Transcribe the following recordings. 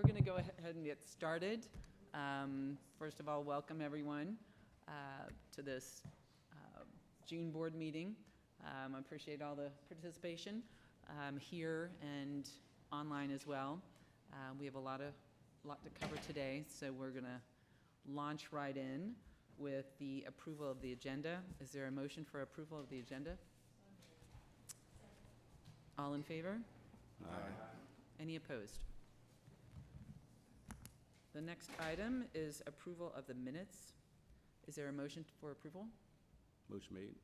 going to go ahead and get started. First of all, welcome everyone to this June board meeting. I appreciate all the participation here and online as well. We have a lot to cover today, so we're going to launch right in with the approval of the agenda. Is there a motion for approval of the agenda? All in favor? Aye. Any opposed? The next item is approval of the minutes. Is there a motion for approval? Motion made.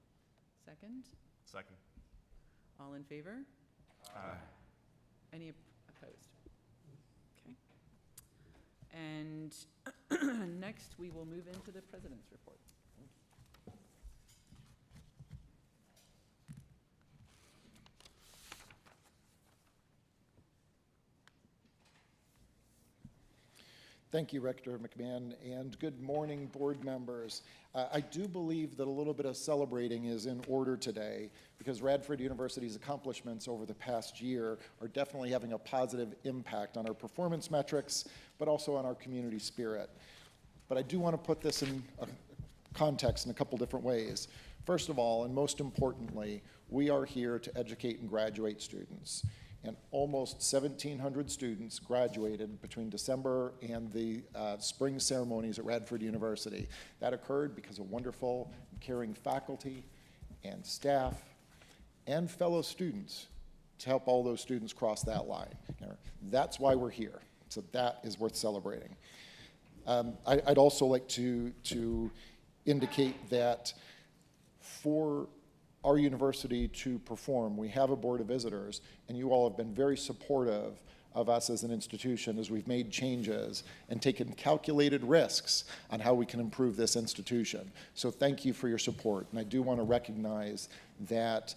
Second? Second. All in favor? Aye. Any opposed? Okay. And next, we will move into the president's report. Thank you, Rector McMahon, and good morning, board members. I do believe that a little bit of celebrating is in order today because Radford University's accomplishments over the past year are definitely having a positive impact on our performance metrics, but also on our community spirit. But I do want to put this in context in a couple different ways. First of all, and most importantly, we are here to educate and graduate students. And almost 1,700 students graduated between December and the spring ceremonies at Radford University. That occurred because of wonderful, caring faculty and staff and fellow students to help all those students cross that line. That's why we're here, so that is worth celebrating. I'd also like to indicate that for our university to perform, we have a board of visitors, and you all have been very supportive of us as an institution as we've made changes and taken calculated risks on how we can improve this institution. So thank you for your support. And I do want to recognize that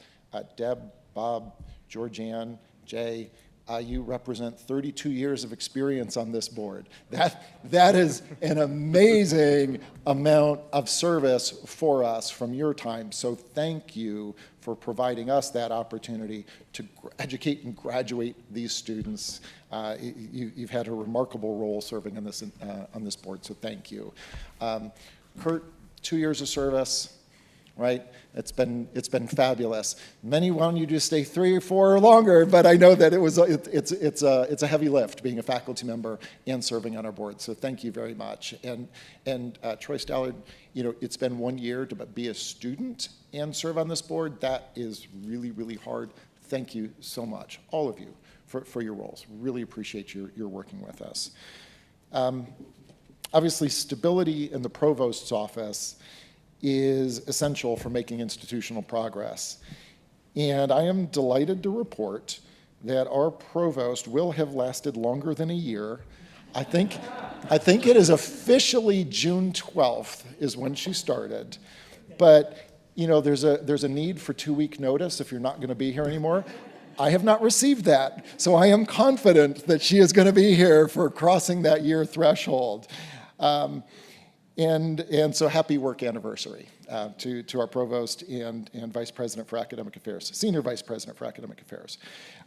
Deb, Bob, Georgianne, Jay, you represent 32 years of experience on this board. That is an amazing amount of service for us from your time. So thank you for providing us that opportunity to educate and graduate these students. You've had a remarkable role serving on this board, so thank you. Kurt, 2 years of service. Right? It's been fabulous. Many wanted you to stay 3 or 4 or longer, but I know that it's a heavy lift being a faculty member and serving on our board. So thank you very much. And Troy Stallard, it's been 1 year to be a student and serve on this board. That is really, really hard. Thank you so much, all of you, for your roles. Really appreciate your working with us. Obviously, stability in the provost's office is essential for making institutional progress. And I am delighted to report that our provost will have lasted longer than a year. I think it is officially June 12th is when she started. But there's a need for 2-week notice if you're not going to be here anymore. I have not received that. So I am confident that she is going to be here for crossing that year threshold. And so happy work anniversary to our provost and vice president for academic affairs, senior vice president for academic affairs.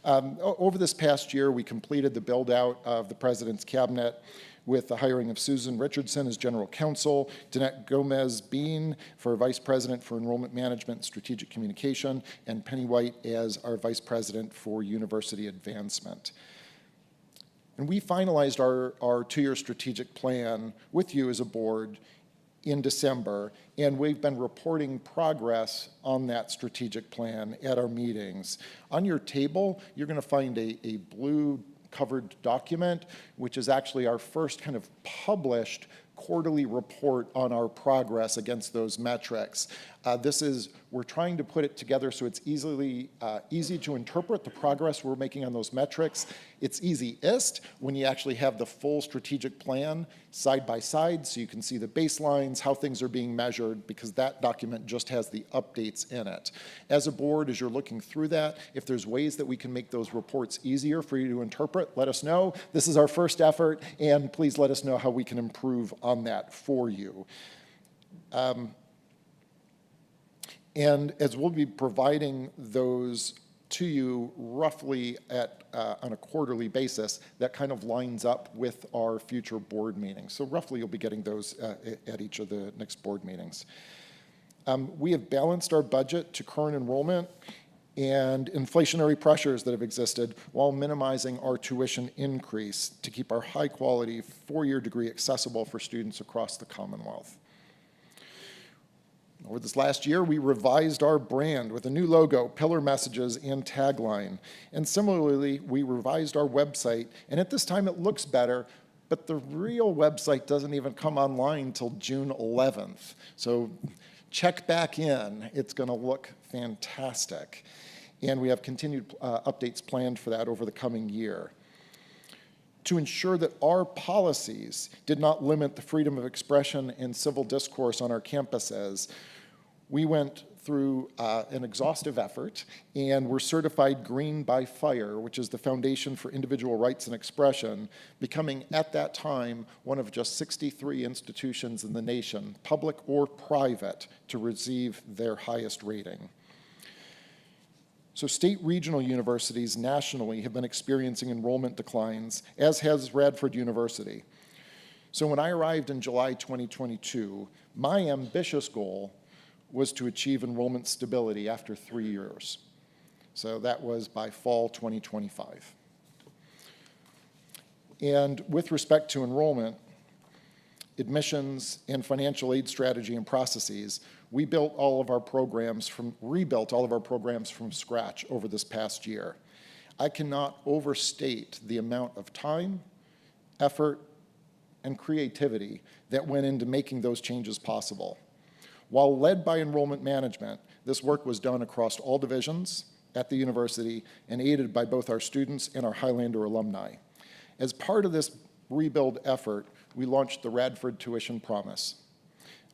Over this past year, we completed the build out of the president's cabinet with the hiring of Susan Richardson as general counsel, Danette Gomez-Bean for vice president for enrollment management and strategic communication, and Penny White as our vice president for university advancement. And we finalized our 2-year strategic plan with you as a board in December, and we've been reporting progress on that strategic plan at our meetings. On your table, you're going to find a blue covered document, which is actually our first kind of published quarterly report on our progress against those metrics. We're trying to put it together so it's easy to interpret the progress we're making on those metrics. It's easiest when you actually have the full strategic plan side by side so you can see the baselines, how things are being measured, because that document just has the updates in it. As a board, as you're looking through that, if there's ways that we can make those reports easier for you to interpret, let us know. This is our first effort, and please let us know how we can improve on that for you. And as we'll be providing those to you roughly on a quarterly basis that kind of lines up with our future board meetings. So roughly you'll be getting those at each of the next board meetings. We have balanced our budget to current enrollment and inflationary pressures that have existed while minimizing our tuition increase to keep our high-quality four-year degree accessible for students across the Commonwealth. Over this last year, we revised our brand with a new logo, pillar messages, and tagline. And similarly, we revised our website, and at this time it looks better, but the real website doesn't even come online until June 11th. So check back in. It's going to look fantastic. And we have continued updates planned for that over the coming year. To ensure that our policies did not limit the freedom of expression and civil discourse on our campuses, we went through an exhaustive effort and were certified Green by Fire, which is the Foundation for Individual Rights and Expression, becoming at that time one of just 63 institutions in the nation, public or private, to receive their highest rating. So state regional universities nationally have been experiencing enrollment declines, as has Radford University. So when I arrived in July 2022, my ambitious goal was to achieve enrollment stability after 3 years. So that was by fall 2025. And with respect to enrollment, admissions, and financial aid strategy and processes, we rebuilt all of our programs from scratch over this past year. I cannot overstate the amount of time, effort, and creativity that went into making those changes possible. While led by enrollment management, this work was done across all divisions at the university and aided by both our students and our Highlander alumni. As part of this rebuild effort, we launched the Radford Tuition Promise,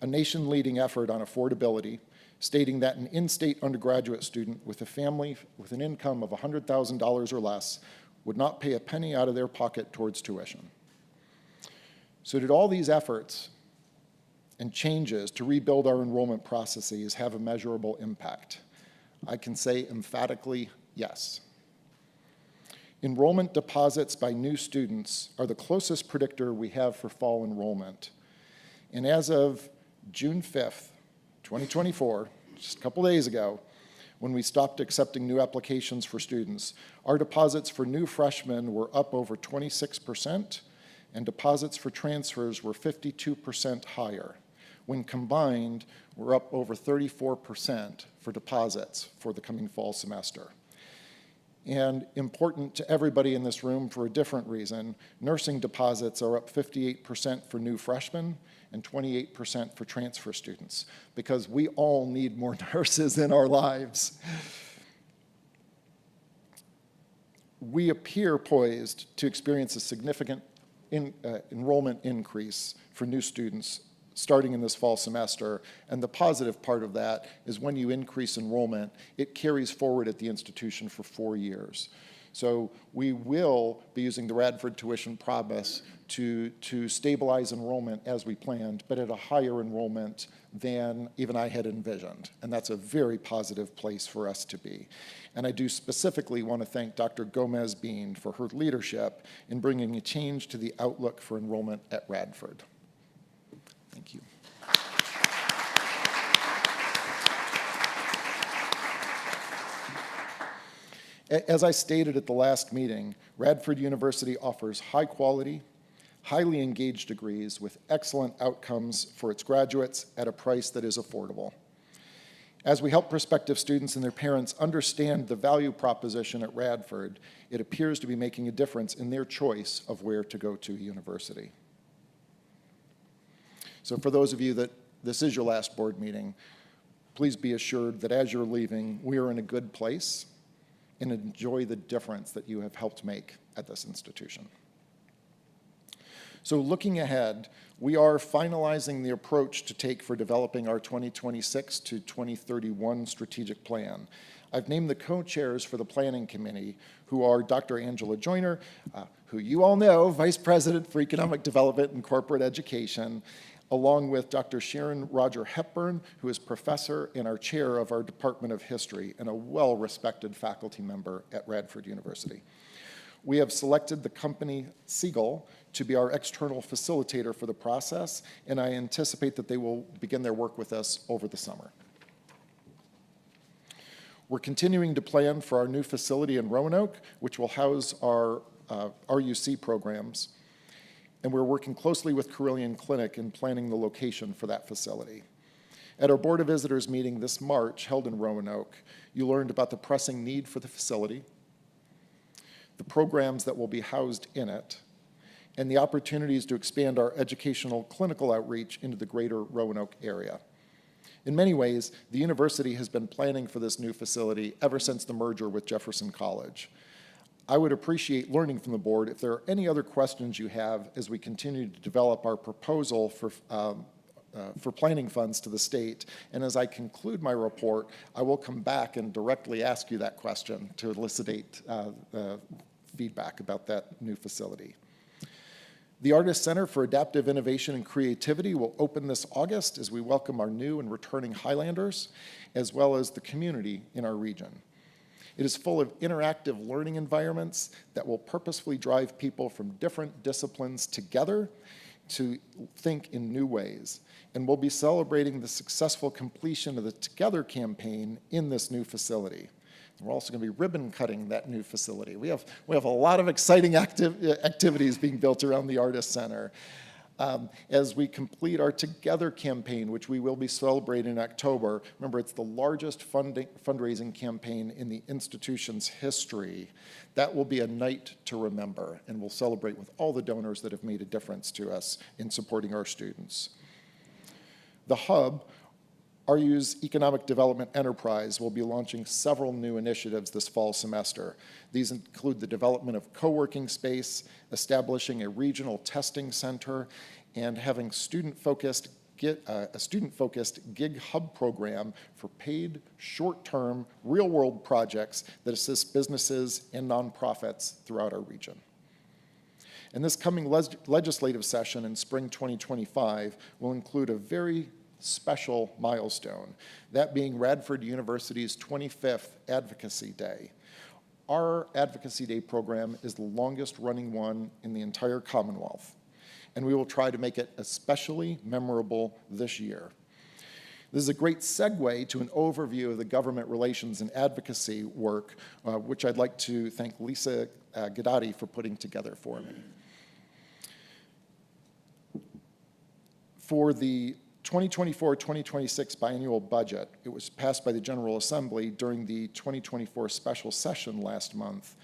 a nation-leading effort on affordability, stating that an in-state undergraduate student with a family with an income of $100,000 or less would not pay a penny out of their pocket towards tuition. So did all these efforts and changes to rebuild our enrollment processes have a measurable impact? I can say emphatically, yes. Enrollment deposits by new students are the closest predictor we have for fall enrollment. And as of June 5th, 2024, just a couple days ago, when we stopped accepting new applications for students, our deposits for new freshmen were up over 26%, and deposits for transfers were 52% higher. When combined, we're up over 34% for deposits for the coming fall semester. And important to everybody in this room for a different reason, nursing deposits are up 58% for new freshmen and 28% for transfer students, because we all need more nurses in our lives. We appear poised to experience a significant enrollment increase for new students starting in this fall semester, and the positive part of that is when you increase enrollment, it carries forward at the institution for 4 years. So we will be using the Radford Tuition Promise to stabilize enrollment as we planned, but at a higher enrollment than even I had envisioned, and that's a very positive place for us to be. And I do specifically want to thank Dr. Gomez-Bean for her leadership in bringing a change to the outlook for enrollment at Radford. Thank you. As I stated at the last meeting, Radford University offers high quality, highly engaged degrees with excellent outcomes for its graduates at a price that is affordable. As we help prospective students and their parents understand the value proposition at Radford, it appears to be making a difference in their choice of where to go to university. So for those of you that this is your last board meeting, please be assured that as you're leaving, we are in a good place and enjoy the difference that you have helped make at this institution. So looking ahead, we are finalizing the approach to take for developing our 2026 to 2031 strategic plan. I've named the co-chairs for the planning committee, who are Dr. Angela Joyner, who you all know, Vice President for Economic Development and Corporate Education, along with Dr. Sharon Roger Hepburn, who is professor and our chair of our Department of History and a well-respected faculty member at Radford University. We have selected the company Siegel to be our external facilitator for the process, and I anticipate that they will begin their work with us over the summer. We're continuing to plan for our new facility in Roanoke, which will house our RUC programs, and we're working closely with Carilion Clinic in planning the location for that facility. At our Board of Visitors meeting this March, held in Roanoke, you learned about the pressing need for the facility, the programs that will be housed in it, and the opportunities to expand our educational clinical outreach into the greater Roanoke area. In many ways, the university has been planning for this new facility ever since the merger with Jefferson College. I would appreciate learning from the board if there are any other questions you have as we continue to develop our proposal for planning funds to the state. And as I conclude my report, I will come back and directly ask you that question to elucidate feedback about that new facility. The Artist Center for Adaptive Innovation and Creativity will open this August as we welcome our new and returning Highlanders, as well as the community in our region. It is full of interactive learning environments that will purposefully drive people from different disciplines together to think in new ways. And we'll be celebrating the successful completion of the Together campaign in this new facility. We're also going to be ribbon cutting that new facility. We have a lot of exciting activities being built around the Artist Center. As we complete our Together campaign, which we will be celebrating in October, remember it's the largest fundraising campaign in the institution's history. That will be a night to remember, and we'll celebrate with all the donors that have made a difference to us in supporting our students. The Hub, RU's Economic Development Enterprise, will be launching several new initiatives this fall semester. These include the development of co-working space, establishing a regional testing center, and having a student-focused gig hub program for paid, short-term, real-world projects that assist businesses and nonprofits throughout our region. And this coming legislative session in spring 2025 will include a very special milestone, that being Radford University's 25th Advocacy Day. Our Advocacy Day program is the longest running one in the entire Commonwealth, and we will try to make it especially memorable this year. This is a great segue to an overview of the government relations and advocacy work, which I'd like to thank Lisa Gadati for putting together for me. For the 2024-2026 biennial budget, it was passed by the General Assembly during the 2024 special session last month.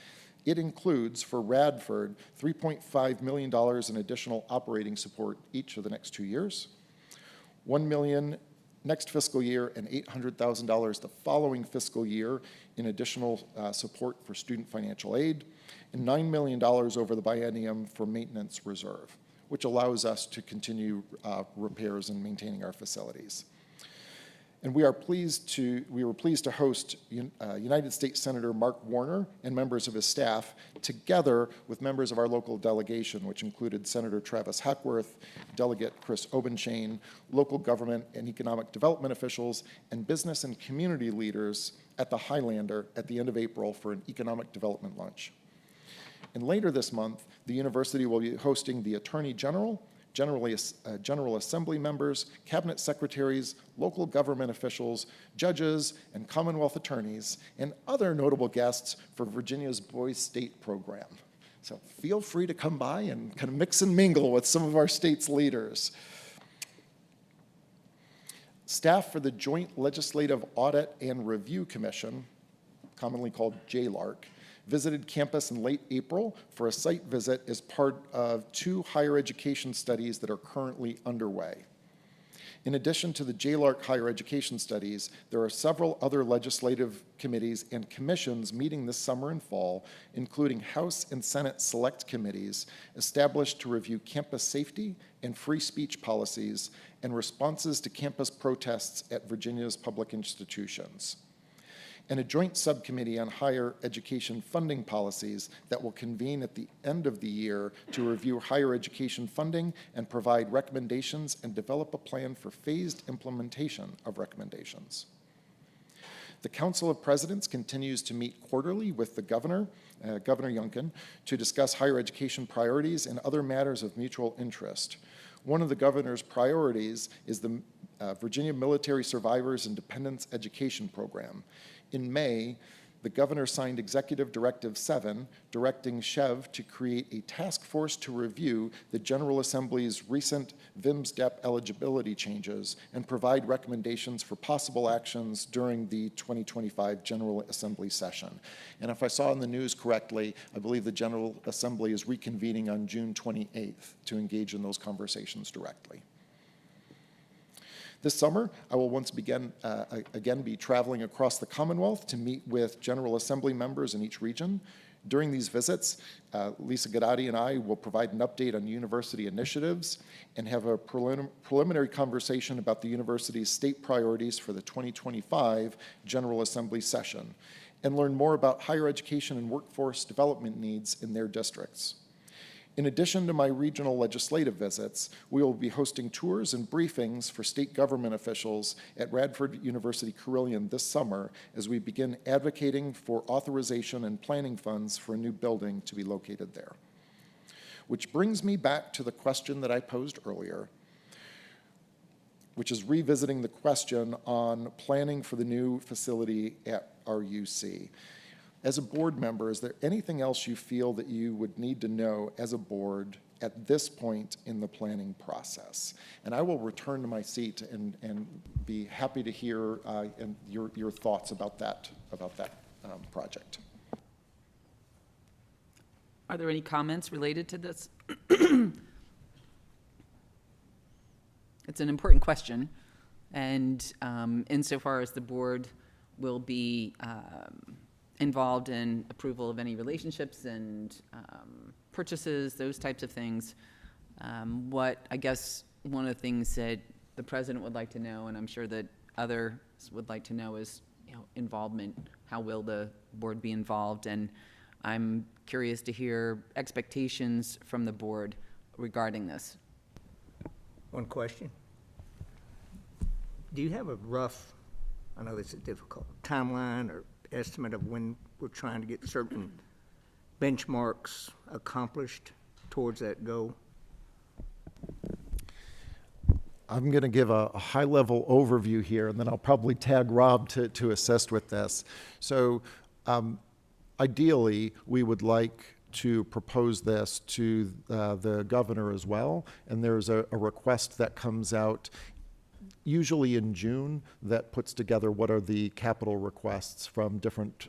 It includes, for Radford, $3.5 million in additional operating support each of the next 2 years, $1 million next fiscal year, and $800,000 the following fiscal year in additional support for student financial aid, and $9 million over the biennium for maintenance reserve, which allows us to continue repairs and maintaining our facilities. And we were pleased to host United States Senator Mark Warner and members of his staff, together with members of our local delegation, which included Senator Travis Hackworth, Delegate Chris Obenchain, local government and economic development officials, and business and community leaders at the Highlander at the end of April for an economic development lunch. And later this month, the university will be hosting the Attorney General, General Assembly members, cabinet secretaries, local government officials, judges, and Commonwealth attorneys, and other notable guests for Virginia's Boys State program. So feel free to come by and kind of mix and mingle with some of our state's leaders. Staff for the Joint Legislative Audit and Review Commission, commonly called JLARC, visited campus in late April for a site visit as part of 2 higher education studies that are currently underway. In addition to the JLARC higher education studies, there are several other legislative committees and commissions meeting this summer and fall, including House and Senate select committees established to review campus safety and free speech policies and responses to campus protests at Virginia's public institutions. and a joint subcommittee on higher education funding policies that will convene at the end of the year to review higher education funding and provide recommendations and develop a plan for phased implementation of recommendations. The Council of Presidents continues to meet quarterly with the Governor, Governor Youngkin, to discuss higher education priorities and other matters of mutual interest. One of the Governor's priorities is the Virginia Military Survivors and Dependents Education Program. In May, the Governor signed Executive Directive 7, directing SHEV to create a task force to review the General Assembly's recent VIMS-DEP eligibility changes and provide recommendations for possible actions during the 2025 General Assembly session. And if I saw in the news correctly, I believe the General Assembly is reconvening on June 28th to engage in those conversations directly. This summer, I will once again be traveling across the Commonwealth to meet with General Assembly members in each region. During these visits, Lisa Gadati and I will provide an update on university initiatives and have a preliminary conversation about the university's state priorities for the 2025 General Assembly session, and learn more about higher education and workforce development needs in their districts. In addition to my regional legislative visits, we will be hosting tours and briefings for state government officials at Radford University Carilion this summer as we begin advocating for authorization and planning funds for a new building to be located there. Which brings me back to the question that I posed earlier, which is revisiting the question on planning for the new facility at RUC. As a board member, is there anything else you feel that you would need to know as a board at this point in the planning process? And I will return to my seat and be happy to hear your thoughts about that project. Are there any comments related to this? It's an important question, and insofar as the board will be involved in approval of any relationships and purchases, those types of things. What I guess one of the things that the president would like to know, and I'm sure that others would like to know, is involvement. How will the board be involved? And I'm curious to hear expectations from the board regarding this. One question. Do you have a rough, I know this is difficult, timeline or estimate of when we're trying to get certain benchmarks accomplished towards that goal? I'm going to give a high-level overview here, and then I'll probably tag Rob to assist with this. So ideally, we would like to propose this to the governor as well, and there's a request that comes out usually in June that puts together what are the capital requests from different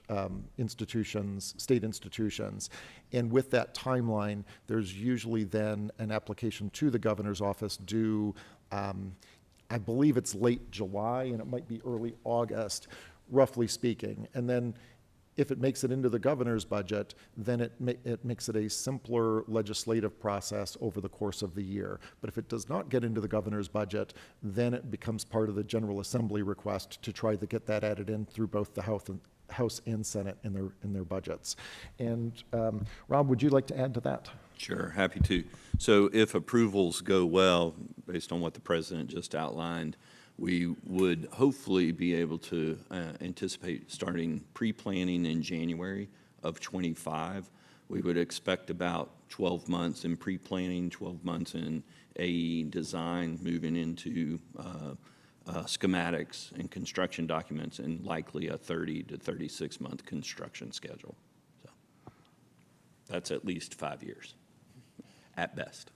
institutions, state institutions. And with that timeline, there's usually then an application to the governor's office due, I believe it's late July, and it might be early August, roughly speaking. And then if it makes it into the governor's budget, then it makes it a simpler legislative process over the course of the year. But if it does not get into the governor's budget, then it becomes part of the General Assembly request to try to get that added in through both the House and Senate in their budgets. And Rob, would you like to add to that? Sure, happy to. So if approvals go well, based on what the president just outlined, we would hopefully be able to anticipate starting pre-planning in January of '25. We would expect about 12 months in pre-planning, 12 months in AE design, moving into schematics and construction documents, and likely a 30 to 36 month construction schedule. So that's at least 5 years, at best.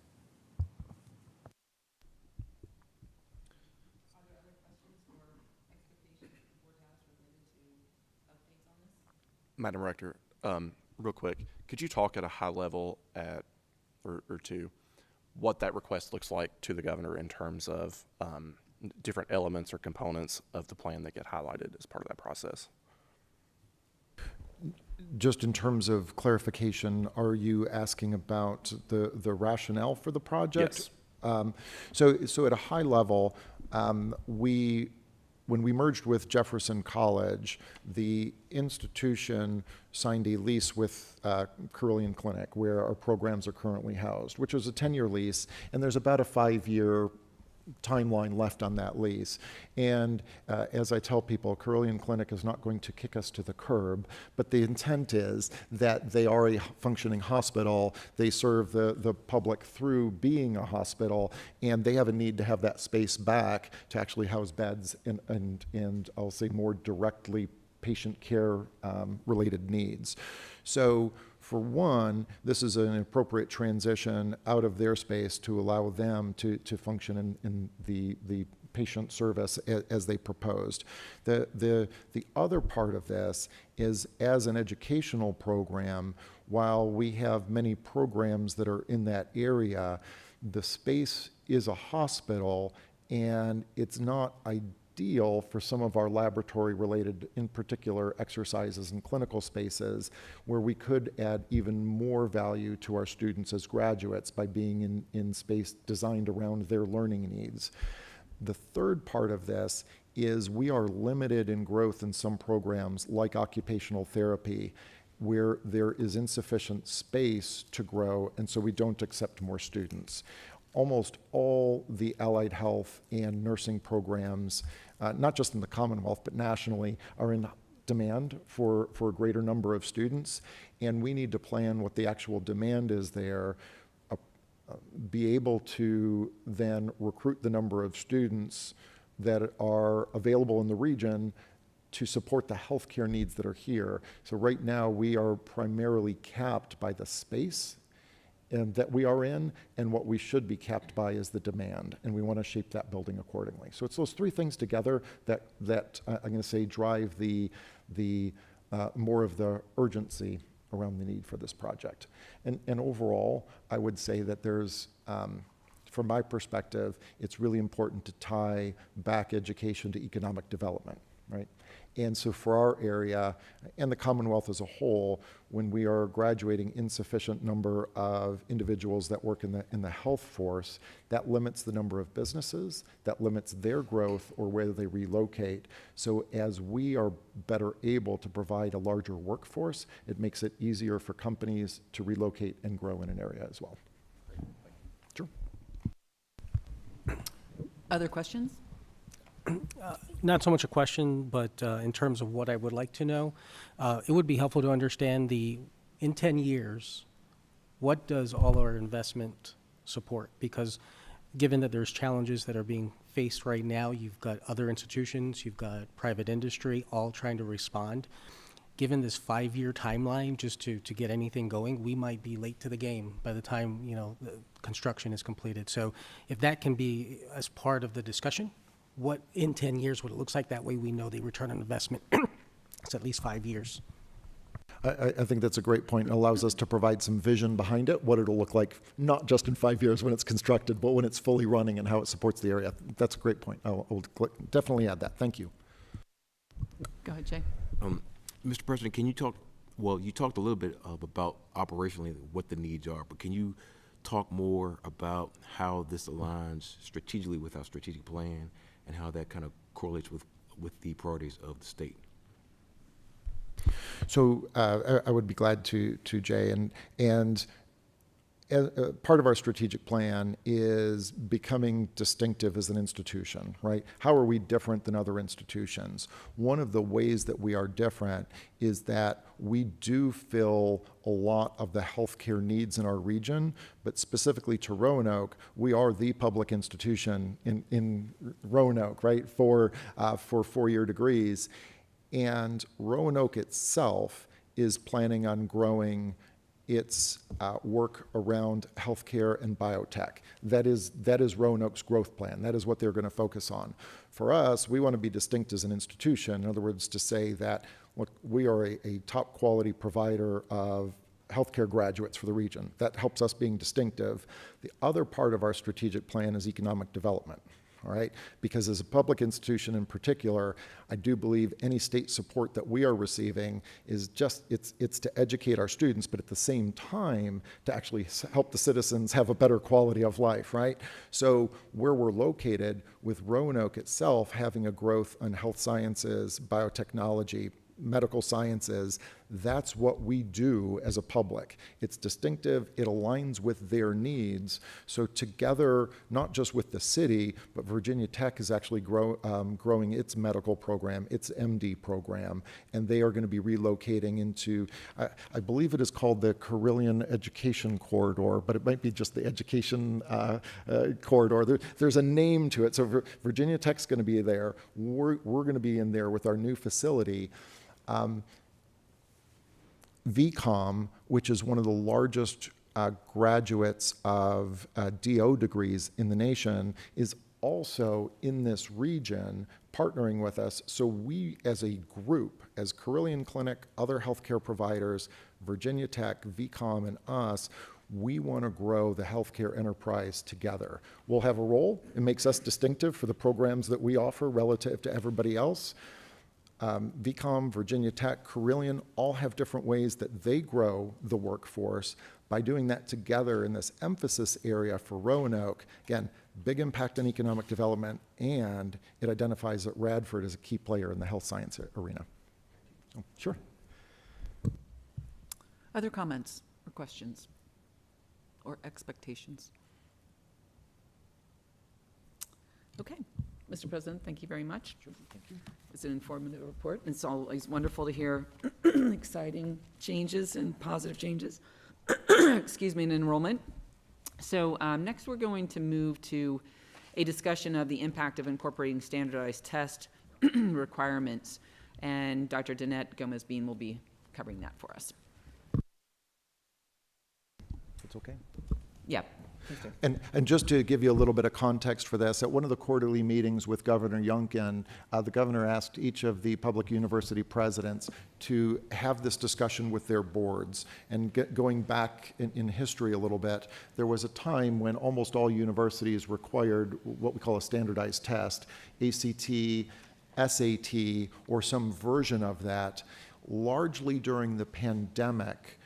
Madam Director, real quick, could you talk at a high level or two what that request looks like to the governor in terms of different elements or components of the plan that get highlighted as part of that process? Just in terms of clarification, are you asking about the rationale for the project? Yes. So at a high level, we when we merged with Jefferson College, the institution signed a lease with Carilion Clinic, where our programs are currently housed, which was a 10-year lease, and there's about a 5-year timeline left on that lease. And as I tell people, Carilion Clinic is not going to kick us to the curb, but the intent is that they are a functioning hospital. They serve the public through being a hospital, and they have a need to have that space back to actually house beds and I'll say more directly patient care related needs. So for one, this is an appropriate transition out of their space to allow them to function in the patient service as they proposed. The other part of this is, as an educational program, while we have many programs that are in that area, the space is a hospital, and it's not ideal for some of our laboratory related, in particular, exercises and clinical spaces, where we could add even more value to our students as graduates by being in space designed around their learning needs. The third part of this is we are limited in growth in some programs like occupational therapy, where there is insufficient space to grow, and so we don't accept more students. Almost all the allied health and nursing programs, not just in the Commonwealth, but nationally, are in demand for a greater number of students, and we need to plan what the actual demand is there, be able to then recruit the number of students that are available in the region to support the healthcare needs that are here. So right now, we are primarily capped by the space that we are in, and what we should be capped by is the demand, and we want to shape that building accordingly. So it's those three things together that I'm going to say drive the more of the urgency around the need for this project. And overall, I would say that there's, from my perspective, it's really important to tie back education to economic development, right? And so for our area and the Commonwealth as a whole, when we are graduating insufficient number of individuals that work in the health force, that limits the number of businesses, that limits their growth or whether they relocate. So as we are better able to provide a larger workforce, it makes it easier for companies to relocate and grow in an area as well. Sure. Other questions? Not so much a question, but in terms of what I would like to know, it would be helpful to understand in 10 years, what does all our investment support? Because given that there's challenges that are being faced right now, you've got other institutions, you've got private industry, all trying to respond. Given this 5-year timeline, just to get anything going, we might be late to the game by the time, the construction is completed. So if that can be as part of the discussion, what in 10 years, what it looks like, that way we know the return on investment. It's at least 5 years. I think that's a great point. It allows us to provide some vision behind it, what it'll look like, not just in 5 years when it's constructed, but when it's fully running and how it supports the area. That's a great point. I'll definitely add that. Thank you. Go ahead, Jay. Mr. President, can you talk, well, you talked a little bit about operationally what the needs are, but can you talk more about how this aligns strategically with our strategic plan and how that kind of correlates with the priorities of the state? So I would be glad to Jay, and part of our strategic plan is becoming distinctive as an institution, right? How are we different than other institutions? One of the ways that we are different is that we do fill a lot of the healthcare needs in our region, but specifically to Roanoke, we are the public institution in Roanoke, right, for 4-year degrees. And Roanoke itself is planning on growing its work around healthcare and biotech. That is Roanoke's growth plan. That is what they're going to focus on. For us, we want to be distinct as an institution. In other words, to say that, look, we are a top quality provider of healthcare graduates for the region. That helps us being distinctive. The other part of our strategic plan is economic development. all right? Because as a public institution in particular, I do believe any state support that we are receiving is just, it's to educate our students, but at the same time, to actually help the citizens have a better quality of life, right? So where we're located, with Roanoke itself having a growth on health sciences, biotechnology, medical sciences, that's what we do as a public. It's distinctive, it aligns with their needs. So together, not just with the city, but Virginia Tech is actually growing its medical program, its MD program, and they are going to be relocating into, I believe it is called the Carillion Education Corridor, but it might be just the education corridor. There's a name to it. So Virginia Tech's going to be there. We're going to be in there with our new facility. VCOM, which is one of the largest graduates of DO degrees in the nation, is also in this region partnering with us. So we as a group, as Carillion Clinic, other healthcare providers, Virginia Tech, VCOM, and us, we want to grow the healthcare enterprise together. We'll have a role. It makes us distinctive for the programs that we offer relative to everybody else. VCOM, Virginia Tech, Carillion all have different ways that they grow the workforce. By doing that together in this emphasis area for Roanoke, again, big impact on economic development, and it identifies that Radford is a key player in the health science arena. Oh, sure. Other comments or questions or expectations? Okay. Mr. President, thank you very much. Sure, thank you. It's an informative report. It's always wonderful to hear exciting changes and positive changes, excuse me, in enrollment. So next we're going to move to a discussion of the impact of incorporating standardized test requirements, and Dr. Danette Gomez-Bean will be covering that for us. It's okay. Yeah. And just to give you a little bit of context for this, at one of the quarterly meetings with Governor Youngkin, the governor asked each of the public university presidents to have this discussion with their boards. And going back in history a little bit, there was a time when almost all universities required what we call a standardized test, ACT, SAT, or some version of that. Largely during the pandemic,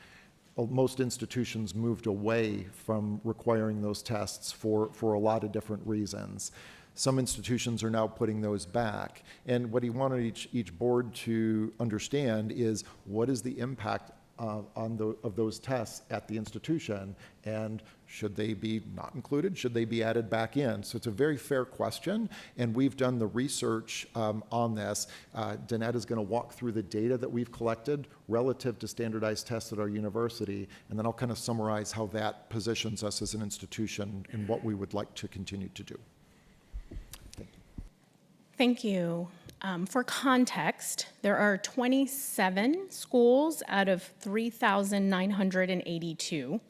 most institutions moved away from requiring those tests for a lot of different reasons. Some institutions are now putting those back. And what he wanted each board to understand is what is the impact of those tests at the institution, and should they be not included? Should they be added back in? So it's a very fair question, and we've done the research on this. Danette is going to walk through the data that we've collected relative to standardized tests at our university, and then I'll kind of summarize how that positions us as an institution and what we would like to continue to do. Thank you. For context, there are 27 schools out of 3,982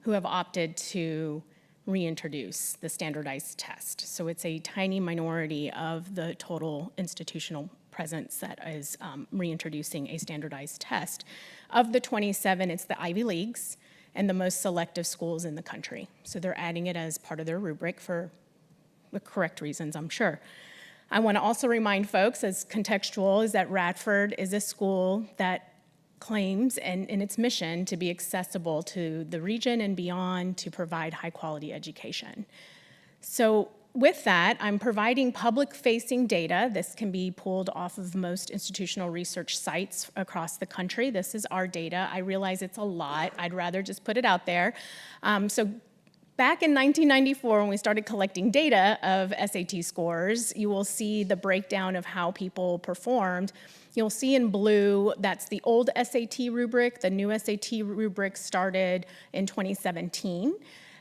who have opted to reintroduce the standardized test. So it's a tiny minority of the total institutional presence that is reintroducing a standardized test. Of the 27, it's the Ivy Leagues and the most selective schools in the country. So they're adding it as part of their rubric for the correct reasons, I'm sure. I want to also remind folks, as contextual, is that Radford is a school that claims in its mission to be accessible to the region and beyond to provide high-quality education. So with that, I'm providing public-facing data. This can be pulled off of most institutional research sites across the country. This is our data. I realize it's a lot. I'd rather just put it out there. Back in 1994, when we started collecting data of SAT scores, you will see the breakdown of how people performed. You'll see in blue, that's the old SAT rubric. The new SAT rubric started in 2017.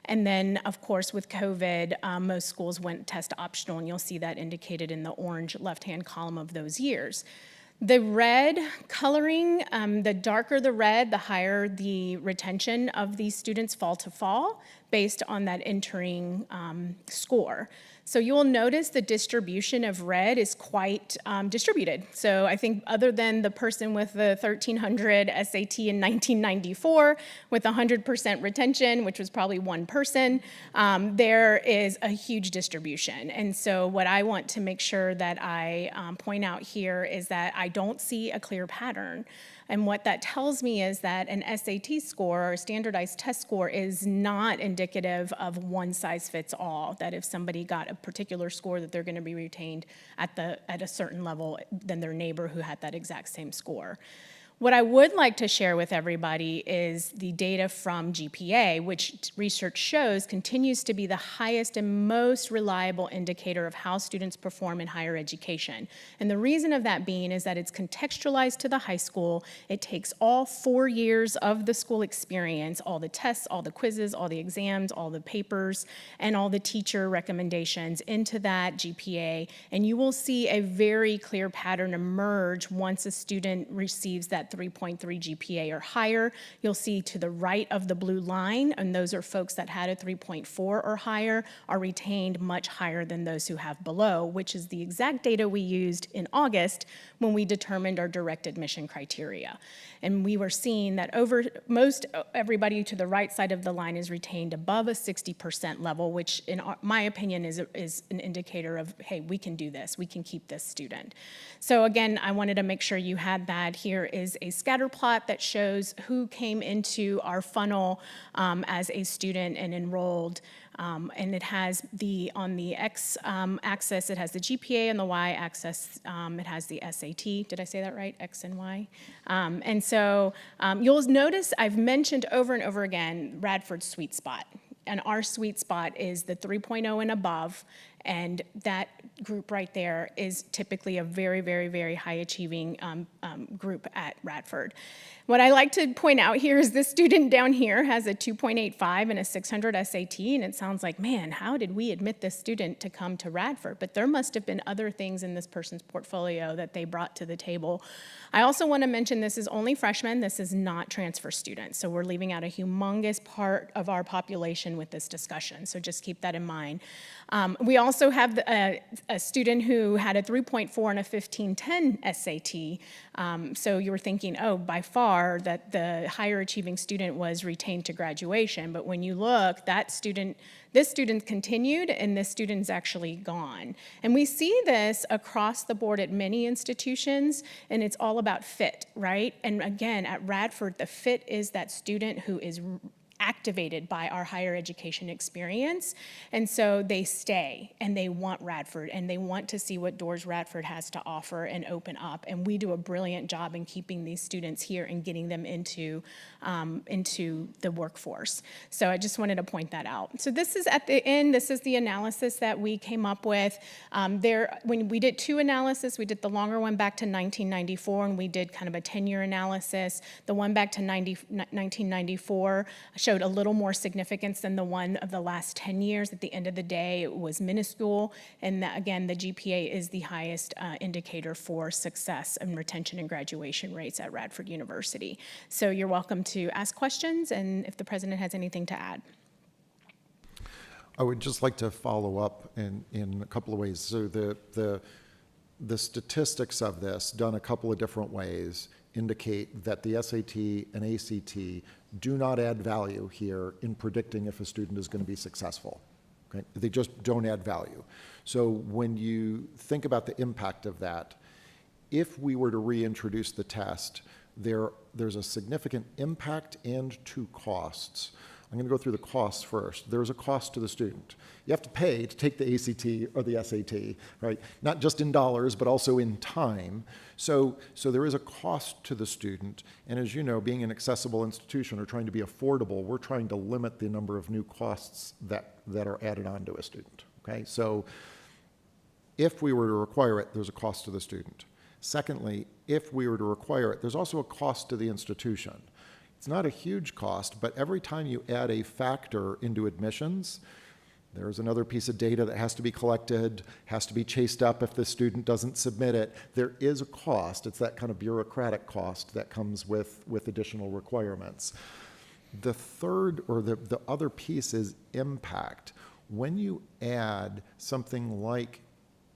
And then, of course, with COVID, most schools went test optional, and you'll see that indicated in the orange left-hand column of those years. The red coloring, the darker the red, the higher the retention of these students fall to fall. based on that entering score. So you will notice the distribution of red is quite distributed. So I think other than the person with the 1300 SAT in 1994 with 100% retention, which was probably one person, there is a huge distribution. And so what I want to make sure that I point out here is that I don't see a clear pattern. And what that tells me is that an SAT score or a standardized test score is not indicative of one size fits all, that if somebody got a particular score that they're going to be retained at a certain level than their neighbor who had that exact same score. What I would like to share with everybody is the data from GPA, which research shows continues to be the highest and most reliable indicator of how students perform in higher education. And the reason of that being is that it's contextualized to the high school. It takes all 4 years of the school experience, all the tests, all the quizzes, all the exams, all the papers, and all the teacher recommendations into that GPA. And you will see a very clear pattern emerge once a student receives that 3.3 GPA or higher. You'll see to the right of the blue line, and those are folks that had a 3.4 or higher, are retained much higher than those who have below, which is the exact data we used in August when we determined our direct admission criteria. And we were seeing that most everybody to the right side of the line is retained above a 60% level, which in my opinion is an indicator of, hey, we can do this, we can keep this student. So again, I wanted to make sure you had that. Here is a scatter plot that shows who came into our funnel as a student and enrolled. And it has on the X axis, it has the GPA, and the Y axis, it has the SAT. Did I say that right? X and Y. And so you'll notice I've mentioned over and over again Radford's sweet spot. And our sweet spot is the 3.0 and above. And that group right there is typically a very, very, very high achieving group at Radford. What I like to point out here is this student down here has a 2.85 and a 600 SAT, and it sounds like, man, how did we admit this student to come to Radford? But there must have been other things in this person's portfolio that they brought to the table. I also want to mention this is only freshmen. This is not transfer students. So we're leaving out a humongous part of our population with this discussion. So just keep that in mind. We also have a student who had a 3.4 and a 1510 SAT. So you were thinking, oh, by far that the higher achieving student was retained to graduation. But when you look, this student continued and this student's actually gone. And we see this across the board at many institutions, and it's all about fit, right? And again, at Radford, the fit is that student who is activated by our higher education experience. And so they stay and they want Radford and they want to see what doors Radford has to offer and open up. And we do a brilliant job in keeping these students here and getting them into the workforce. So I just wanted to point that out. So this is at the end, this is the analysis that we came up with. When we did two analysis, we did the longer one back to 1994 and we did kind of a 10-year analysis. The one back to 1994 showed a little more significance than the one of the last 10 years. At the end of the day, it was minuscule. And that, again, the GPA is the highest indicator for success and retention and graduation rates at Radford University. So you're welcome to ask questions, and if the president has anything to add. I would just like to follow up in a couple of ways. So the statistics of this, done a couple of different ways, indicate that the SAT and ACT do not add value here in predicting if a student is going to be successful. Okay? They just don't add value. So when you think about the impact of that, if we were to reintroduce the test, there's a significant impact and two costs. I'm going to go through the costs first. There's a cost to the student. You have to pay to take the ACT or the SAT, right? Not just in dollars, but also in time. So there is a cost to the student. And as you know, being an accessible institution or trying to be affordable, we're trying to limit the number of new costs that are added on to a student, okay? So if we were to require it, there's a cost to the student. Secondly, if we were to require it, there's also a cost to the institution. It's not a huge cost, but every time you add a factor into admissions, there's another piece of data that has to be collected, has to be chased up if the student doesn't submit it. There is a cost. It's that kind of bureaucratic cost that comes with additional requirements. The third, or the other piece is impact. When you add something like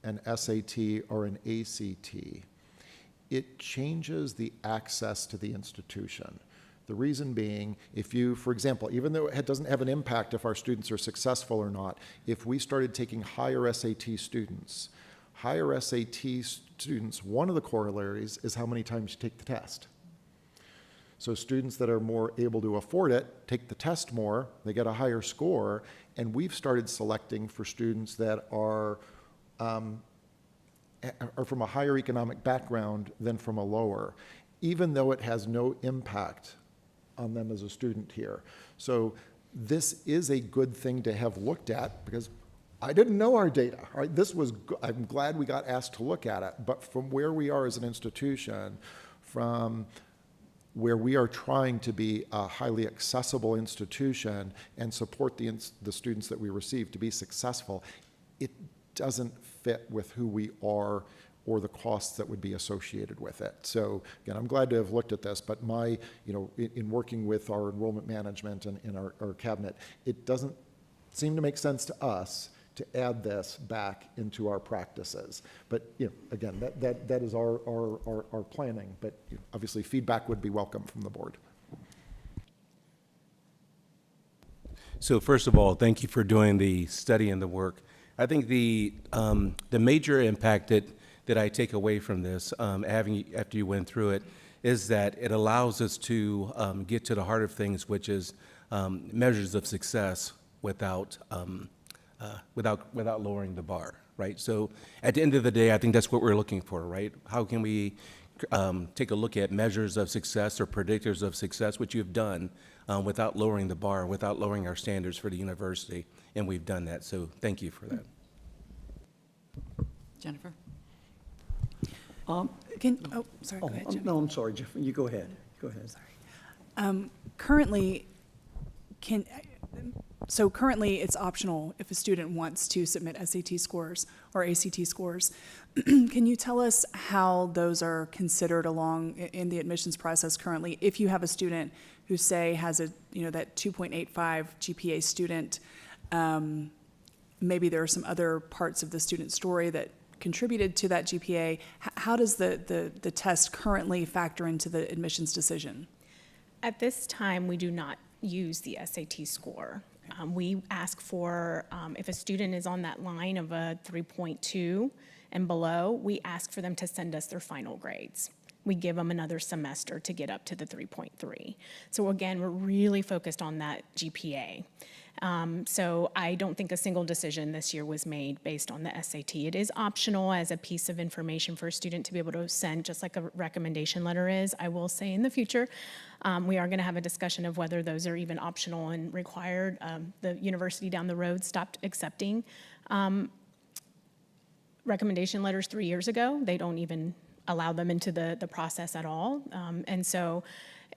an SAT or an ACT, it changes the access to the institution. The reason being, if you, for example, even though it doesn't have an impact if our students are successful or not, if we started taking higher SAT students, one of the corollaries is how many times you take the test. So students that are more able to afford it take the test more, they get a higher score, and we've started selecting for students that are from a higher economic background than from a lower, even though it has no impact on them as a student here. So this is a good thing to have looked at, because I didn't know our data. Right? I'm glad we got asked to look at it, but from where we are as an institution, from where we are trying to be a highly accessible institution and support the students that we receive to be successful, it doesn't fit with who we are or the costs that would be associated with it. So again, I'm glad to have looked at this, but in working with our enrollment management and our cabinet, it doesn't seem to make sense to us to add this back into our practices. But again, that is our planning, but obviously feedback would be welcome from the board. So first of all, thank you for doing the study and the work. I think the major impact that I take away from this, after you went through it, is that it allows us to get to the heart of things, which is measures of success without lowering the bar, right? So at the end of the day, I think that's what we're looking for, right? How can we take a look at measures of success or predictors of success, which you've done, without lowering the bar, without lowering our standards for the university, and we've done that. So thank you for that. Jennifer? Sorry, go ahead, Jim. No, I'm sorry, Jeff, you go ahead. Go ahead. Sorry. Currently, it's optional if a student wants to submit SAT scores or ACT scores. Can you tell us how those are considered along in the admissions process currently? If you have a student who, say, has that 2.85 GPA student, maybe there are some other parts of the student story that contributed to that GPA. How does the test currently factor into the admissions decision? At this time, we do not use the SAT score. We ask for, if a student is on that line of a 3.2 and below, we ask for them to send us their final grades. We give them another semester to get up to the 3.3. So again, we're really focused on that GPA. So I don't think a single decision this year was made based on the SAT. It is optional as a piece of information for a student to be able to send, just like a recommendation letter is. I will say in the future, we are going to have a discussion of whether those are even optional and required. The university down the road stopped accepting recommendation letters 3 years ago. They don't even allow them into the process at all. And so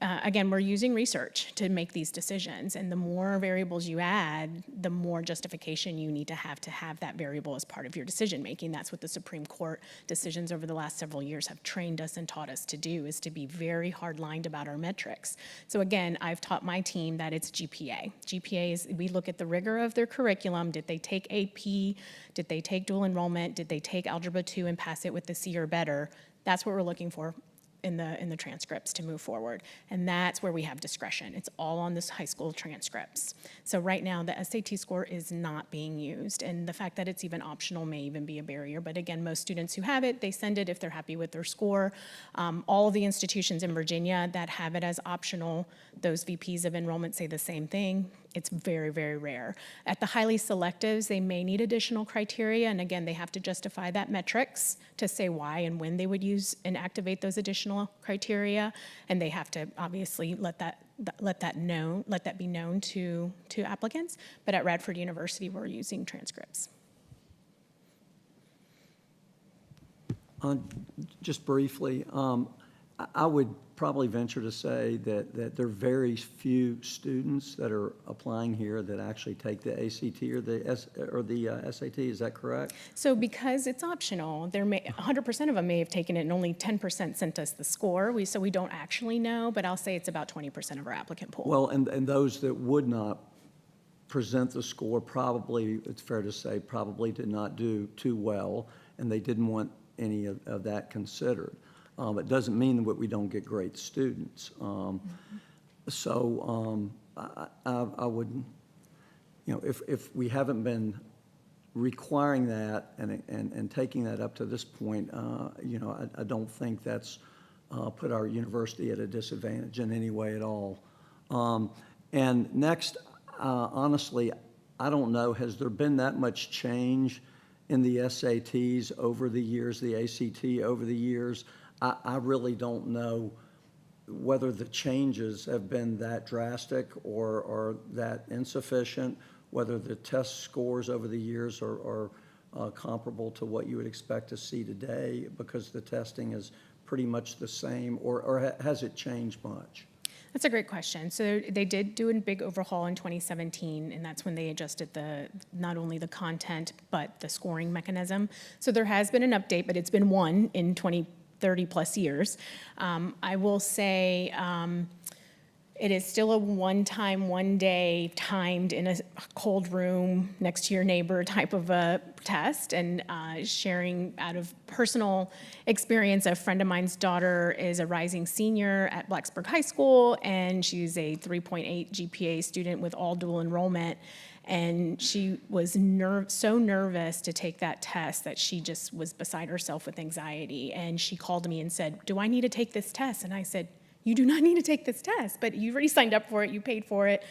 again, we're using research to make these decisions, and the more variables you add, the more justification you need to have that variable as part of your decision making. That's what the Supreme Court decisions over the last several years have trained us and taught us to do, is to be very hard-lined about our metrics. So again, I've taught my team that it's GPA. GPA is, we look at the rigor of their curriculum. Did they take AP? Did they take dual enrollment? Did they take Algebra 2 and pass it with the C or better? That's what we're looking for in the transcripts to move forward. And that's where we have discretion. It's all on this high school transcripts. So right now, the SAT score is not being used. And the fact that it's even optional may even be a barrier. But again, most students who have it, they send it if they're happy with their score. All of the institutions in Virginia that have it as optional, those VPs of enrollment say the same thing. It's very, very rare. At the highly selectives, they may need additional criteria, and again, they have to justify that metrics to say why and when they would use and activate those additional criteria, and they have to obviously let that be known to applicants. But at Radford University, we're using transcripts. Just briefly, I would probably venture to say that there are very few students that are applying here that actually take the ACT or the SAT. Is that correct? So because it's optional, 100% of them may have taken it and only 10% sent us the score. So we don't actually know, but I'll say it's about 20% of our applicant pool. Well, and those that would not present the score probably, it's fair to say, probably did not do too well, and they didn't want any of that considered. It doesn't mean that we don't get great students. So I would, if we haven't been requiring that and taking that up to this point, I don't think that's put our university at a disadvantage in any way at all. And next, honestly, I don't know, has there been that much change in the SATs over the years, the ACT over the years? I really don't know whether the changes have been that drastic or that insufficient, whether the test scores over the years are comparable to what you would expect to see today because the testing is pretty much the same, or has it changed much? That's a great question. So they did do a big overhaul in 2017, and that's when they adjusted not only the content, but the scoring mechanism. So there has been an update, but it's been one in 30 plus years. I will say it is still a one-time, one-day, timed in a cold room next to your neighbor type of a test. And sharing out of personal experience, a friend of mine's daughter is a rising senior at Blacksburg High School, and she's a 3.8 GPA student with all dual enrollment. And she was so nervous to take that test that she just was beside herself with anxiety. And she called me and said, "Do I need to take this test?" And I said, "You do not need to take this test, but you already signed up for it, you paid for it.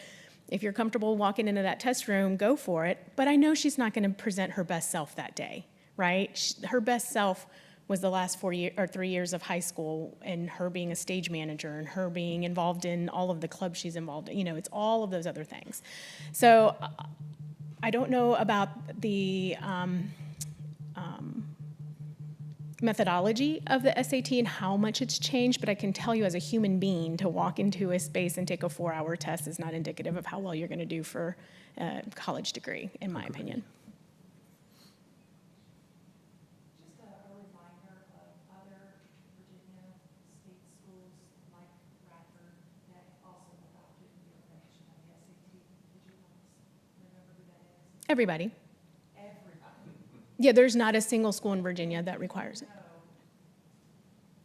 If you're comfortable walking into that test room, go for it." But I know she's not going to present her best self that day, right? Her best self was the last 3 years of high school, and her being a stage manager and her being involved in all of the clubs she's involved in. It's all of those other things. So I don't know about the methodology of the SAT and how much it's changed, but I can tell you as a human being, to walk into a space and take a 4-hour test is not indicative of how well you're going to do for a college degree, in my opinion. Just a reminder of other Virginia state schools like Radford that also adopted the information on the SAT. Did you remember who that is? Everybody. Everybody. Yeah, there's not a single school in Virginia that requires it.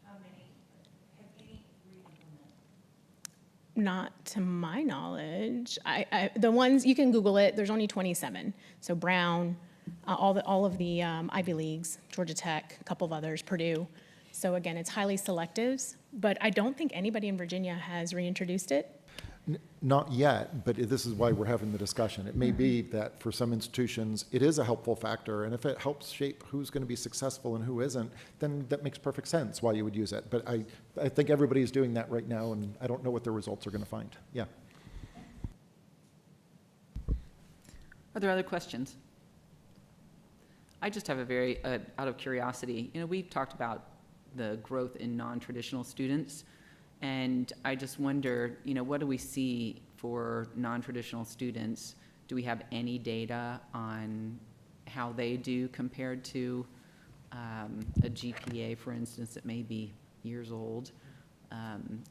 How many, have any re-implemented? Not to my knowledge. The ones, you can Google it, there's only 27. So Brown, all of the Ivy Leagues, Georgia Tech, a couple of others, Purdue. So again, it's highly selective, but I don't think anybody in Virginia has reintroduced it. Not yet, but this is why we're having the discussion. It may be that for some institutions, it is a helpful factor, and if it helps shape who's going to be successful and who isn't, then that makes perfect sense why you would use it. But I think everybody's doing that right now, and I don't know what their results are going to find. Yeah. Are there other questions? I just have a very, out of curiosity, we've talked about the growth in non-traditional students. And I just wonder, what do we see for non-traditional students? Do we have any data on how they do compared to a GPA, for instance, that may be years old?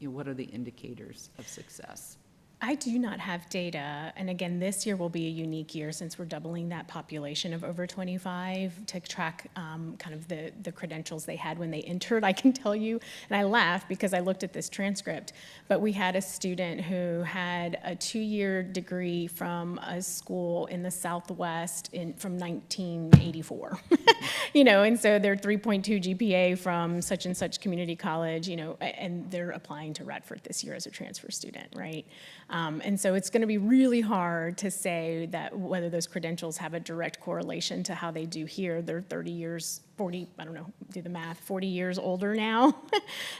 What are the indicators of success? I do not have data, and again, this year will be a unique year since we're doubling that population of over 25 to track kind of the credentials they had when they entered. I can tell you, and I laugh because I looked at this transcript, but we had a student who had a 2-year degree from a school in the Southwest from 1984, and so they're 3.2 GPA from such and such community college, and they're applying to Radford this year as a transfer student, right? And so it's going to be really hard to say that whether those credentials have a direct correlation to how they do here. They're 30 years, 40, I don't know, do the math, 40 years older now.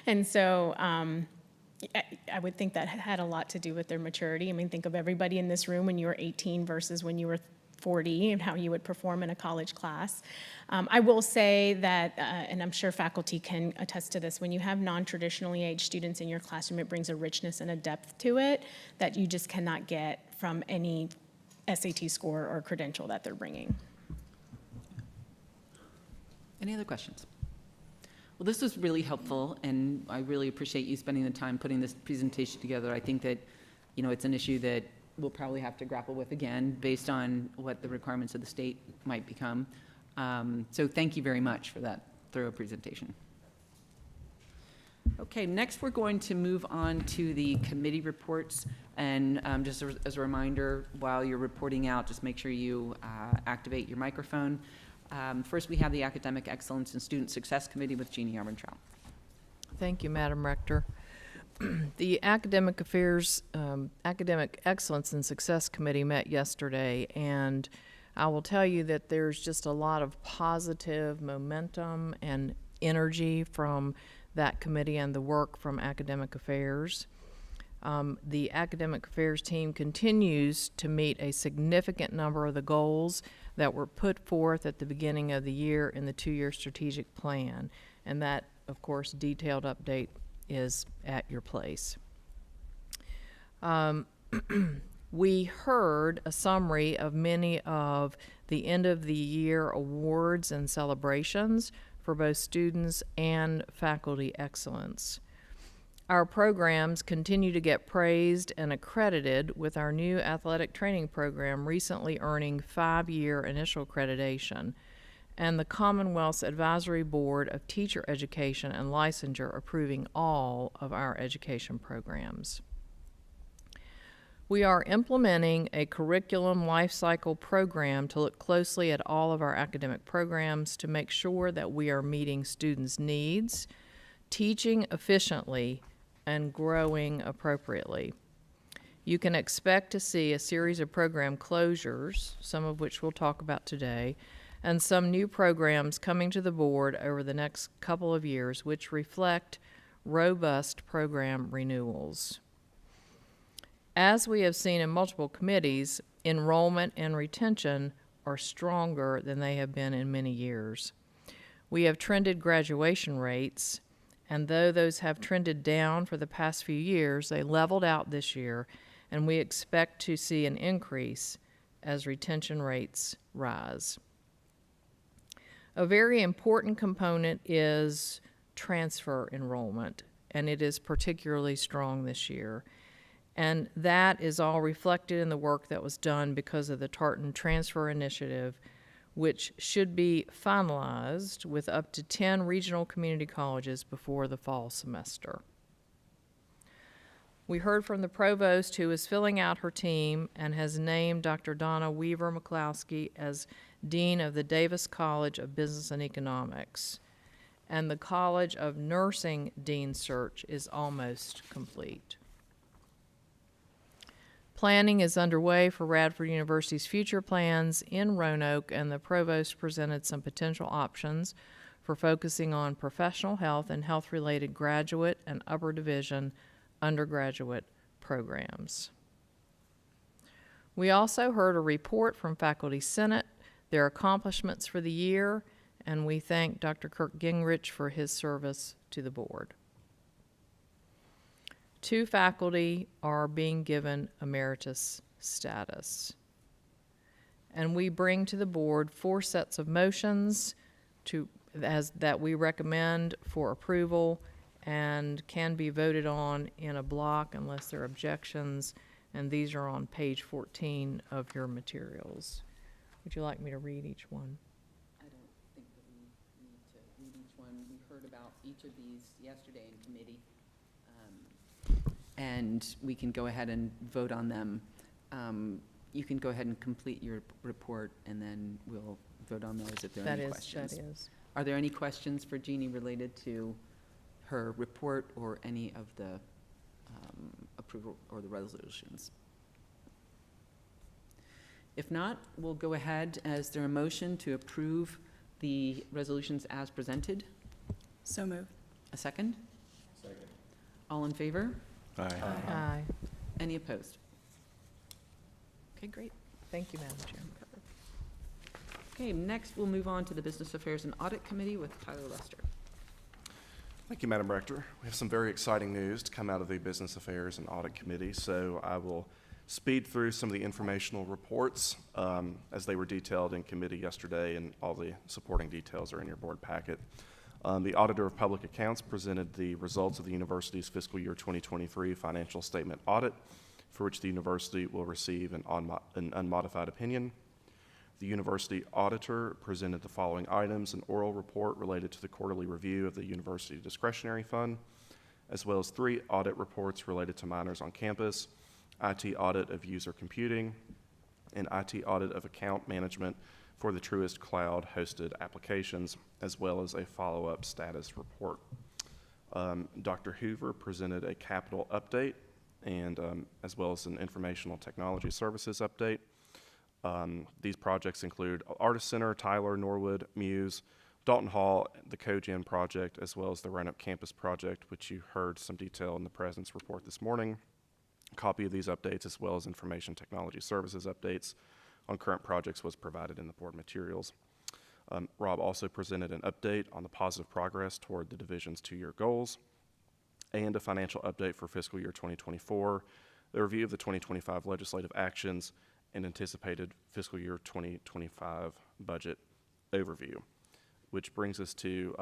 And so I would think that had a lot to do with their maturity. I mean, think of everybody in this room when you were 18 versus when you were 40 and how you would perform in a college class. I will say that, and I'm sure faculty can attest to this, when you have non-traditionally aged students in your classroom, it brings a richness and a depth to it that you just cannot get from any SAT score or credential that they're bringing. Any other questions? Well, this was really helpful, and I really appreciate you spending the time putting this presentation together. I think that, you know, it's an issue that we'll probably have to grapple with again based on what the requirements of the state might become. So thank you very much for that thorough presentation. Okay, next we're going to move on to the committee reports. And just as a reminder, while you're reporting out, just make sure you activate your microphone. First, we have the Academic Excellence and Student Success Committee with Jeannie Armentrout. Thank you, Madam Rector. The Academic Affairs, Academic Excellence and Success Committee met yesterday, and I will tell you that there's just a lot of positive momentum and energy from that committee and the work from Academic Affairs. The Academic Affairs team continues to meet a significant number of the goals that were put forth at the beginning of the year in the two-year strategic plan, and that, of course, detailed update is at your place. We heard a summary of many of the end of the year awards and celebrations for both students and faculty excellence. Our programs continue to get praised and accredited, with our new athletic training program recently earning 5-year initial accreditation, and the Commonwealth's Advisory Board of Teacher Education and Licensure approving all of our education programs. We are implementing a curriculum life cycle program to look closely at all of our academic programs to make sure that we are meeting students' needs, teaching efficiently, and growing appropriately. You can expect to see a series of program closures, some of which we'll talk about today, and some new programs coming to the board over the next couple of years, which reflect robust program renewals. As we have seen in multiple committees, enrollment and retention are stronger than they have been in many years. We have trended graduation rates, and though those have trended down for the past few years, they leveled out this year, and we expect to see an increase as retention rates rise. A very important component is transfer enrollment, and it is particularly strong this year. And that is all reflected in the work that was done because of the Tartan Transfer Initiative, which should be finalized with up to 10 regional community colleges before the fall semester. We heard from the provost, who is filling out her team and has named Dr. Donna Weaver McCloskey as Dean of the Davis College of Business and Economics. And the College of Nursing Dean search is almost complete. Planning is underway for Radford University's future plans in Roanoke, and the provost presented some potential options for focusing on professional health and health-related graduate and upper division undergraduate programs. We also heard a report from Faculty Senate, their accomplishments for the year, and we thank Dr. Kirk Gingrich for his service to the board. 2 faculty are being given emeritus status. And we bring to the board 4 sets of motions that we recommend for approval and can be voted on in a block unless there are objections, and these are on page 14 of your materials. Would you like me to read each one? I don't think that we need to read each one. We heard about each of these yesterday in committee. And we can go ahead and vote on them. You can go ahead and complete your report, and then we'll vote on those if there are any questions. That is. Are there any questions for Jeannie related to her report or any of the approval or the resolutions? If not, we'll go ahead. Is there a motion to approve the resolutions as presented? So moved. A second? Second. All in favor? Aye. Aye. Any opposed? Okay, great. Thank you, Madam Chair. Okay, next we'll move on to the Business Affairs and Audit Committee with Tyler Lester. Thank you, Madam Rector. We have some very exciting news to come out of the Business Affairs and Audit Committee, so I will speed through some of the informational reports as they were detailed in committee yesterday, and all the supporting details are in your board packet. The Auditor of Public Accounts presented the results of the university's fiscal year 2023 financial statement audit, for which the university will receive an unmodified opinion. The university auditor presented the following items: an oral report related to the quarterly review of the university discretionary fund, as well as 3 audit reports related to minors on campus, IT audit of user computing, and IT audit of account management for the Truist cloud-hosted applications, as well as a follow-up status report. Dr. Hoover presented a capital update, and as well as an informational technology services update. These projects include Artist Center, Tyler, Norwood, Muse, Dalton Hall, the CoGen project, as well as the Run Up Campus project, which you heard some detail in the President's report this morning. A copy of these updates, as well as information technology services updates on current projects, was provided in the board materials. Rob also presented an update on the positive progress toward the division's 2-year goals, and a financial update for fiscal year 2024, the review of the 2025 legislative actions, and anticipated fiscal year 2025 budget overview, which brings us to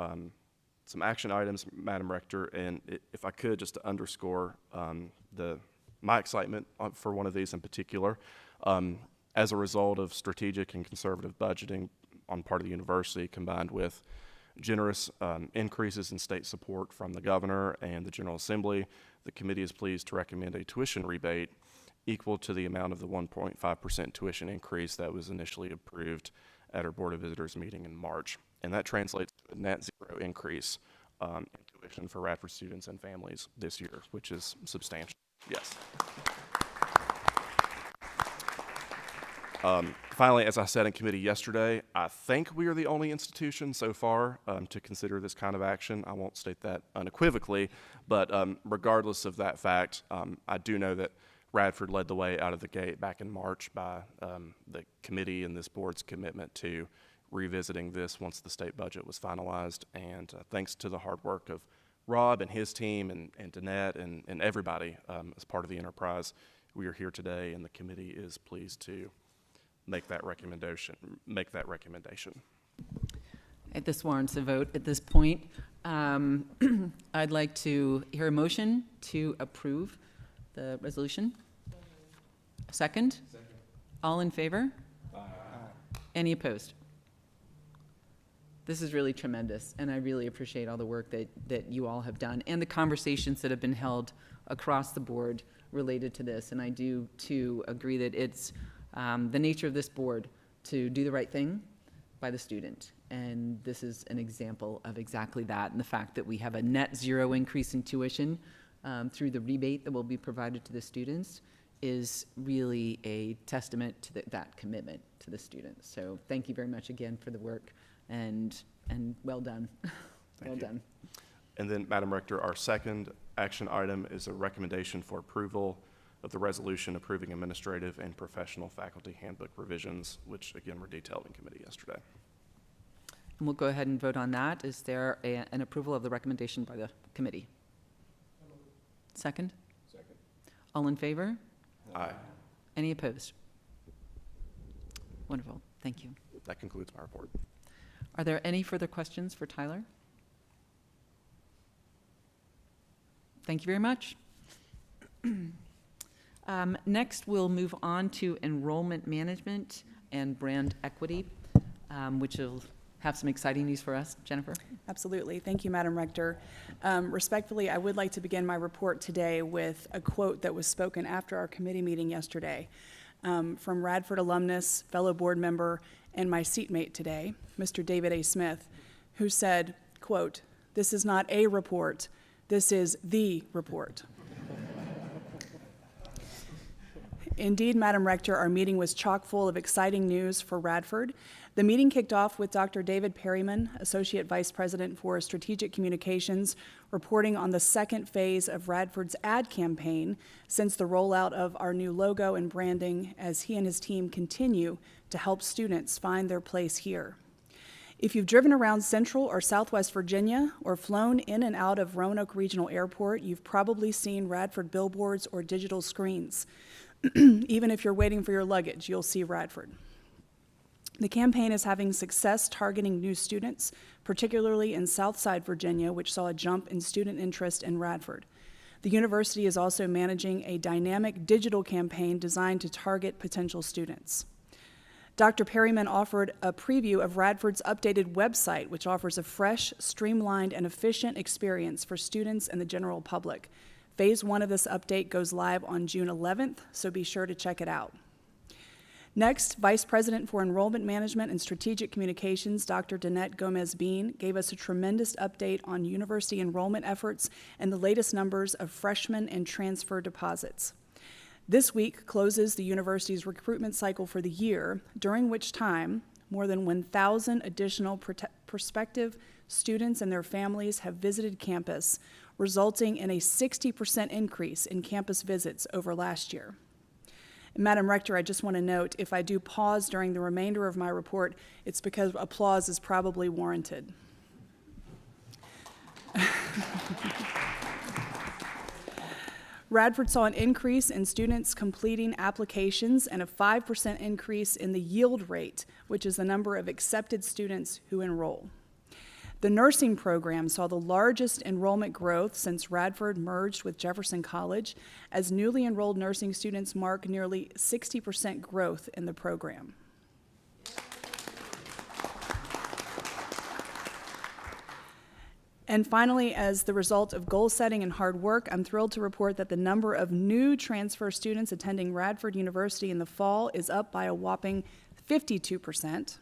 some action items, Madam Rector, and if I could, just to underscore my excitement for one of these in particular. As a result of strategic and conservative budgeting on part of the university, combined with generous increases in state support from the governor and the General Assembly, the committee is pleased to recommend a tuition rebate equal to the amount of the 1.5% tuition increase that was initially approved at our Board of Visitors meeting in March. And that translates to a net zero increase in tuition for Radford students and families this year, which is substantial. Yes. Finally, as I said in committee yesterday, I think we are the only institution so far to consider this kind of action. I won't state that unequivocally, but regardless of that fact, I do know that Radford led the way out of the gate back in March by the committee and this board's commitment to revisiting this once the state budget was finalized. And thanks to the hard work of Rob and his team and Danette and everybody as part of the enterprise, we are here today, and the committee is pleased to make that recommendation. This warrants a vote at this point. I'd like to hear a motion to approve the resolution. Second? All in favor? Aye. Any opposed? This is really tremendous, and I really appreciate all the work that you all have done and the conversations that have been held across the board related to this. And I do, too, agree that it's the nature of this board to do the right thing by the student. And this is an example of exactly that, and the fact that we have a net zero increase in tuition through the rebate that will be provided to the students is really a testament to that commitment to the students. So thank you very much again for the work, and well done. Well done. And then, Madam Rector, our second action item is a recommendation for approval of the resolution approving administrative and professional faculty handbook revisions, which again were detailed in committee yesterday. And we'll go ahead and vote on that. Is there an approval of the recommendation by the committee? Second? Second. All in favor? Aye. Any opposed? Wonderful. Thank you. That concludes my report. Are there any further questions for Tyler? Thank you very much. Next, we'll move on to enrollment management and brand equity, which will have some exciting news for us. Jennifer? Absolutely. Thank you, Madam Rector. Respectfully, I would like to begin my report today with a quote that was spoken after our committee meeting yesterday from Radford alumnus, fellow board member, and my seatmate today, Mr. David A. Smith, who said, quote, "This is not a report, this is the report." Indeed, Madam Rector, our meeting was chock full of exciting news for Radford. The meeting kicked off with Dr. David Perryman, Associate Vice President for Strategic Communications, reporting on the second phase of Radford's ad campaign since the rollout of our new logo and branding, as he and his team continue to help students find their place here. If you've driven around Central or Southwest Virginia or flown in and out of Roanoke Regional Airport, you've probably seen Radford billboards or digital screens. Even if you're waiting for your luggage, you'll see Radford. The campaign is having success targeting new students, particularly in Southside Virginia, which saw a jump in student interest in Radford. The university is also managing a dynamic digital campaign designed to target potential students. Dr. Perryman offered a preview of Radford's updated website, which offers a fresh, streamlined, and efficient experience for students and the general public. Phase 1 of this update goes live on June 11th, so be sure to check it out. Next, Vice President for Enrollment Management and Strategic Communications, Dr. Danette Gomez-Bean, gave us a tremendous update on university enrollment efforts and the latest numbers of freshmen and transfer deposits. This week closes the university's recruitment cycle for the year, during which time more than 1,000 additional prospective students and their families have visited campus, resulting in a 60% increase in campus visits over last year. And Madam Rector, I just want to note, if I do pause during the remainder of my report, it's because applause is probably warranted. Radford saw an increase in students completing applications and a 5% increase in the yield rate, which is the number of accepted students who enroll. The nursing program saw the largest enrollment growth since Radford merged with Jefferson College, as newly enrolled nursing students mark nearly 60% growth in the program. And finally, as the result of goal setting and hard work, I'm thrilled to report that the number of new transfer students attending Radford University in the fall is up by a whopping 52%.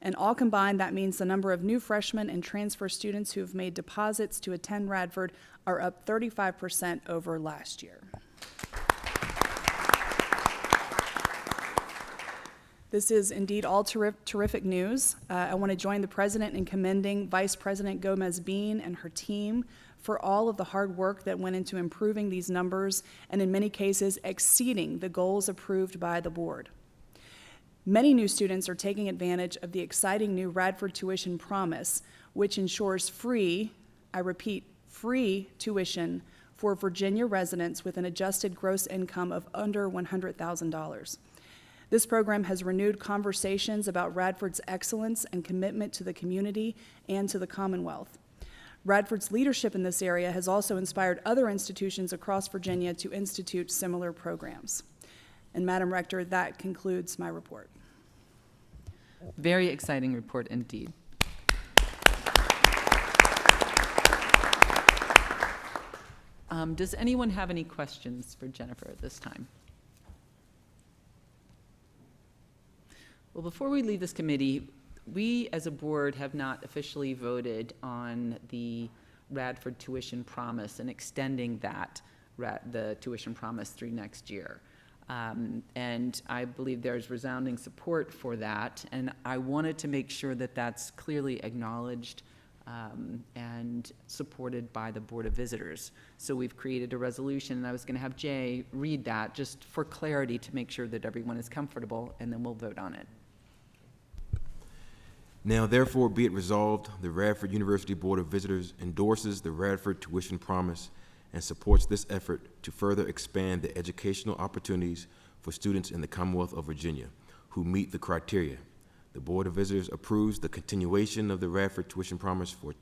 And all combined, that means the number of new freshmen and transfer students who have made deposits to attend Radford are up 35% over last year. This is indeed all terrific news. I want to join the President in commending Vice President Gomez-Bean and her team for all of the hard work that went into improving these numbers and in many cases exceeding the goals approved by the board. Many new students are taking advantage of the exciting new Radford Tuition Promise, which ensures free, I repeat, free tuition for Virginia residents with an adjusted gross income of under $100,000. This program has renewed conversations about Radford's excellence and commitment to the community and to the Commonwealth. Radford's leadership in this area has also inspired other institutions across Virginia to institute similar programs. And Madam Rector, that concludes my report. Very exciting report indeed. Does anyone have any questions for Jennifer at this time? Well, before we leave this committee, we as a board have not officially voted on the Radford Tuition Promise and extending that, the tuition promise through next year. And I believe there's resounding support for that, and I wanted to make sure that that's clearly acknowledged and supported by the Board of Visitors. So we've created a resolution, and I was going to have Jay read that just for clarity to make sure that everyone is comfortable, and then we'll vote on it. Now therefore be it resolved, the Radford University Board of Visitors endorses the Radford Tuition Promise and supports this effort to further expand the educational opportunities for students in the Commonwealth of Virginia who meet the criteria. The Board of Visitors approves the continuation of the Radford Tuition Promise for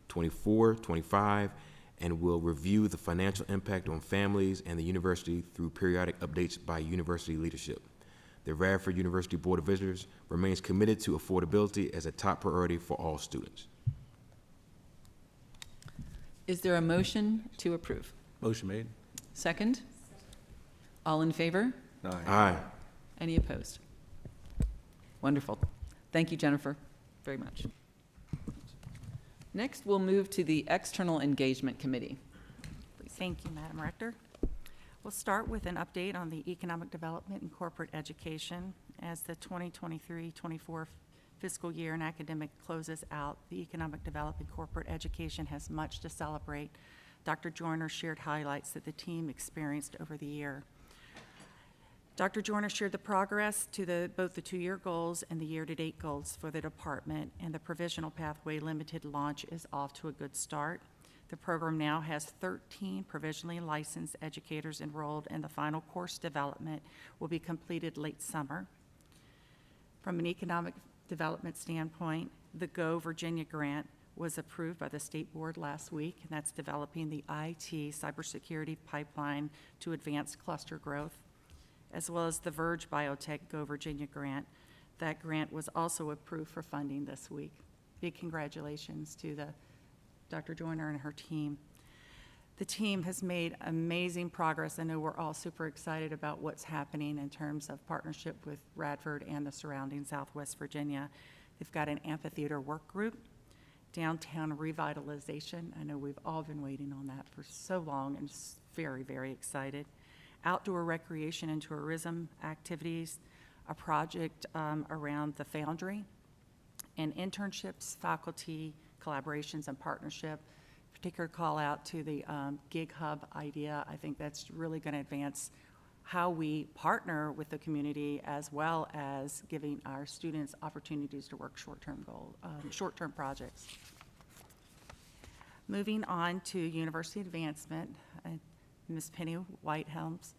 2024-25 and will review the financial impact on families and the university through periodic updates by university leadership. The Radford University Board of Visitors remains committed to affordability as a top priority for all students. Is there a motion to approve? Motion made. Second? All in favor? Aye. Aye. Any opposed? Wonderful. Thank you, Jennifer, very much. Next, we'll move to the External Engagement Committee. Please. Thank you, Madam Rector. We'll start with an update on the economic development and corporate education. As the 2023-24 fiscal year and academic closes out, the economic development and corporate education has much to celebrate. Dr. Joyner shared highlights that the team experienced over the year. Dr. Joyner shared the progress to both the two-year goals and the year-to-date goals for the department, and the provisional pathway limited launch is off to a good start. The program now has 13 provisionally licensed educators enrolled, and the final course development will be completed late summer. From an economic development standpoint, the Go Virginia grant was approved by the state board last week, and that's developing the IT cybersecurity pipeline to advance cluster growth, as well as the Verge Biotech Go Virginia grant. That grant was also approved for funding this week. Big congratulations to Dr. Joyner and her team. The team has made amazing progress. I know we're all super excited about what's happening in terms of partnership with Radford and the surrounding Southwest Virginia. They've got an amphitheater work group, downtown revitalization. I know we've all been waiting on that for so long, and just very, very excited. Outdoor recreation and tourism activities, a project around the Foundry, and internships, faculty, collaborations, and partnership. Particular call out to the Gig Hub idea. I think that's really going to advance how we partner with the community, as well as giving our students opportunities to work short-term projects. Moving on to university advancement, Ms. Penny Whitehelms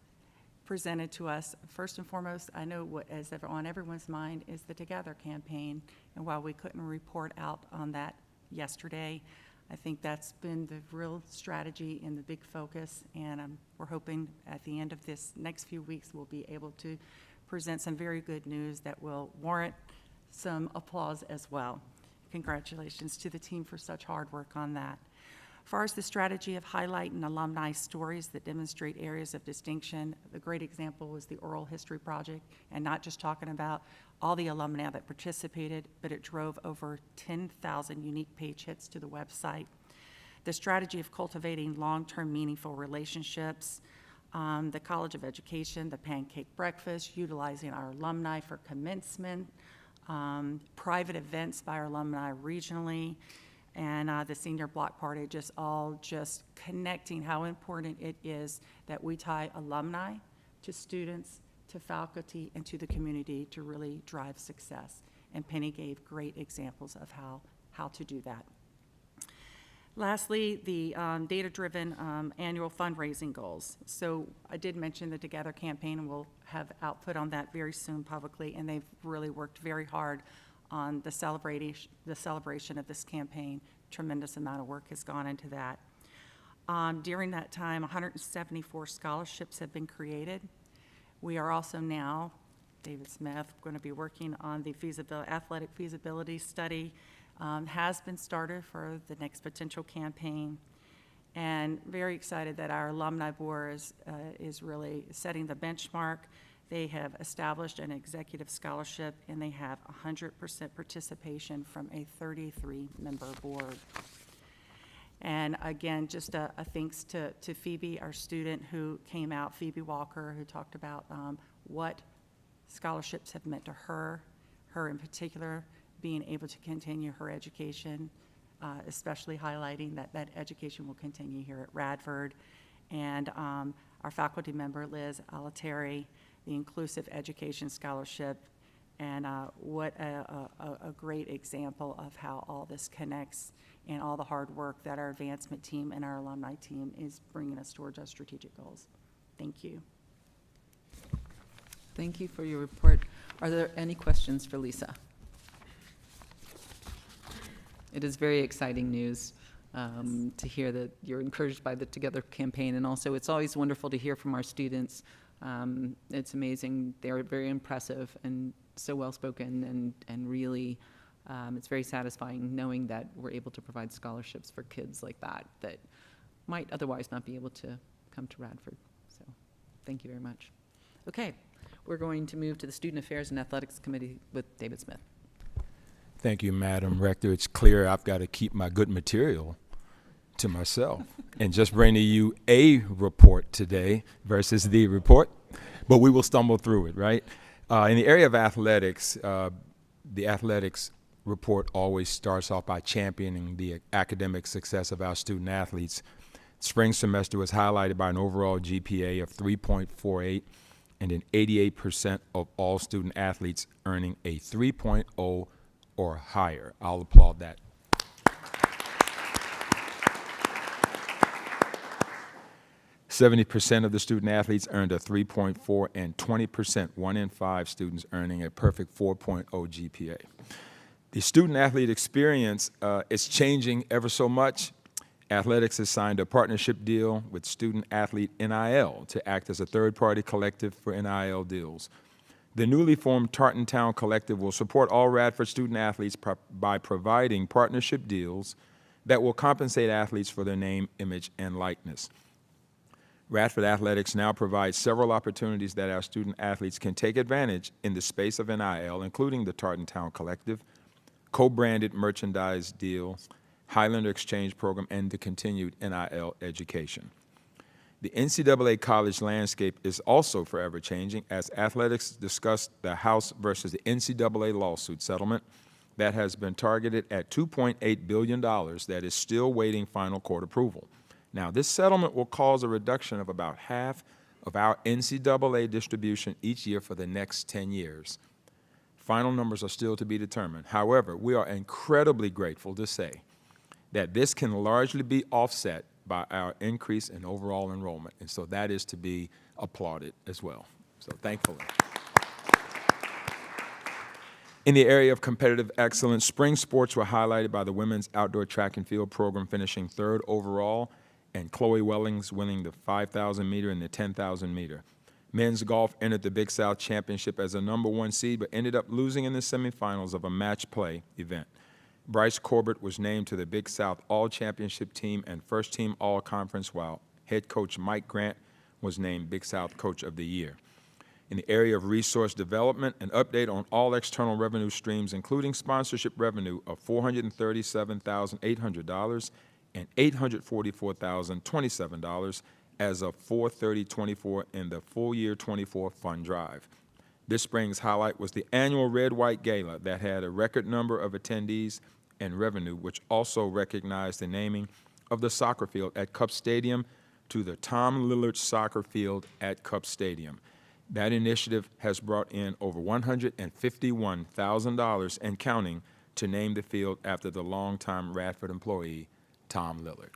presented to us. First and foremost, I know what is on everyone's mind is the Together campaign, and while we couldn't report out on that yesterday, I think that's been the real strategy and the big focus, and we're hoping at the end of this next few weeks we'll be able to present some very good news that will warrant some applause as well. Congratulations to the team for such hard work on that. As far as the strategy of highlighting alumni stories that demonstrate areas of distinction, the great example was the Oral History Project, and not just talking about all the alumni that participated, but it drove over 10,000 unique page hits to the website. The strategy of cultivating long-term meaningful relationships, the College of Education, the pancake breakfast, utilizing our alumni for commencement, private events by our alumni regionally, and the senior block party, just connecting how important it is that we tie alumni to students, to faculty, and to the community to really drive success. And Penny gave great examples of how to do that. Lastly, the data-driven annual fundraising goals. So I did mention the Together campaign, and we'll have output on that very soon publicly, and they've really worked very hard on the celebration of this campaign. Tremendous amount of work has gone into that. During that time, 174 scholarships have been created. We are also now, David Smith, going to be working on the athletic feasibility study. Has been started for the next potential campaign, and very excited that our alumni board is really setting the benchmark. They have established an executive scholarship, and they have 100% participation from a 33-member board. And again, just a thanks to Phoebe, our student who came out, Phoebe Walker, who talked about what scholarships have meant to her in particular, being able to continue her education, especially highlighting that education will continue here at Radford. And our faculty member, Liz Alateri, the Inclusive Education Scholarship, and what a great example of how all this connects and all the hard work that our advancement team and our alumni team is bringing us towards our strategic goals. Thank you. Thank you for your report. Are there any questions for Lisa? It is very exciting news to hear that you're encouraged by the Together campaign, and also it's always wonderful to hear from our students. It's amazing. They're very impressive and so well-spoken, and really it's very satisfying knowing that we're able to provide scholarships for kids like that might otherwise not be able to come to Radford. So thank you very much. Okay, we're going to move to the Student Affairs and Athletics Committee with David Smith. Thank you, Madam Rector. It's clear I've got to keep my good material to myself and just bring to you a report today versus the report, but we will stumble through it, right? In the area of athletics, the athletics report always starts off by championing the academic success of our student athletes. Spring semester was highlighted by an overall GPA of 3.48 and then 88% of all student athletes earning a 3.0 or higher. I'll applaud that. %70 of the student athletes earned a 3.4, and 20%, 1 in 5 students earning a perfect 4.0 GPA. The student athlete experience is changing ever so much. Athletics has signed a partnership deal with Student Athlete NIL to act as a third-party collective for NIL deals. The newly formed Tartan Town Collective will support all Radford student athletes by providing partnership deals that will compensate athletes for their name, image, and likeness. Radford Athletics now provides several opportunities that our student athletes can take advantage in the space of NIL, including the Tartan Town Collective, co-branded merchandise deals, Highlander Exchange Program, and the continued NIL education. The NCAA college landscape is also forever changing as athletics discussed the House versus the NCAA lawsuit settlement that has been targeted at $2.8 billion that is still waiting final court approval. Now, this settlement will cause a reduction of about half of our NCAA distribution each year for the next 10 years. Final numbers are still to be determined. However, we are incredibly grateful to say that this can largely be offset by our increase in overall enrollment, and so that is to be applauded as well. So thankfully. In the area of competitive excellence, spring sports were highlighted by the women's outdoor track and field program finishing 3rd overall, and Chloe Wellings winning the 5,000 meter and the 10,000 meter. Men's golf entered the Big South Championship as a #1 seed, but ended up losing in the semifinals of a match play event. Bryce Corbett was named to the Big South All-Championship team and First Team All-Conference, while head coach Mike Grant was named Big South Coach of the Year. In the area of resource development, an update on all external revenue streams, including sponsorship revenue of $437,800 and $844,027 as of 4/30/24 in the full year 24 fund drive. This spring's highlight was the annual Red White Gala that had a record number of attendees and revenue, which also recognized the naming of the soccer field at Cup Stadium to the Tom Lillard Soccer Field at Cup Stadium. That initiative has brought in over $151,000 and counting to name the field after the longtime Radford employee, Tom Lillard.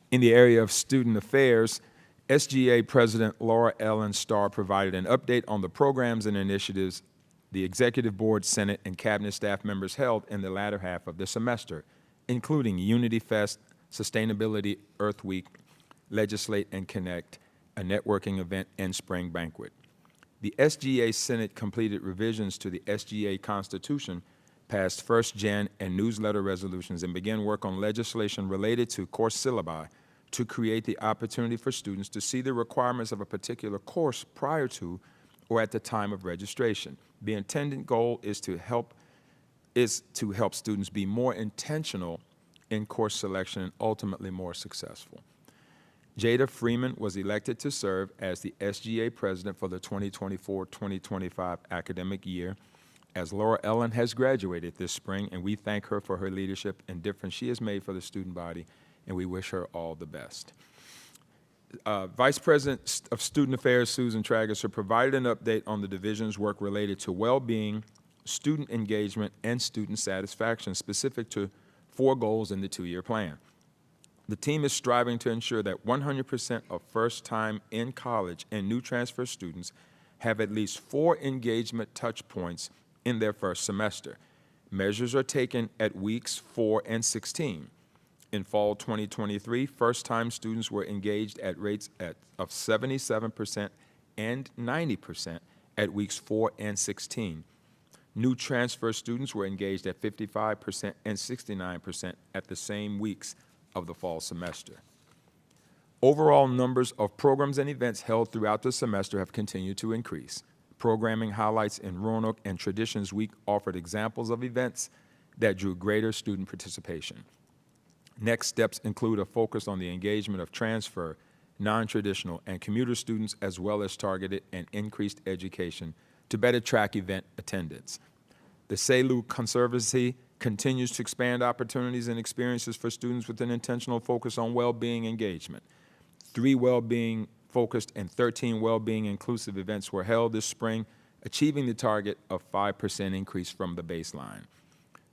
In the area of student affairs, SGA President Laura Ellen Starr provided an update on the programs and initiatives the Executive Board, Senate, and Cabinet staff members held in the latter half of the semester, including Unity Fest, Sustainability Earth Week, Legislate and Connect, a networking event, and Spring Banquet. The SGA Senate completed revisions to the SGA Constitution, passed first gen and newsletter resolutions, and began work on legislation related to course syllabi to create the opportunity for students to see the requirements of a particular course prior to or at the time of registration. The intended goal is to help students be more intentional in course selection and ultimately more successful. Jada Freeman was elected to serve as the SGA president for the 2024-2025 academic year, as Laura Ellen has graduated this spring, and we thank her for her leadership and difference she has made for the student body, and we wish her all the best. Vice President of Student Affairs, Susan Tragesser, provided an update on the division's work related to well-being, student engagement, and student satisfaction, specific to 4 goals in the 2-year plan. The team is striving to ensure that 100% of first-time in college and new transfer students have at least 4 engagement touch points in their first semester. Measures are taken at weeks 4 and 16. In fall 2023, first-time students were engaged at rates of 77% and 90% at weeks 4 and 16. New transfer students were engaged at 55% and 69% at the same weeks of the fall semester. Overall numbers of programs and events held throughout the semester have continued to increase. Programming highlights in Roanoke and Traditions Week offered examples of events that drew greater student participation. Next steps include a focus on the engagement of transfer, non-traditional, and commuter students, as well as targeted and increased education to better track event attendance. The SALU Conservancy continues to expand opportunities and experiences for students with an intentional focus on well-being engagement. 3 well-being focused and 13 well-being inclusive events were held this spring, achieving the target of 5% increase from the baseline.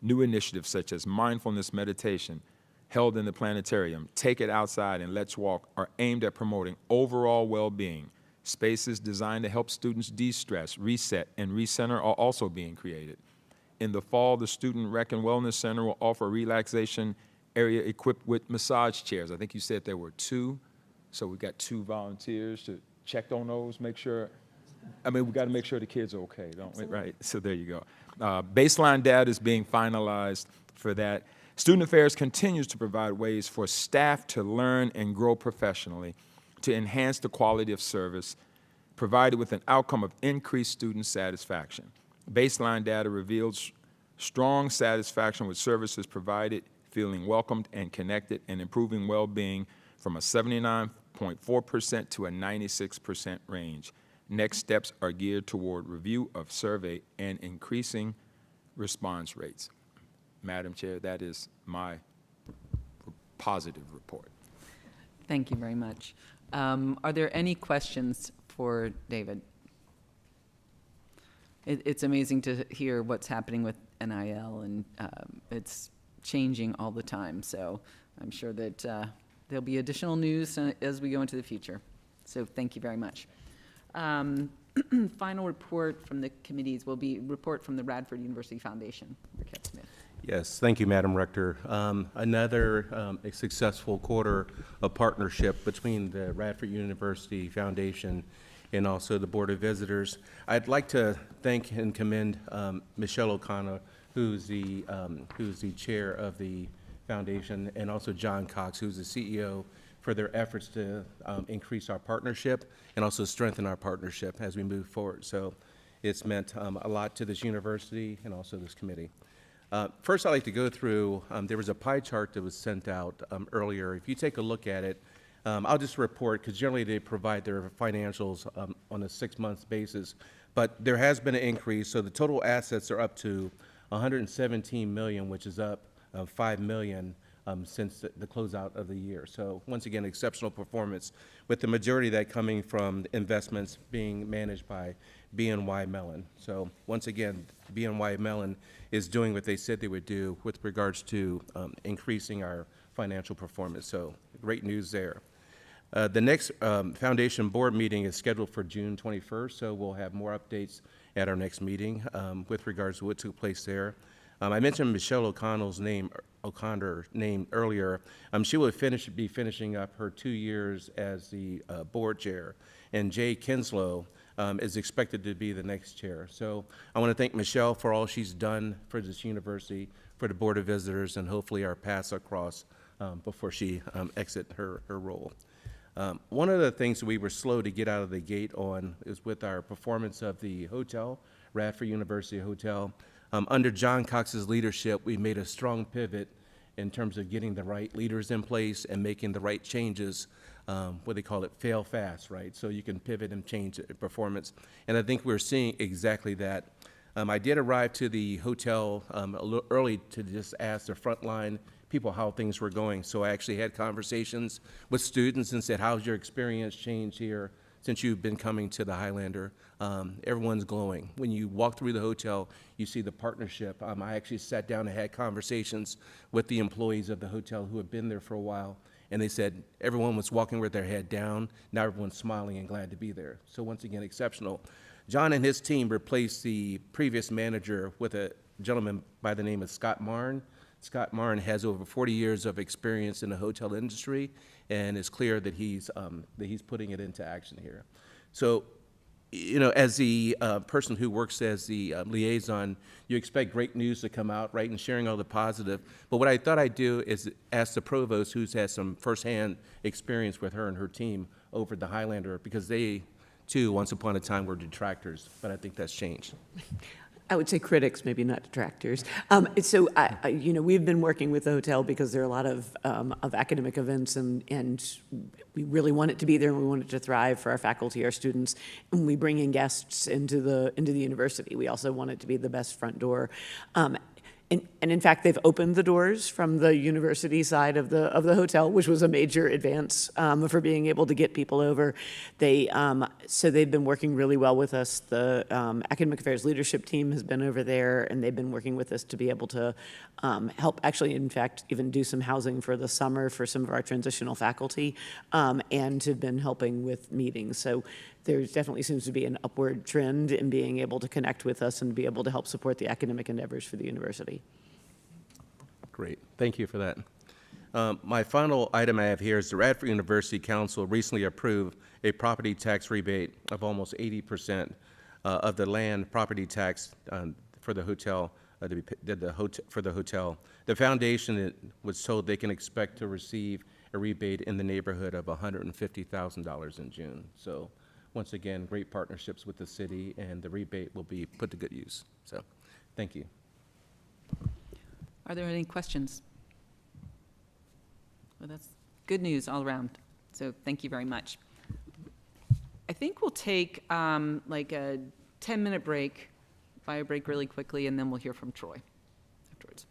New initiatives such as mindfulness meditation held in the planetarium, Take It Outside, and Let's Walk are aimed at promoting overall well-being. Spaces designed to help students de-stress, reset, and recenter are also being created. In the fall, the Student Rec and Wellness Center will offer a relaxation area equipped with massage chairs. I think you said there were 2, so we got 2 volunteers to check on those, make sure. I mean, we got to make sure the kids are okay, don't we? Right, so there you go. Baseline data is being finalized for that. Student Affairs continues to provide ways for staff to learn and grow professionally, to enhance the quality of service, provided with an outcome of increased student satisfaction. Baseline data reveals strong satisfaction with services provided, feeling welcomed and connected, and improving well-being from a 79.4% to a 96% range. Next steps are geared toward review of survey and increasing response rates. Madam Chair, that is my positive report. Thank you very much. Are there any questions for David? It's amazing to hear what's happening with NIL, and it's changing all the time. So I'm sure that there'll be additional news as we go into the future. So thank you very much. Final report from the committees will be report from the Radford University Foundation. Rick Smith. Yes, thank you, Madam Rector. Another a successful quarter of partnership between the Radford University Foundation and also the Board of Visitors. I'd like to thank and commend Michelle O'Connor, who's the chair of the foundation, and also John Cox, who's the CEO, for their efforts to increase our partnership and also strengthen our partnership as we move forward. So it's meant a lot to this university and also this committee. First, I'd like to go through, there was a pie chart that was sent out earlier. If you take a look at it, I'll just report, because generally they provide their financials on a 6-month basis, but there has been an increase, so the total assets are up to $117 million, which is up $5 million since the closeout of the year. So once again, exceptional performance, with the majority of that coming from investments being managed by BNY Mellon. So once again, BNY Mellon is doing what they said they would do with regards to increasing our financial performance. So great news there. The next foundation board meeting is scheduled for June 21st, so we'll have more updates at our next meeting with regards to what took place there. I mentioned Michelle O'Connor's name earlier. She will be finishing up her 2 years as the board chair, and Jay Kinslow is expected to be the next chair. So I want to thank Michelle for all she's done for this university, for the Board of Visitors, and hopefully our paths across before she exits her role. One of the things we were slow to get out of the gate on is with our performance of the hotel, Radford University Hotel. Under John Cox's leadership, we made a strong pivot in terms of getting the right leaders in place and making the right changes, what they call it, fail fast, right? So you can pivot and change performance. And I think we're seeing exactly that. I did arrive to the hotel a little early to just ask the frontline people how things were going. So I actually had conversations with students and said, how's your experience changed here since you've been coming to the Highlander? Everyone's glowing. When you walk through the hotel, you see the partnership. I actually sat down and had conversations with the employees of the hotel who have been there for a while, and they said everyone was walking with their head down. Now everyone's smiling and glad to be there. So once again, exceptional. John and his team replaced the previous manager with a gentleman by the name of Scott Marn. Scott Marn has over 40 years of experience in the hotel industry, and it's clear that he's putting it into action here. So, you know, as the person who works as the liaison, you expect great news to come out, right, and sharing all the positive. But what I thought I'd do is ask the provost, who's had some firsthand experience with her and her team over at the Highlander, because they, too, once upon a time were detractors, but I think that's changed. I would say critics, maybe not detractors. So, you know, we've been working with the hotel because there are a lot of academic events, and we really want it to be there, and we want it to thrive for our faculty, our students. And we bring in guests into the university. We also want it to be the best front door. And in fact, they've opened the doors from the university side of the hotel, which was a major advance for being able to get people over. So they've been working really well with us. The academic affairs leadership team has been over there, and they've been working with us to be able to help, actually, in fact, even do some housing for the summer for some of our transitional faculty, and have been helping with meetings. So there definitely seems to be an upward trend in being able to connect with us and be able to help support the academic endeavors for the university. Great, thank you for that. My final item I have here is the Radford University Council recently approved a property tax rebate of almost 80% of the land property tax for the hotel, for the hotel. The foundation was told they can expect to receive a rebate in the neighborhood of $150,000 in June. So once again, great partnerships with the city, and the rebate will be put to good use. So thank you. Are there any questions? Well, that's good news all around, so thank you very much. I think we'll take like a 10-minute break, bio break really quickly, and then we'll hear from Troy afterwards.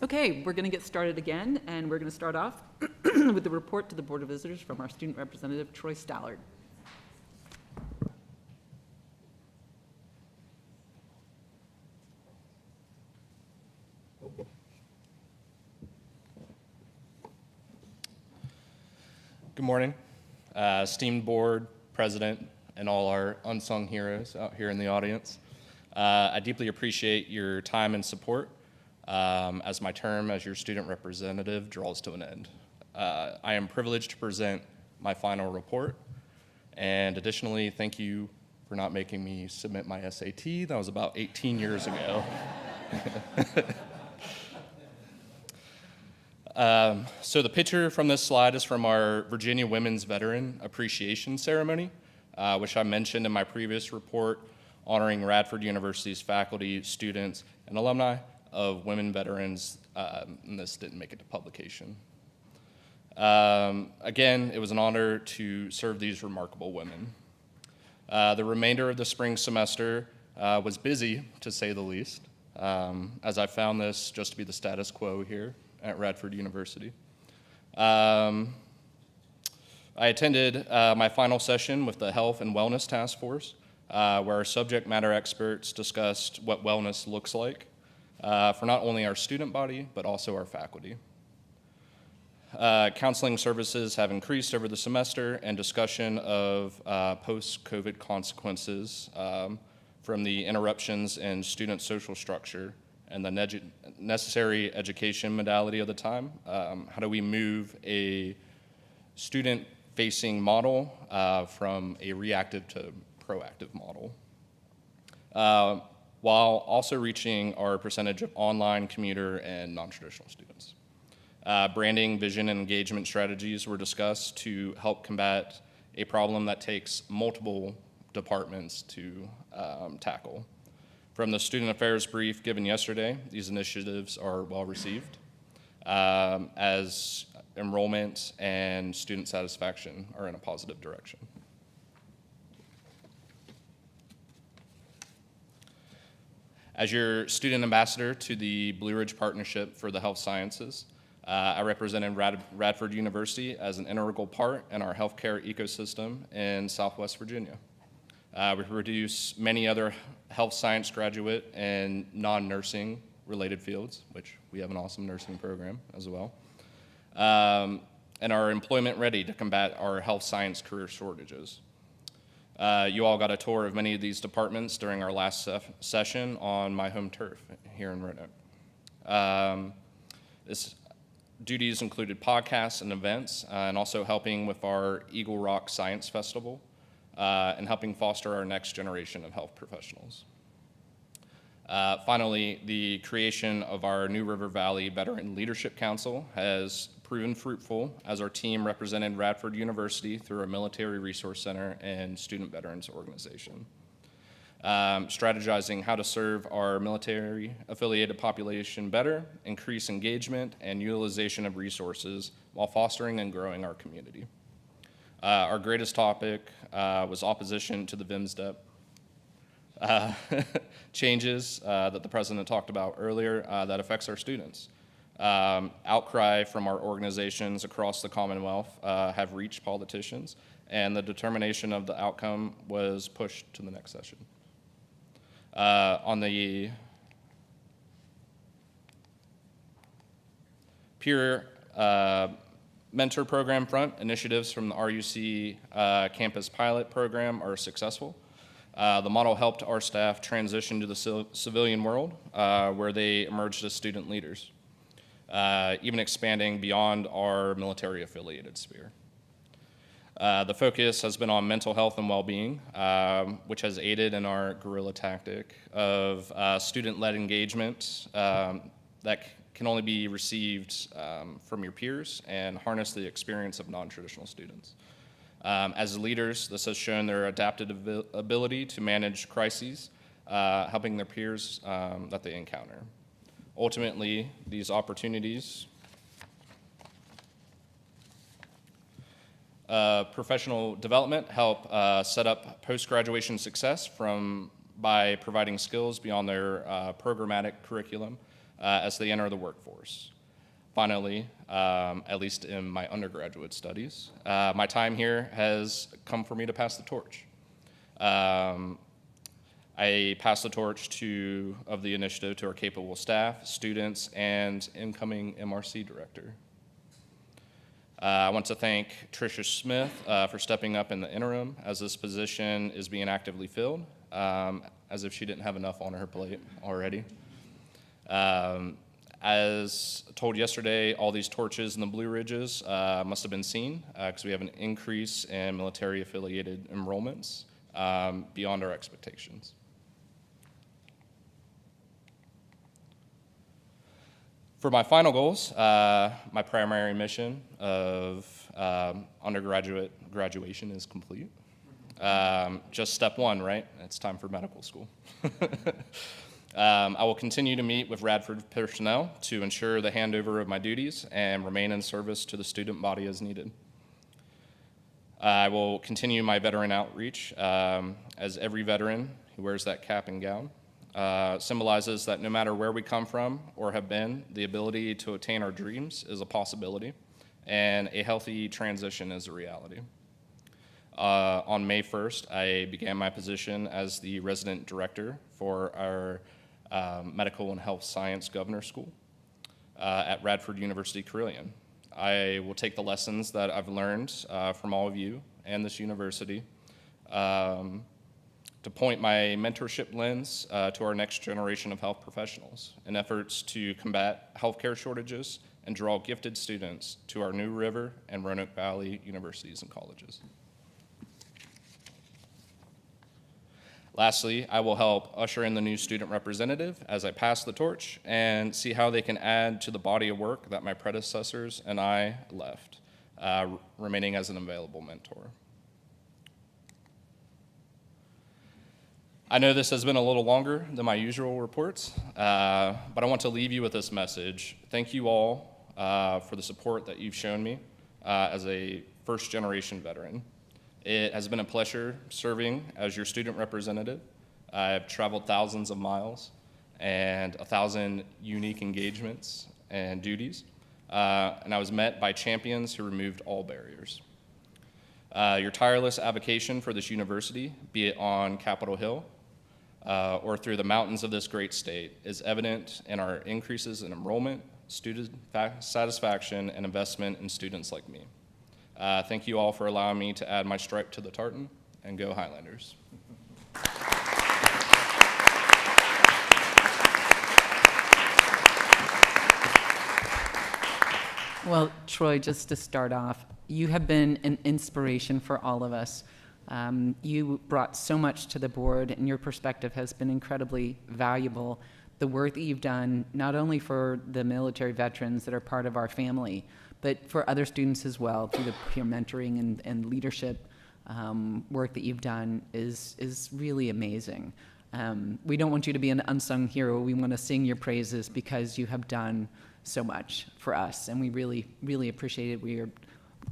Okay, we're going to get started again, and we're going to start off with the report to the Board of Visitors from our student representative, Troy Stallard. Good morning, esteemed board, president, and all our unsung heroes out here in the audience. I deeply appreciate your time and support as my term as your student representative draws to an end. I am privileged to present my final report, and additionally, thank you for not making me submit my SAT. That was about 18 years ago. So the picture from this slide is from our Virginia Women's Veteran Appreciation Ceremony, which I mentioned in my previous report, honoring Radford University's faculty, students, and alumni of women veterans, and this didn't make it to publication. Again, it was an honor to serve these remarkable women. The remainder of the spring semester was busy, to say the least, as I found this just to be the status quo here at Radford University. I attended my final session with the Health and Wellness Task Force, where our subject matter experts discussed what wellness looks like for not only our student body, but also our faculty. Counseling services have increased over the semester, and discussion of post-COVID consequences from the interruptions in student social structure and the necessary education modality of the time. How do we move a student-facing model from a reactive to proactive model, while also reaching our percentage of online, commuter, and non-traditional students. Branding, vision, and engagement strategies were discussed to help combat a problem that takes multiple departments to tackle. From the student affairs brief given yesterday, these initiatives are well received, as enrollment and student satisfaction are in a positive direction. As your student ambassador to the Blue Ridge Partnership for the Health Sciences, I represented Radford University as an integral part in our healthcare ecosystem in Southwest Virginia. We produce many other health science graduate and non-nursing related fields, which we have an awesome nursing program as well, and are employment ready to combat our health science career shortages. You all got a tour of many of these departments during our last session on my home turf here in Roanoke. This duties included podcasts and events, and also helping with our Eagle Rock Science Festival, and helping foster our next generation of health professionals. Finally, the creation of our New River Valley Veteran Leadership Council has proven fruitful as our team represented Radford University through a military resource center and student veterans organization. Strategizing how to serve our military affiliated population better, increase engagement and utilization of resources while fostering and growing our community. Our greatest topic was opposition to the VMSDEP changes that the president talked about earlier that affects our students. Outcry from our organizations across the Commonwealth have reached politicians, and the determination of the outcome was pushed to the next session. On the peer mentor program front, initiatives from the RUC campus pilot program are successful. The model helped our staff transition to the civilian world, where they emerged as student leaders, even expanding beyond our military-affiliated sphere. The focus has been on mental health and well-being, which has aided in our guerrilla tactic of student-led engagement that can only be received from your peers and harness the experience of non-traditional students. As leaders, this has shown their adaptive ability to manage crises, helping their peers that they encounter. Ultimately, these opportunities professional development help set up post-graduation success by providing skills beyond their programmatic curriculum as they enter the workforce. Finally, at least in my undergraduate studies, my time here has come for me to pass the torch. I pass the torch of the initiative to our capable staff, students, and incoming MRC director. I want to thank Tricia Smith for stepping up in the interim as this position is being actively filled, as if she didn't have enough on her plate already. As told yesterday, all these torches in the Blue Ridges must have been seen because we have an increase in military-affiliated enrollments beyond our expectations. For my final goals, my primary mission of undergraduate graduation is complete. Just step one, right? It's time for medical school. I will continue to meet with Radford personnel to ensure the handover of my duties and remain in service to the student body as needed. I will continue my veteran outreach, as every veteran who wears that cap and gown symbolizes that no matter where we come from or have been, the ability to attain our dreams is a possibility, and a healthy transition is a reality. On May 1st, I began my position as the resident director for our Medical and Health Science Governor School at Radford University Carilion. I will take the lessons that I've learned from all of you and this university to point my mentorship lens to our next generation of health professionals in efforts to combat healthcare shortages and draw gifted students to our New River and Roanoke Valley universities and colleges. Lastly, I will help usher in the new student representative as I pass the torch and see how they can add to the body of work that my predecessors and I left, remaining as an available mentor. I know this has been a little longer than my usual reports, but I want to leave you with this message. Thank you all for the support that you've shown me as a first-generation veteran. It has been a pleasure serving as your student representative. I've traveled thousands of miles and 1,000 unique engagements and duties, and I was met by champions who removed all barriers. Your tireless avocation for this university, be it on Capitol Hill or through the mountains of this great state, is evident in our increases in enrollment, student satisfaction, and investment in students like me. Thank you all for allowing me to add my stripe to the tartan, and go Highlanders. Well, Troy, just to start off, you have been an inspiration for all of us. You brought so much to the board, and your perspective has been incredibly valuable. The work that you've done, not only for the military veterans that are part of our family, but for other students as well, through the peer mentoring and leadership work that you've done is really amazing. We don't want you to be an unsung hero. We want to sing your praises because you have done so much for us, and we really, really appreciate it. We are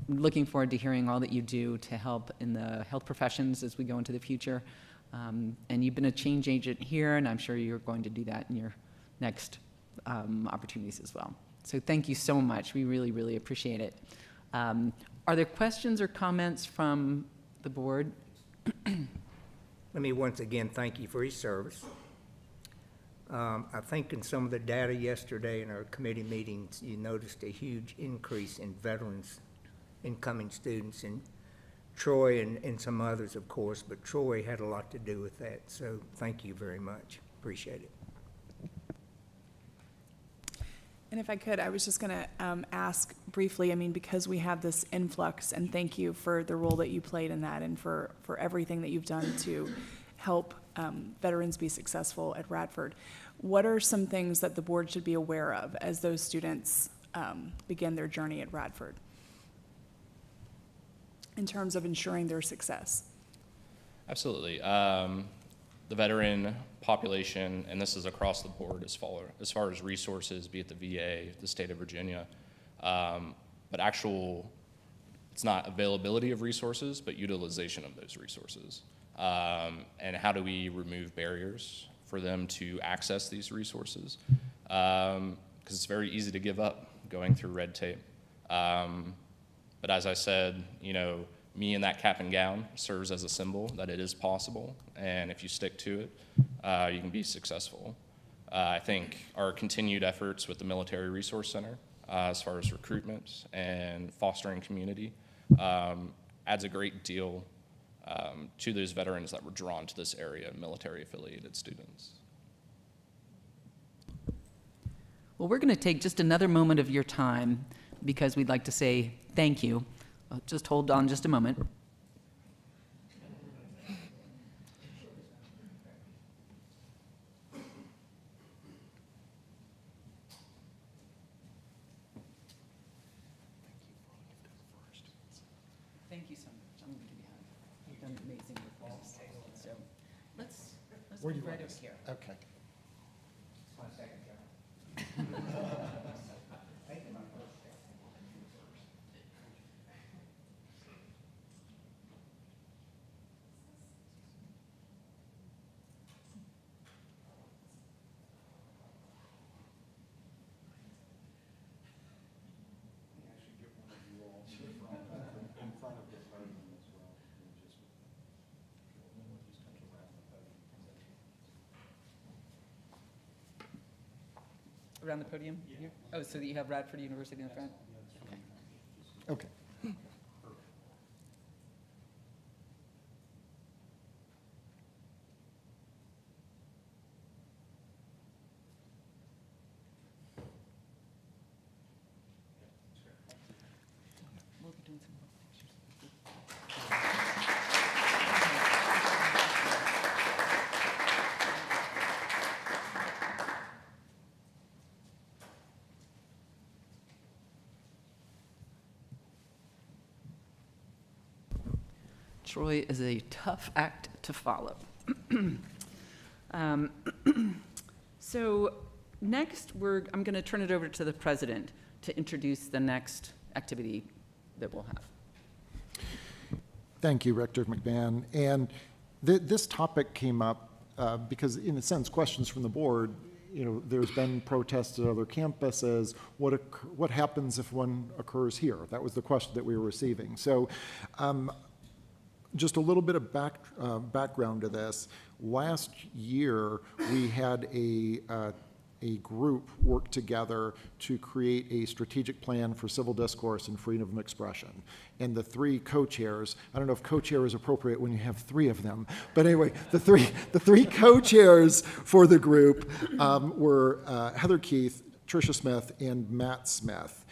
looking forward to hearing all that you do to help in the health professions as we go into the future. And you've been a change agent here, and I'm sure you're going to do that in your next opportunities as well. So thank you so much. We really, really appreciate it. Are there questions or comments from the board? Let me once again thank you for your service. I think in some of the data yesterday in our committee meetings, you noticed a huge increase in veterans, incoming students, and Troy and some others, of course, but Troy had a lot to do with that. So thank you very much. Appreciate it. And if I could, I was just going to ask briefly, I mean, because we have this influx, and thank you for the role that you played in that and for everything that you've done to help veterans be successful at Radford. What are some things that the board should be aware of as those students begin their journey at Radford in terms of ensuring their success? Absolutely. The veteran population, and this is across the board as far as resources, be it the VA, the state of Virginia, but it's not availability of resources, but utilization of those resources. And how do we remove barriers for them to access these resources? because it's very easy to give up going through red tape. But as I said, you know, me in that cap and gown serves as a symbol that it is possible, and if you stick to it, you can be successful. I think our continued efforts with the Military Resource Center, as far as recruitment and fostering community, adds a great deal to those veterans that were drawn to this area, military-affiliated students. Well, we're going to take just another moment of your time because we'd like to say thank you. Just hold on just a moment. Thank you so much. I'm going to be behind. You've done amazing work. So let's Where do move you right want over us? here. Okay. Around the podium here? Oh, so that you have Radford University in the front? Okay. We'll be doing some more pictures. Troy is a tough act to follow. So next, I'm going to turn it over to the president to introduce the next activity that we'll have. Thank you, Rector McMahon. And this topic came up because, in a sense, questions from the board, you know, there's been protests at other campuses. What happens if one occurs here? That was the question that we were receiving. So just a little bit of background to this. Last year, we had a group work together to create a strategic plan for civil discourse and freedom of expression. And the three co-chairs, I don't know if co-chair is appropriate when you have three of them, but anyway, the three co-chairs for the group were Heather Keith, Tricia Smith, and Matt Smith.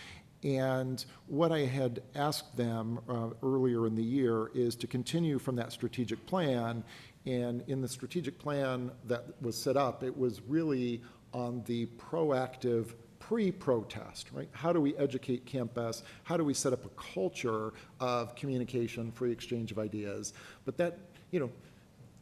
And what I had asked them earlier in the year is to continue from that strategic plan. And in the strategic plan that was set up, it was really on the proactive pre-protest, right? How do we educate campus? How do we set up a culture of communication, free exchange of ideas? But that, you know,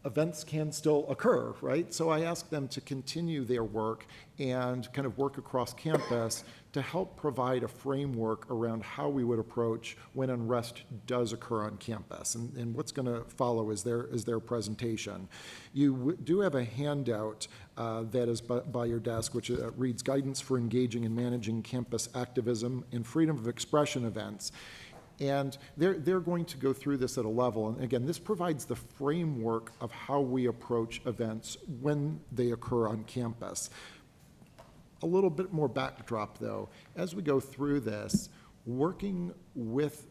events can still occur, right? So I asked them to continue their work and kind of work across campus to help provide a framework around how we would approach when unrest does occur on campus. And what's going to follow is their presentation. You do have a handout that is by your desk, which reads Guidance for Engaging and Managing Campus Activism and Freedom of Expression Events. And they're going to go through this at a level. And again, this provides the framework of how we approach events when they occur on campus. A little bit more backdrop, though. As we go through this, working with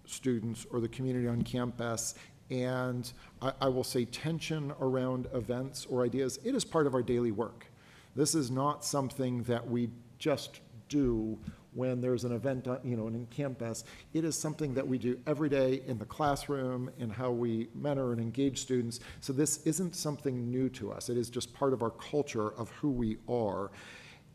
students or the community on campus, and I will say tension around events or ideas, it is part of our daily work. This is not something that we just do when there's an event, you know, in campus. It is something that we do every day in the classroom and how we mentor and engage students. So this isn't something new to us. It is just part of our culture of who we are.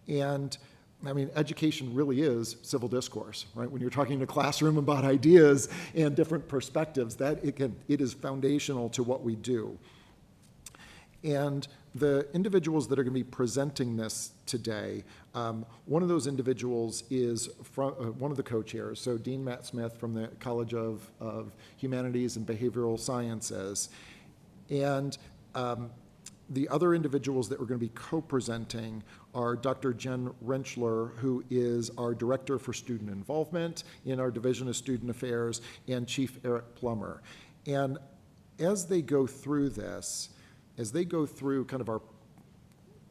And I mean, education really is civil discourse, right? When you're talking in a classroom about ideas and different perspectives, that it is foundational to what we do. And the individuals that are going to be presenting this today, one of those individuals is from one of the co-chairs, so Dean Matt Smith from the College of Humanities and Behavioral Sciences. And The other individuals that we're going to be co-presenting are Dr. Jen Rentschler, who is our Director for Student Involvement in our Division of Student Affairs, and Chief Eric Plummer. And as they go through this, as they go through kind of our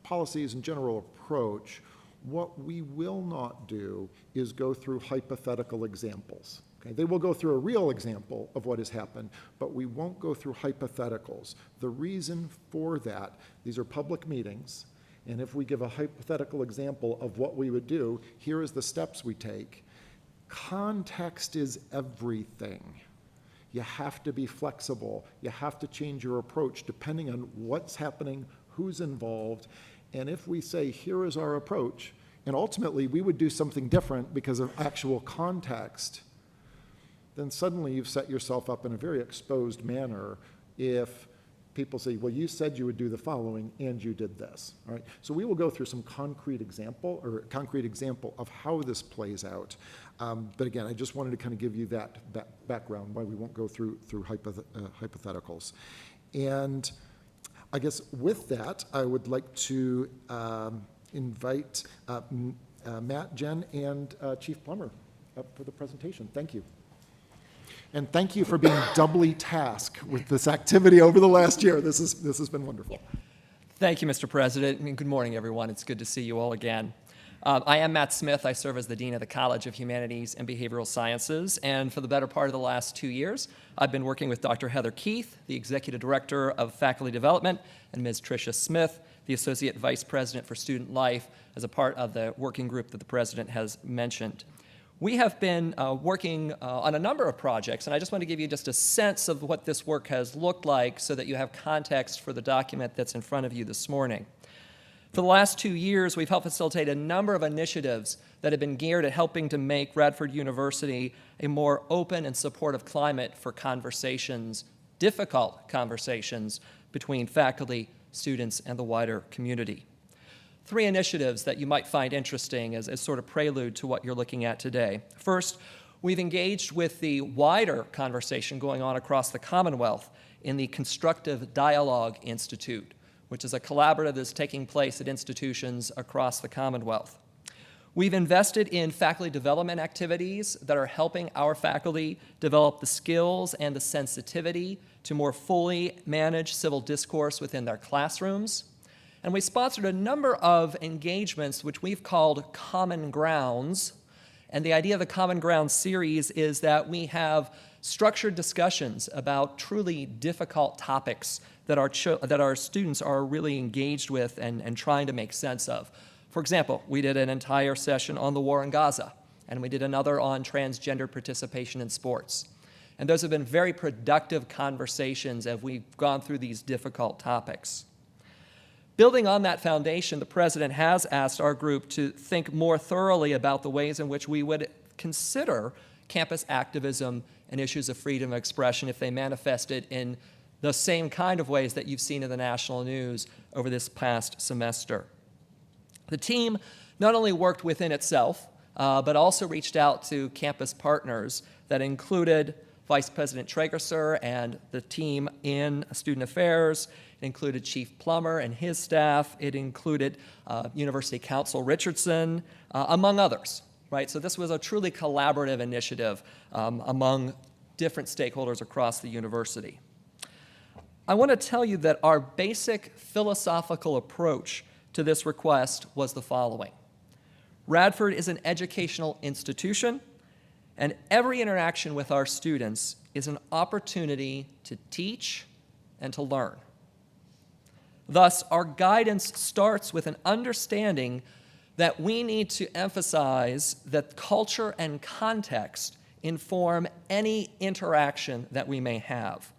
policies and general approach, what we will not do is go through hypothetical examples. Okay? They will go through a real example of what has happened, but we won't go through hypotheticals. The reason for that, these are public meetings, and if we give a hypothetical example of what we would do, here is the steps we take. Context is everything. You have to be flexible. You have to change your approach depending on what's happening, who's involved. And if we say, here is our approach, and ultimately we would do something different because of actual context, then suddenly you've set yourself up in a very exposed manner if people say, well, you said you would do the following and you did this. All right? So we will go through some concrete example of how this plays out. But again, I just wanted to kind of give you that background why we won't go through hypotheticals. And I guess with that, I would like to invite Matt, Jen, and Chief Plummer up for the presentation. Thank you. And thank you for being doubly tasked with this activity over the last year. This has been wonderful. Thank you, Mr. President, and good morning, everyone. It's good to see you all again. I am Matt Smith. I serve as the Dean of the College of Humanities and Behavioral Sciences, and for the better part of the last 2 years, I've been working with Dr. Heather Keith, the Executive Director of Faculty Development, and Ms. Tricia Smith, the Associate Vice President for Student Life, as a part of the working group that the President has mentioned. We have been working on a number of projects, and I just want to give you just a sense of what this work has looked like so that you have context for the document that's in front of you this morning. For the last 2 years, we've helped facilitate a number of initiatives that have been geared at helping to make Radford University a more open and supportive climate for conversations, difficult conversations, between faculty, students, and the wider community. 3 initiatives that you might find interesting as sort of prelude to what you're looking at today. First, we've engaged with the wider conversation going on across the Commonwealth in the Constructive Dialogue Institute, which is a collaborative that's taking place at institutions across the Commonwealth. We've invested in faculty development activities that are helping our faculty develop the skills and the sensitivity to more fully manage civil discourse within their classrooms. And we sponsored a number of engagements which we've called Common Grounds. And the idea of the Common Grounds series is that we have structured discussions about truly difficult topics that our students are really engaged with and trying to make sense of. For example, we did an entire session on the war in Gaza, and we did another on transgender participation in sports. And those have been very productive conversations as we've gone through these difficult topics. Building on that foundation, the President has asked our group to think more thoroughly about the ways in which we would consider campus activism and issues of freedom of expression if they manifested in the same kind of ways that you've seen in the national news over this past semester. The team not only worked within itself, but also reached out to campus partners that included Vice President Traegerser and the team in Student Affairs. It included Chief Plummer and his staff. It included University Counsel Richardson, among others, right? So this was a truly collaborative initiative among different stakeholders across the university. I want to tell you that our basic philosophical approach to this request was the following. Radford is an educational institution, and every interaction with our students is an opportunity to teach and to learn. Thus, our guidance starts with an understanding that we need to emphasize that culture and context inform any interaction that we may have,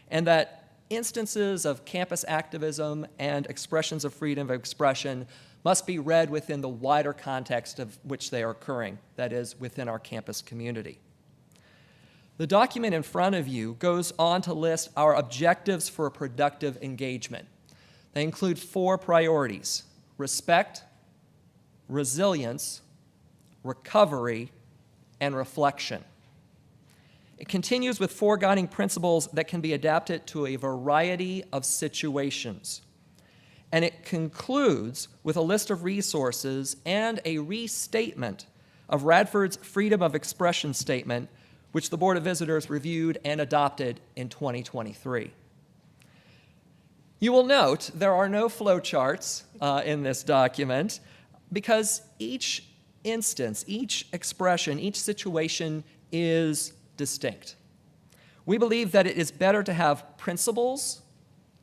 and that instances of campus activism and expressions of freedom of expression must be read within the wider context of which they are occurring, that is, within our campus community. The document in front of you goes on to list our objectives for a productive engagement. They include 4 priorities: respect, resilience, recovery, and reflection. It continues with 4 guiding principles that can be adapted to a variety of situations. and it concludes with a list of resources and a restatement of Radford's Freedom of Expression Statement, which the Board of Visitors reviewed and adopted in 2023. You will note there are no flowcharts in this document because each instance, each expression, each situation is distinct. We believe that it is better to have principles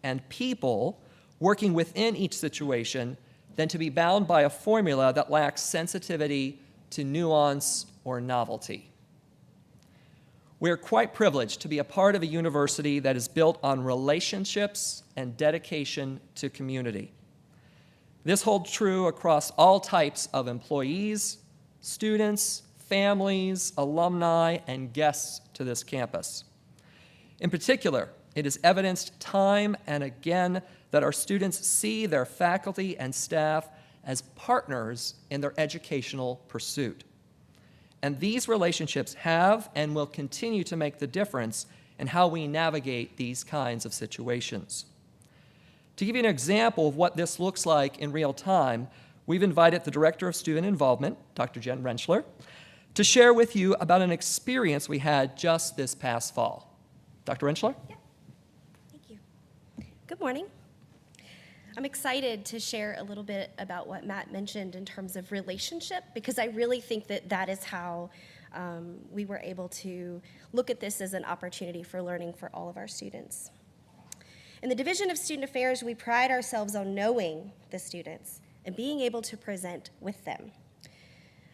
and people working within each situation than to be bound by a formula that lacks sensitivity to nuance or novelty. We are quite privileged to be a part of a university that is built on relationships and dedication to community. This holds true across all types of employees, students, families, alumni, and guests to this campus. In particular, it is evidenced time and again that our students see their faculty and staff as partners in their educational pursuit. And these relationships have and will continue to make the difference in how we navigate these kinds of situations. To give you an example of what this looks like in real time, we've invited the Director of Student Involvement, Dr. Jen Rentschler, to share with you about an experience we had just this past fall. Dr. Rentschler? Yeah. Thank you. Good morning. I'm excited to share a little bit about what Matt mentioned in terms of relationship, because I really think that that is how we were able to look at this as an opportunity for learning for all of our students. In the Division of Student Affairs, we pride ourselves on knowing the students and being able to present with them.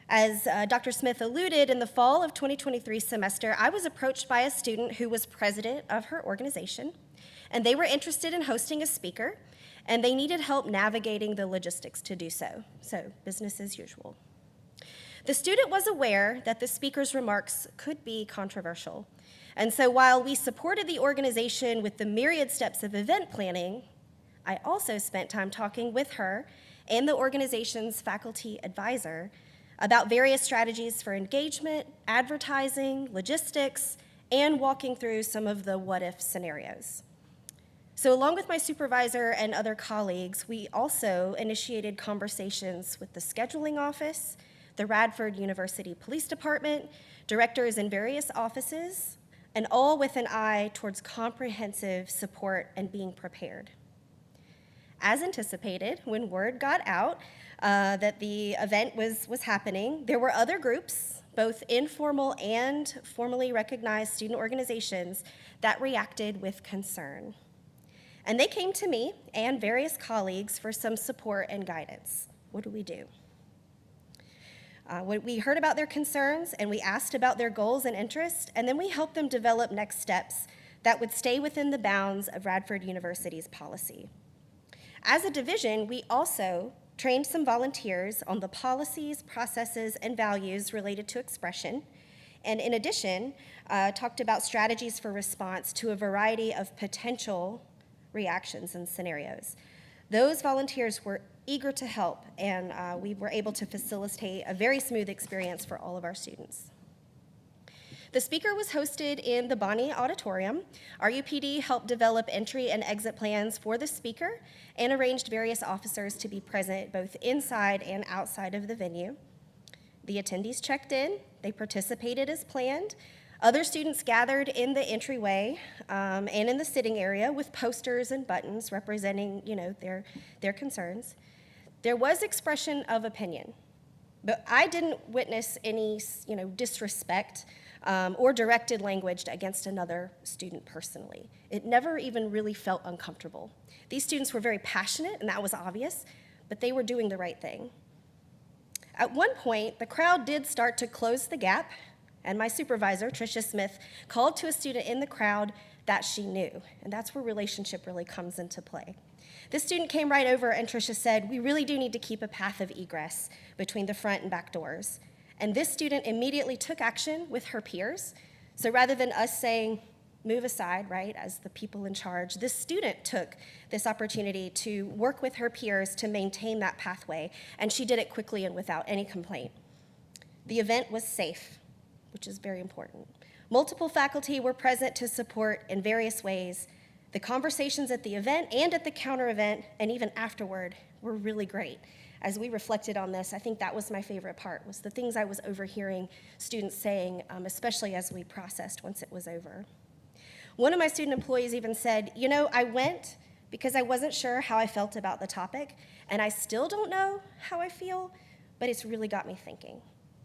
As Dr. Smith alluded, in the fall of 2023 semester, I was approached by a student who was president of her organization, and they were interested in hosting a speaker, and they needed help navigating the logistics to do so. So, business as usual. The student was aware that the speaker's remarks could be controversial, and so while we supported the organization with the myriad steps of event planning, I also spent time talking with her and the organization's faculty advisor about various strategies for engagement, advertising, logistics, and walking through some of the what-if scenarios. So along with my supervisor and other colleagues, we also initiated conversations with the scheduling office, the Radford University Police Department, directors in various offices, and all with an eye towards comprehensive support and being prepared. As anticipated, when word got out that the event was happening, there were other groups, both informal and formally recognized student organizations, that reacted with concern. And they came to me and various colleagues for some support and guidance. What do we do? We heard about their concerns, and we asked about their goals and interests, and then we helped them develop next steps that would stay within the bounds of Radford University's policy. As a division, we also trained some volunteers on the policies, processes, and values related to expression, and in addition, talked about strategies for response to a variety of potential reactions and scenarios. Those volunteers were eager to help, and we were able to facilitate a very smooth experience for all of our students. The speaker was hosted in the Bonney Auditorium. RUPD helped develop entry and exit plans for the speaker and arranged various officers to be present both inside and outside of the venue. The attendees checked in, they participated as planned. Other students gathered in the entryway and in the sitting area with posters and buttons representing, their concerns. There was expression of opinion, but I didn't witness any, disrespect or directed language against another student personally. It never even really felt uncomfortable. These students were very passionate, and that was obvious, but they were doing the right thing. At one point, the crowd did start to close the gap, and my supervisor, Tricia Smith, called to a student in the crowd that she knew, and that's where relationship really comes into play. This student came right over, and Tricia said, "We really do need to keep a path of egress between the front and back doors." And this student immediately took action with her peers. So rather than us saying, move aside, right, as the people in charge, this student took this opportunity to work with her peers to maintain that pathway, and she did it quickly and without any complaint. The event was safe, which is very important. Multiple faculty were present to support in various ways, The conversations at the event and at the counter event, and even afterward, were really great. As we reflected on this, I think that was my favorite part, was the things I was overhearing students saying, especially as we processed once it was over. One of my student employees even said, you know, I went because I wasn't sure how I felt about the topic, and I still don't know how I feel, but it's really got me thinking,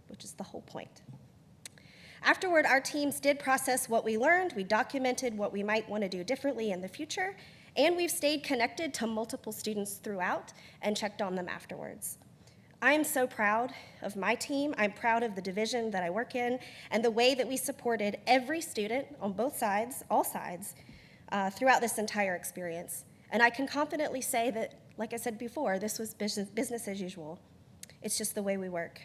which is the whole point. Afterward, our teams did process what we learned, we documented what we might want to do differently in the future, and we've stayed connected to multiple students throughout and checked on them afterwards. I am so proud of my team. I'm proud of the division that I work in and the way that we supported every student on both sides, all sides, throughout this entire experience. And I can confidently say that, like I said before, this was business as usual. It's just the way we work.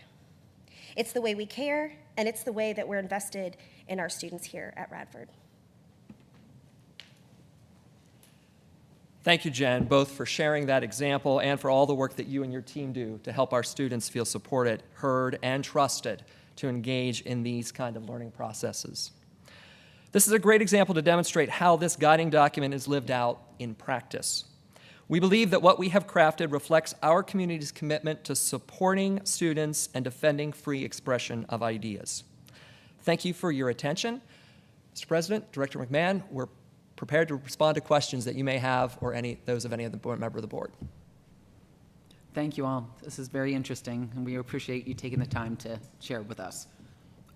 It's the way we care, and it's the way that we're invested in our students here at Radford. Thank you, Jen, both for sharing that example and for all the work that you and your team do to help our students feel supported, heard, and trusted to engage in these kind of learning processes. This is a great example to demonstrate how this guiding document is lived out in practice. We believe that what we have crafted reflects our community's commitment to supporting students and defending free expression of ideas. Thank you for your attention. Mr. President, Director McMahon, we're prepared to respond to questions that you may have or those of any other member of the board. Thank you all. This is very interesting, and we appreciate you taking the time to share with us.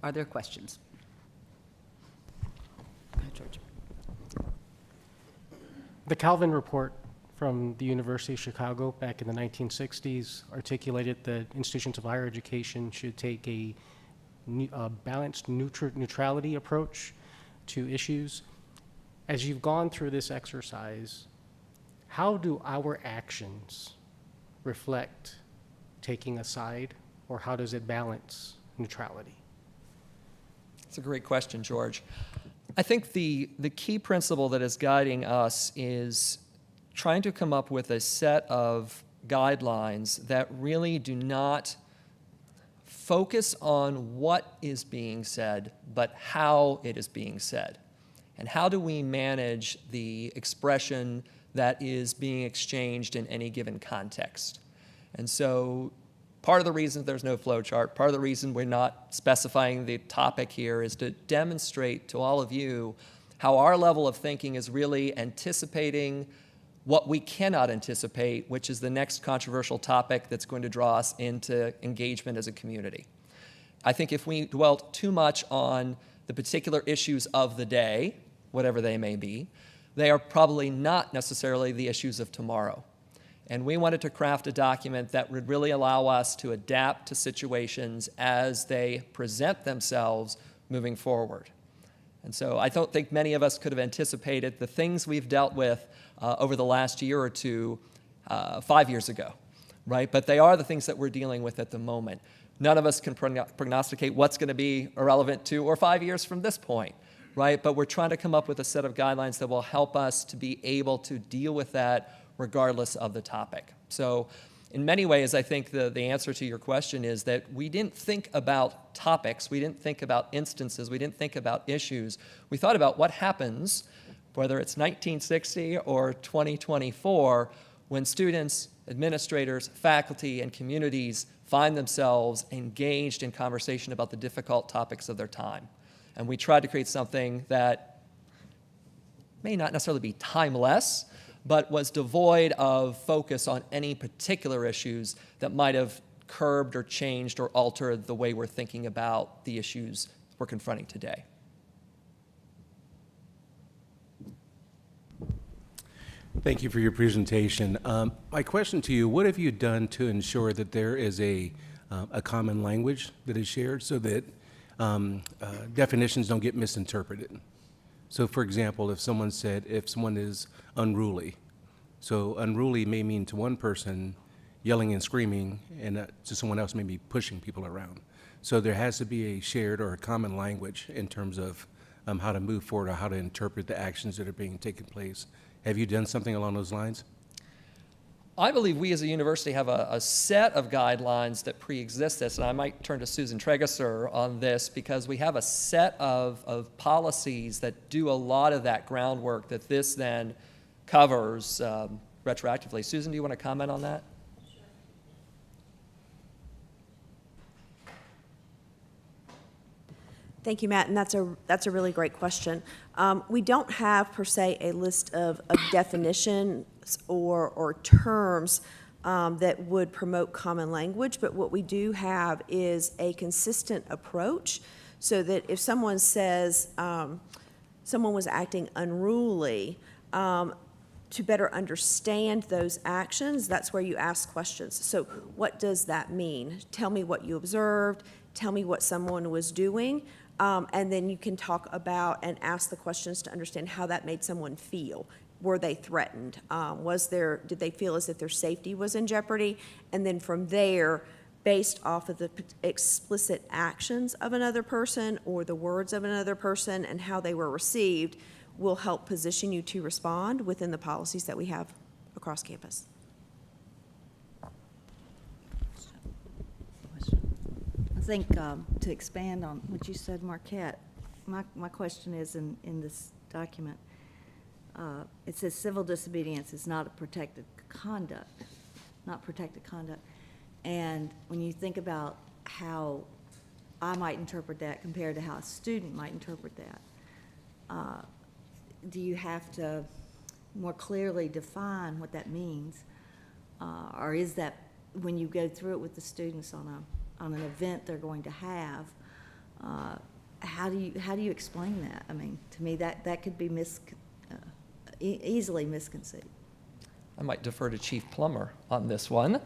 Are there questions? Go ahead, George. The Calvin Report from the University of Chicago back in the 1960s articulated that institutions of higher education should take a balanced neutrality approach to issues. As you've gone through this exercise, how do our actions reflect taking a side, or how does it balance neutrality? It's a great question, George. I think the key principle that is guiding us is trying to come up with a set of guidelines that really do not focus on what is being said, but how it is being said. And how do we manage the expression that is being exchanged in any given context? And so part of the reason there's no flow chart, part of the reason we're not specifying the topic here is to demonstrate to all of you how our level of thinking is really anticipating what we cannot anticipate, which is the next controversial topic that's going to draw us into engagement as a community. I think if we dwelt too much on the particular issues of the day, whatever they may be, they are probably not necessarily the issues of tomorrow. And we wanted to craft a document that would really allow us to adapt to situations as they present themselves moving forward. And so I don't think many of us could have anticipated the things we've dealt with over the last year or two 5 years ago, right? But they are the things that we're dealing with at the moment. None of us can prognosticate what's going to be irrelevant 2 or 5 years from this point, right? But we're trying to come up with a set of guidelines that will help us to be able to deal with that regardless of the topic. So in many ways, I think the answer to your question is that we didn't think about topics, we didn't think about instances, we didn't think about issues. We thought about what happens, whether it's 1960 or 2024, when students, administrators, faculty, and communities find themselves engaged in conversation about the difficult topics of their time. And we tried to create something that may not necessarily be timeless, but was devoid of focus on any particular issues that might have curbed or changed or altered the way we're thinking about the issues we're confronting today. Thank you for your presentation. My question to you, what have you done to ensure that there is a common language that is shared so that definitions don't get misinterpreted? So for example, if someone is unruly, so unruly may mean to one person yelling and screaming, and to someone else may be pushing people around. So there has to be a shared or a common language in terms of how to move forward or how to interpret the actions that are being taken place. Have you done something along those lines? I believe we as a university have a set of guidelines that pre-exist this, and I might turn to Susan Tregesser on this because we have a set of policies that do a lot of that groundwork that this then covers retroactively. Susan, do you want to comment on that? Thank you, Matt, and that's a really great question. We don't have per se a list of definitions or terms that would promote common language, but what we do have is a consistent approach so that if someone says someone was acting unruly, to better understand those actions, that's where you ask questions. So what does that mean? Tell me what you observed, tell me what someone was doing, and then you can talk about and ask the questions to understand how that made someone feel. Were they threatened? Did they feel as if their safety was in jeopardy? And then from there, based off of the explicit actions of another person or the words of another person and how they were received, will help position you to respond within the policies that we have across campus. I think to expand on what you said, Marquette, my question is in this document, it says civil disobedience is not a protected conduct, not protected conduct. And when you think about how I might interpret that compared to how a student might interpret that, do you have to more clearly define what that means? Or is that when you go through it with the students on an event they're going to have, how do you explain that? I mean, to me, that could be easily misconceived. I might defer to Chief Plummer on this one.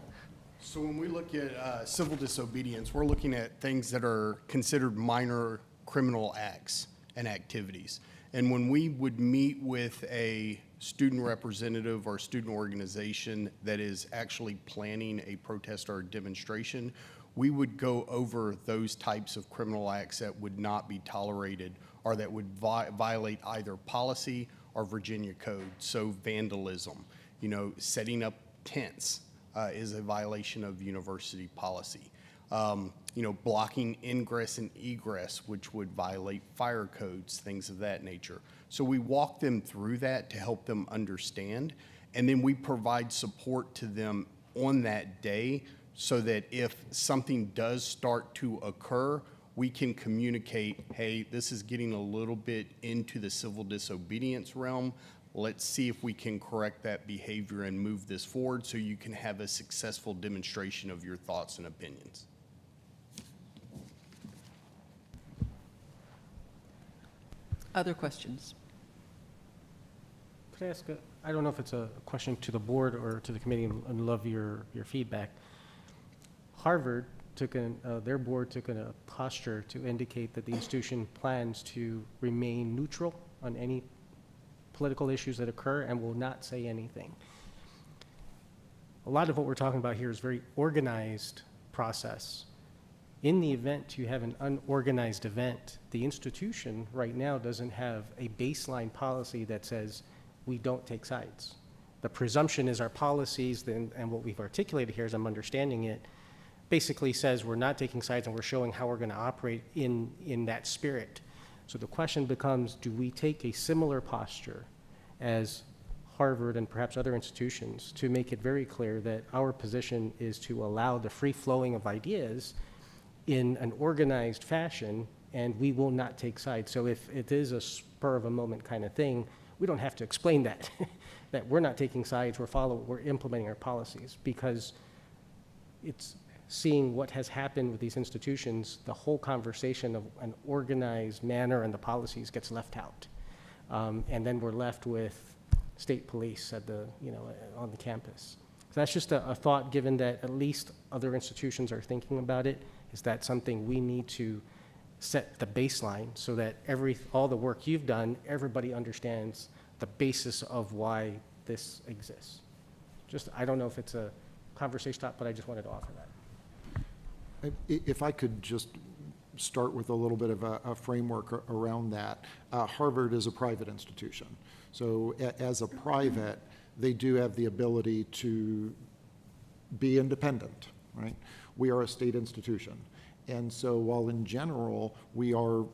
So when we look at civil disobedience, we're looking at things that are considered minor criminal acts and activities. And when we would meet with a student representative or student organization that is actually planning a protest or a demonstration, we would go over those types of criminal acts that would not be tolerated or that would violate either policy or Virginia code. So vandalism, setting up tents is a violation of university policy. Blocking ingress and egress, which would violate fire codes, things of that nature. So we walk them through that to help them understand, and then we provide support to them on that day so that if something does start to occur, we can communicate, hey, this is getting a little bit into the civil disobedience realm. Let's see if we can correct that behavior and move this forward so you can have a successful demonstration of your thoughts and opinions. Other questions? Could I ask I don't know if it's a question to the board or to the committee, and love your feedback. Harvard their board took a posture to indicate that the institution plans to remain neutral on any political issues that occur and will not say anything. A lot of what we're talking about here is very organized process. In the event you have an unorganized event, the institution right now doesn't have a baseline policy that says we don't take sides. The presumption is our policies and what we've articulated here, as I'm understanding it, basically says we're not taking sides and we're showing how we're going to operate in that spirit. So the question becomes, do we take a similar posture as Harvard and perhaps other institutions to make it very clear that our position is to allow the free flowing of ideas in an organized fashion, and we will not take sides. So if it is a spur of a moment kind of thing, we don't have to explain that, that we're not taking sides, we're implementing our policies, because it's seeing what has happened with these institutions, the whole conversation of an organized manner and the policies gets left out. And then we're left with state police at on the campus. So that's just a thought, given that at least other institutions are thinking about it. Is that something we need to set the baseline so that all the work you've done, everybody understands the basis of why this exists? I don't know if it's a conversation top, but I just wanted to offer that. If I could just start with a little bit of a framework around that. Harvard is a private institution. So as a private, they do have the ability to be independent, right? We are a state institution. And so while in general we are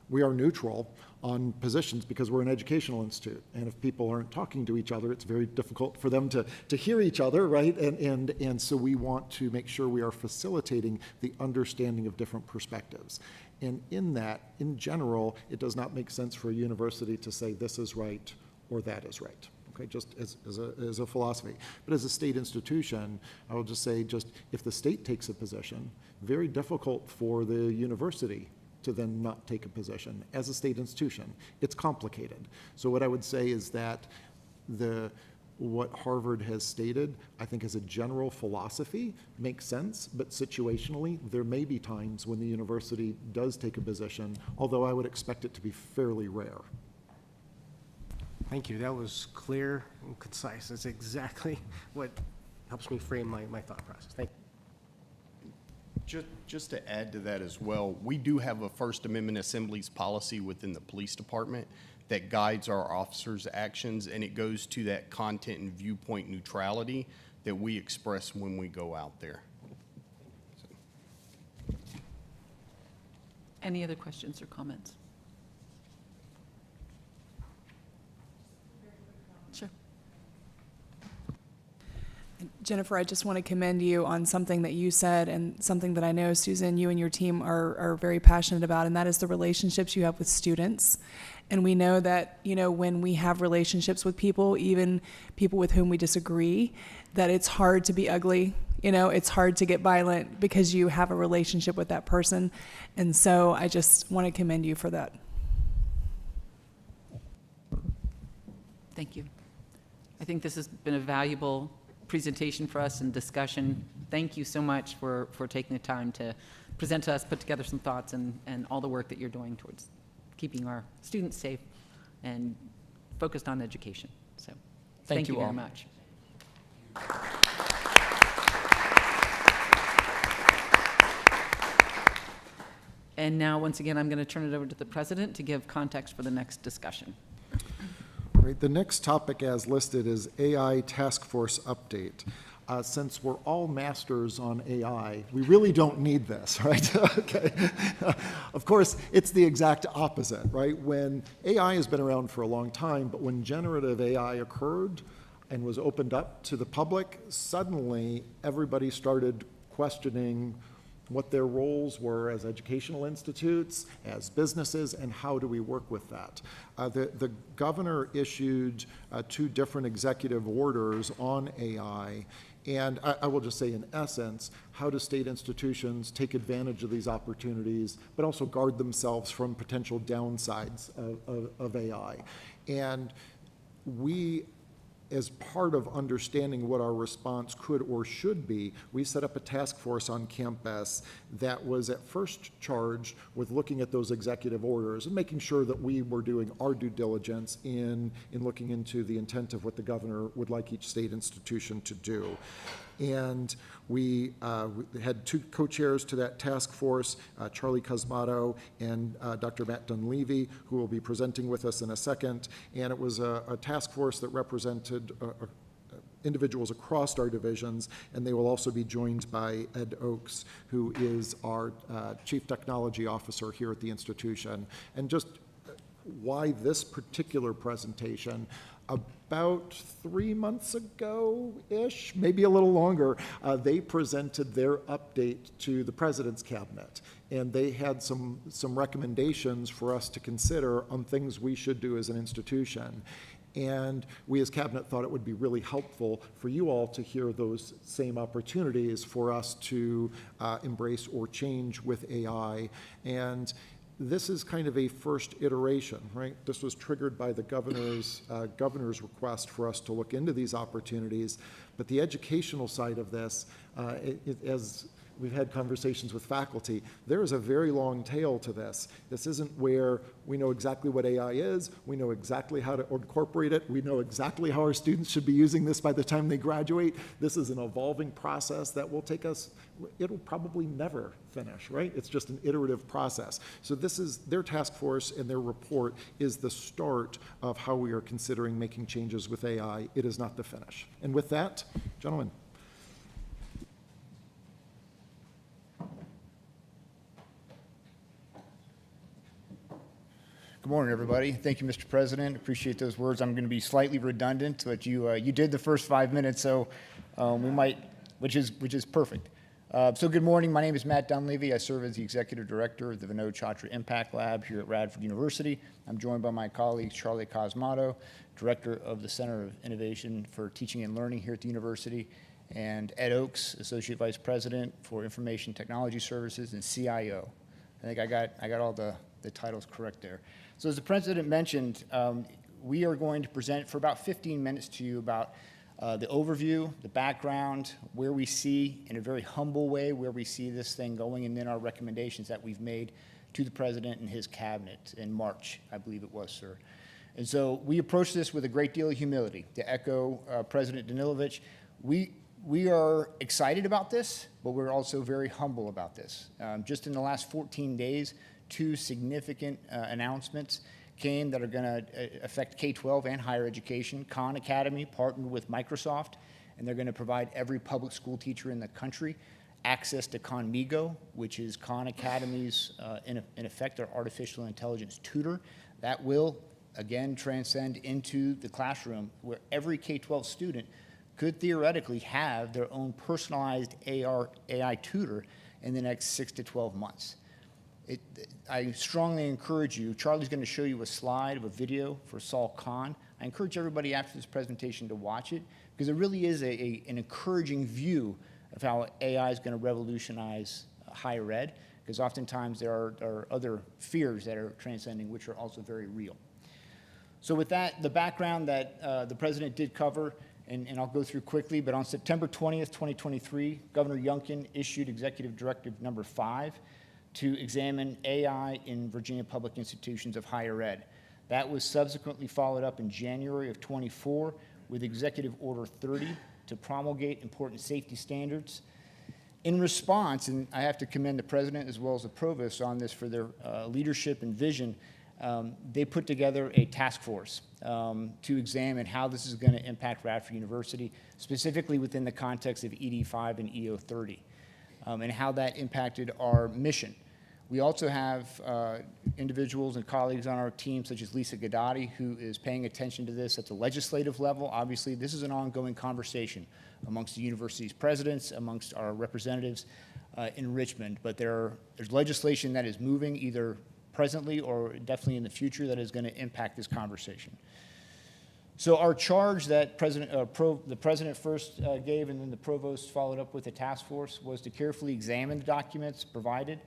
neutral on positions because we're an educational institute. And if people aren't talking to each other, it's very difficult for them to hear each other, right? And so we want to make sure we are facilitating the understanding of different perspectives. And in that, in general, it does not make sense for a university to say this is right or that is right. Okay, just as a philosophy. But as a state institution, I will just say, just if the state takes a position, very difficult for the university to then not take a position as a state institution. It's complicated. So what I would say is that what Harvard has stated, I think as a general philosophy, makes sense, but situationally, there may be times when the university does take a position, although I would expect it to be fairly rare. Thank you. That was clear and concise. That's exactly what helps me frame my thought process. Thank you. Just to add to that as well, we do have a First Amendment assemblies policy within the police department that guides our officers' actions, and it goes to that content and viewpoint neutrality that we express when we go out there. Any other questions or comments? Sure. Jennifer, I just want to commend you on something that you said and something that I know, Susan, you and your team are very passionate about, and that is the relationships you have with students. And we know that, when we have relationships with people, even people with whom we disagree, that it's hard to be ugly. It's hard to get violent because you have a relationship with that person. And so I just want to commend you for that. Thank you. I think this has been a valuable presentation for us and discussion. Thank you so much for taking the time to present to us, put together some thoughts, and all the work that you're doing towards keeping our students safe and focused on education. So thank you very much. And now, once again, I'm going to turn it over to the president to give context for the next discussion. Right, the next topic as listed is AI Task Force Update. Since we're all masters on AI, we really don't need this, right? Okay. Of course, it's the exact opposite, right? When AI has been around for a long time, but when generative AI occurred and was opened up to the public, suddenly everybody started questioning what their roles were as educational institutes, as businesses, and how do we work with that. The governor issued 2 different executive orders on AI, and I will just say, in essence, how do state institutions take advantage of these opportunities, but also guard themselves from potential downsides of AI. And we, as part of understanding what our response could or should be, we set up a task force on campus that was at first charged with looking at those executive orders and making sure that we were doing our due diligence in looking into the intent of what the governor would like each state institution to do. And we had 2 co-chairs to that task force, Charlie Cosmato and Dr. Matt Dunleavy, who will be presenting with us in a second. And it was a task force that represented individuals across our divisions, and they will also be joined by Ed Oakes, who is our Chief Technology Officer here at the institution. And just why this particular presentation? About 3 months ago-ish, maybe a little longer, they presented their update to the President's Cabinet. And they had some recommendations for us to consider on things we should do as an institution. And we as Cabinet thought it would be really helpful for you all to hear those same opportunities for us to embrace or change with AI. And this is kind of a first iteration, right? This was triggered by the governor's request for us to look into these opportunities. But the educational side of this, as We've had conversations with faculty. There is a very long tail to this. This isn't where we know exactly what AI is, we know exactly how to incorporate it, we know exactly how our students should be using this by the time they graduate. This is an evolving process that will take us, it'll probably never finish, right? It's just an iterative process. So this is, their task force and their report is the start of how we are considering making changes with AI. It is not the finish. And with that, gentlemen. Good morning, everybody. Thank you, Mr. President. Appreciate those words. I'm going to be slightly redundant, but you did the first 5 minutes, so we might, which is perfect. So good morning. My name is Matt Dunleavy. I serve as the Executive Director of the Vinod Chatra Impact Lab here at Radford University. I'm joined by my colleagues Charlie Cosmato, Director of the Center of Innovation for Teaching and Learning here at the university, and Ed Oakes, Associate Vice President for Information Technology Services and CIO. I think I got all the titles correct there. So as the President mentioned, we are going to present for about 15 minutes to you about the overview, the background, where we see, in a very humble way, where we see this thing going, and then our recommendations that we've made to the President and his cabinet in March, I believe it was, sir. And so we approach this with a great deal of humility. To echo President Danilovich, we are excited about this, but we're also very humble about this. Just in the last 14 days, 2 significant announcements came that are going to affect K-12 and higher education. Khan Academy partnered with Microsoft, and they're going to provide every public school teacher in the country access to Khanmigo, which is Khan Academy's, in effect, their artificial intelligence tutor. That will, again, transcend into the classroom, where every K-12 student could theoretically have their own personalized AI tutor in the next 6 to 12 months. I strongly encourage you, Charlie's going to show you a slide of a video for Saul Khan. I encourage everybody after this presentation to watch it, because it really is an encouraging view of how AI is going to revolutionize higher ed, because oftentimes there are other fears that are transcending, which are also very real. So with that, the background that the President did cover, and I'll go through quickly, but on September 20th, 2023, Governor Youngkin issued Executive Directive number 5 to examine AI in Virginia public institutions of higher ed. That was subsequently followed up in January of 24 with Executive Order 30 to promulgate important safety standards. In response, and I have to commend the President as well as the Provost on this for their leadership and vision, they put together a task force to examine how this is going to impact Radford University, specifically within the context of ED5 and EO30, and how that impacted our mission. We also have individuals and colleagues on our team, such as Lisa Gadati, who is paying attention to this at the legislative level. Obviously, this is an ongoing conversation amongst the university's presidents, amongst our representatives in Richmond, but there's legislation that is moving either presently or definitely in the future that is going to impact this conversation. So our charge that the President first gave and then the Provost followed up with a task force was to carefully examine the documents provided.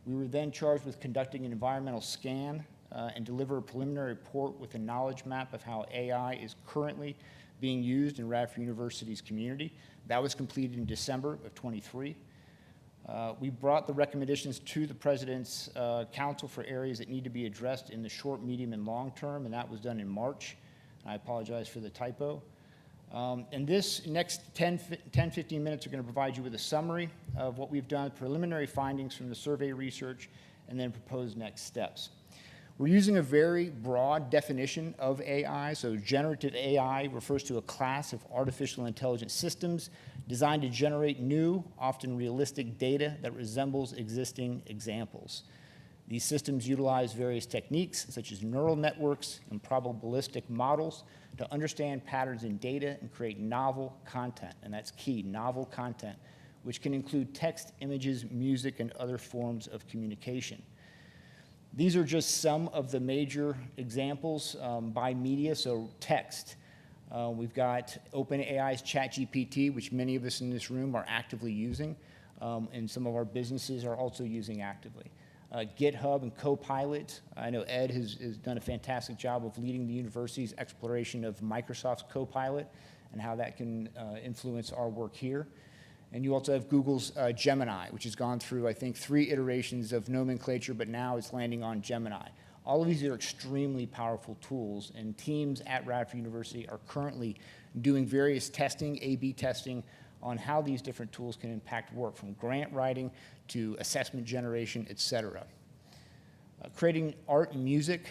We were then charged with conducting an environmental scan and deliver a preliminary report with a knowledge map of how AI is currently being used in Radford University's community. That was completed in December of 23. We brought the recommendations to the President's Council for areas that need to be addressed in the short, medium, and long term, and that was done in March. I apologize for the typo. And this next 10-15 minutes are going to provide you with a summary of what we've done, preliminary findings from the survey research, and then proposed next steps. We're using a very broad definition of AI. So generative AI refers to a class of artificial intelligence systems designed to generate new, often realistic data that resembles existing examples. These systems utilize various techniques, such as neural networks and probabilistic models, to understand patterns in data and create novel content, and that's key, novel content, which can include text, images, music, and other forms of communication. These are just some of the major examples by media, so text. We've got OpenAI's ChatGPT, which many of us in this room are actively using, and some of our businesses are also using actively. GitHub and Copilot. I know Ed has done a fantastic job of leading the university's exploration of Microsoft's Copilot and how that can influence our work here. And you also have Google's Gemini, which has gone through, I think, 3 iterations of nomenclature, but now it's landing on Gemini. All of these are extremely powerful tools, and teams at Radford University are currently doing various testing, A/B testing, on how these different tools can impact work, from grant writing to assessment generation, et cetera. Creating art and music,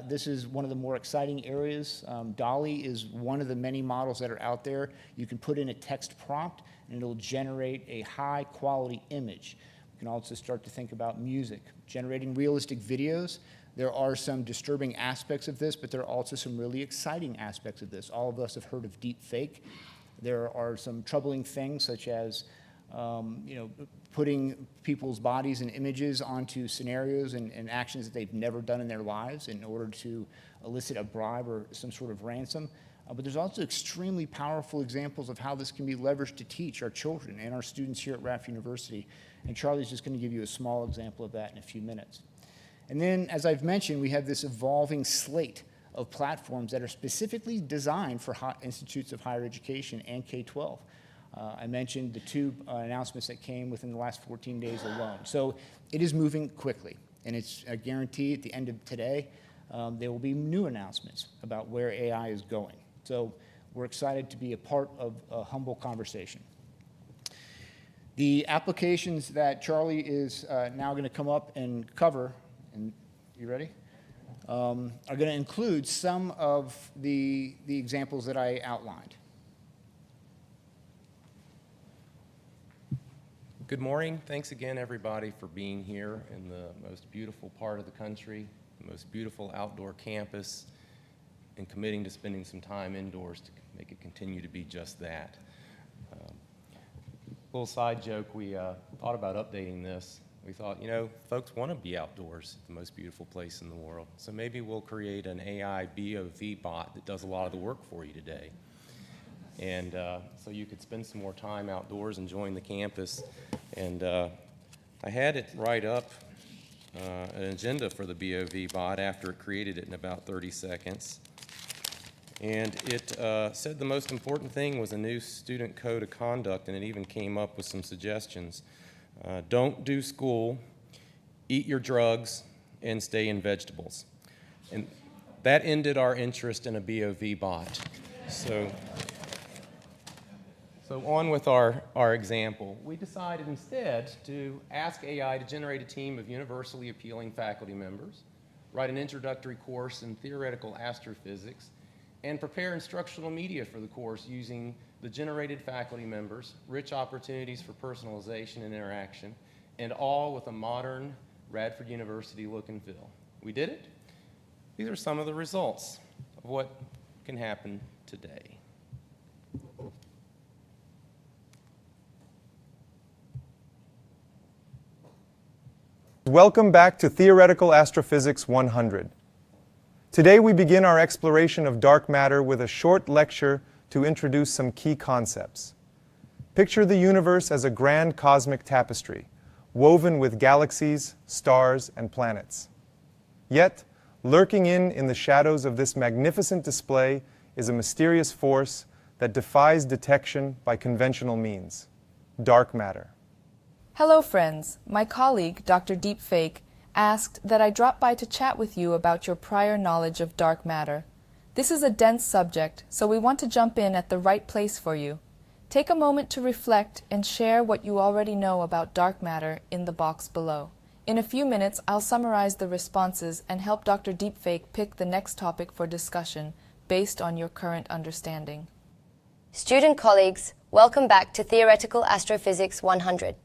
this is one of the more exciting areas. DALL-E is one of the many models that are out there. You can put in a text prompt and it'll generate a high quality image. You can also start to think about music. Generating realistic videos, there are some disturbing aspects of this, but there are also some really exciting aspects of this. All of us have heard of deep fake. There are some troubling things such as putting people's bodies and images onto scenarios and actions that they've never done in their lives in order to elicit a bribe or some sort of ransom. But there's also extremely powerful examples of how this can be leveraged to teach our children and our students here at Radford University. And Charlie's just going to give you a small example of that in a few minutes. And then, as I've mentioned, we have this evolving slate of platforms that are specifically designed for institutes of higher education and K-12. I mentioned the 2 announcements that came within the last 14 days alone. So it is moving quickly, and it's a guarantee at the end of today there will be new announcements about where AI is going. So we're excited to be a part of a humble conversation. The applications that Charlie is now going to come up and cover, and you ready? Are going to include some of the examples that I outlined. Good morning. Thanks again, everybody, for being here in the most beautiful part of the country, the most beautiful outdoor campus, and committing to spending some time indoors to make it continue to be just that. Little side joke, we thought about updating this. We thought, folks want to be outdoors, the most beautiful place in the world. So maybe we'll create an AI BOV bot that does a lot of the work for you today. And so you could spend some more time outdoors enjoying the campus. And I had it write up an agenda for the BOV bot after it created it in about 30 seconds. And it said the most important thing was a new student code of conduct, and it even came up with some suggestions. Don't do school, eat your drugs, and stay in vegetables. And that ended our interest in a BOV bot. So on with our example. We decided instead to ask AI to generate a team of universally appealing faculty members, write an introductory course in theoretical astrophysics, and prepare instructional media for the course using the generated faculty members, rich opportunities for personalization and interaction, and all with a modern Radford University look and feel. We did it. These are some of the results of what can happen today. Welcome back to Theoretical Astrophysics 100. Today we begin our exploration of dark matter with a short lecture to introduce some key concepts. Picture the universe as a grand cosmic tapestry, woven with galaxies, stars, and planets. Yet, lurking in the shadows of this magnificent display is a mysterious force that defies detection by conventional means: dark matter. Hello friends, my colleague, Dr. Deepfake, asked that I drop by to chat with you about your prior knowledge of dark matter. This is a dense subject, so we want to jump in at the right place for you. Take a moment to reflect and share what you already know about dark matter in the box below. In a few minutes, I'll summarize the responses and help Dr. Deepfake pick the next topic for discussion based on your current understanding. Student colleagues, welcome back to Theoretical Astrophysics 100.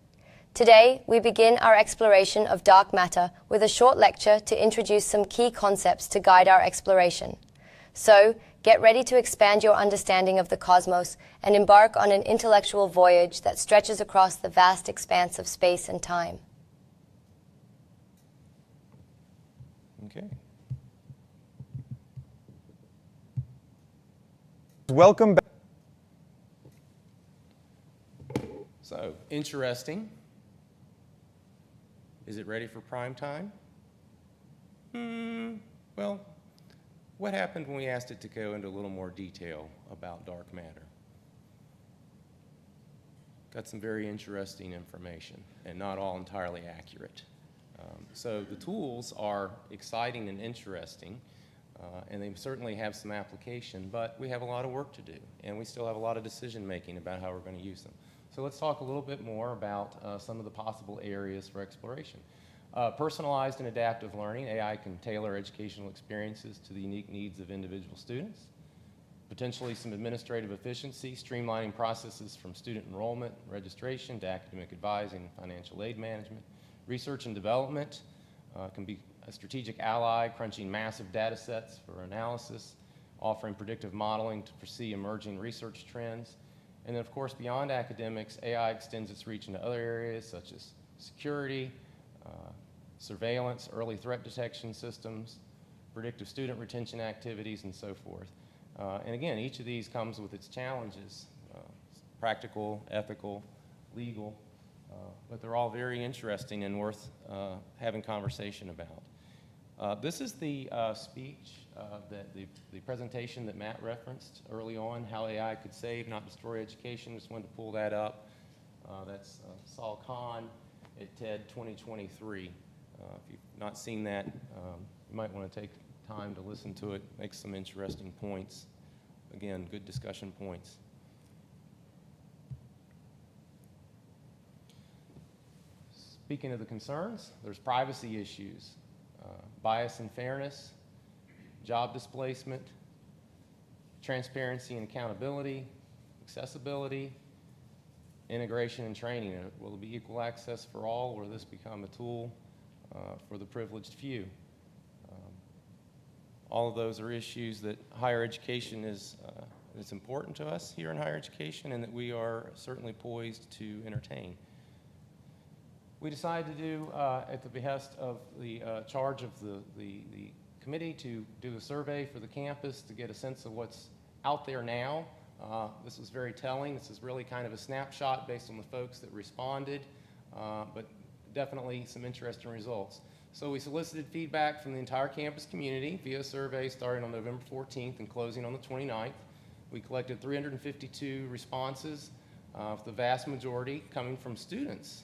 Today, we begin our exploration of dark matter with a short lecture to introduce some key concepts to guide our exploration. So, get ready to expand your understanding of the cosmos and embark on an intellectual voyage that stretches across the vast expanse of space and time. Okay. Welcome back. So, interesting. Is it ready for prime time? Well, what happened when we asked it to go into a little more detail about dark matter? got some very interesting information, and not all entirely accurate. So the tools are exciting and interesting, and they certainly have some application, but we have a lot of work to do, and we still have a lot of decision-making about how we're going to use them. So let's talk a little bit more about some of the possible areas for exploration. Personalized and adaptive learning. AI can tailor educational experiences to the unique needs of individual students. Potentially some administrative efficiency, streamlining processes from student enrollment, registration, to academic advising and financial aid management. Research and development can be a strategic ally, crunching massive data sets for analysis, offering predictive modeling to foresee emerging research trends. And then, of course, beyond academics, AI extends its reach into other areas such as security, surveillance, early threat detection systems, predictive student retention activities, and so forth. And again, each of these comes with its challenges, practical, ethical, legal, but they're all very interesting and worth having conversation about. This is the speech, the presentation that Matt referenced early on, how AI could save, not destroy education. Just wanted to pull that up. That's Saul Khan at TED 2023. If you've not seen that, you might want to take time to listen to it. Makes some interesting points. Again, good discussion points. Speaking of the concerns, there's privacy issues, bias and fairness, job displacement, transparency and accountability, accessibility, integration and training. Will there be equal access for all, or will this become a tool for the privileged few? All of those are issues that higher education is it's important to us here in higher education, and that we are certainly poised to entertain. We decided to do, at the behest of the charge of the committee, to do a survey for the campus to get a sense of what's out there now. This was very telling. This is really kind of a snapshot based on the folks that responded, but definitely some interesting results. So we solicited feedback from the entire campus community via survey starting on November 14th and closing on the 29th. We collected 352 responses, with the vast majority coming from students.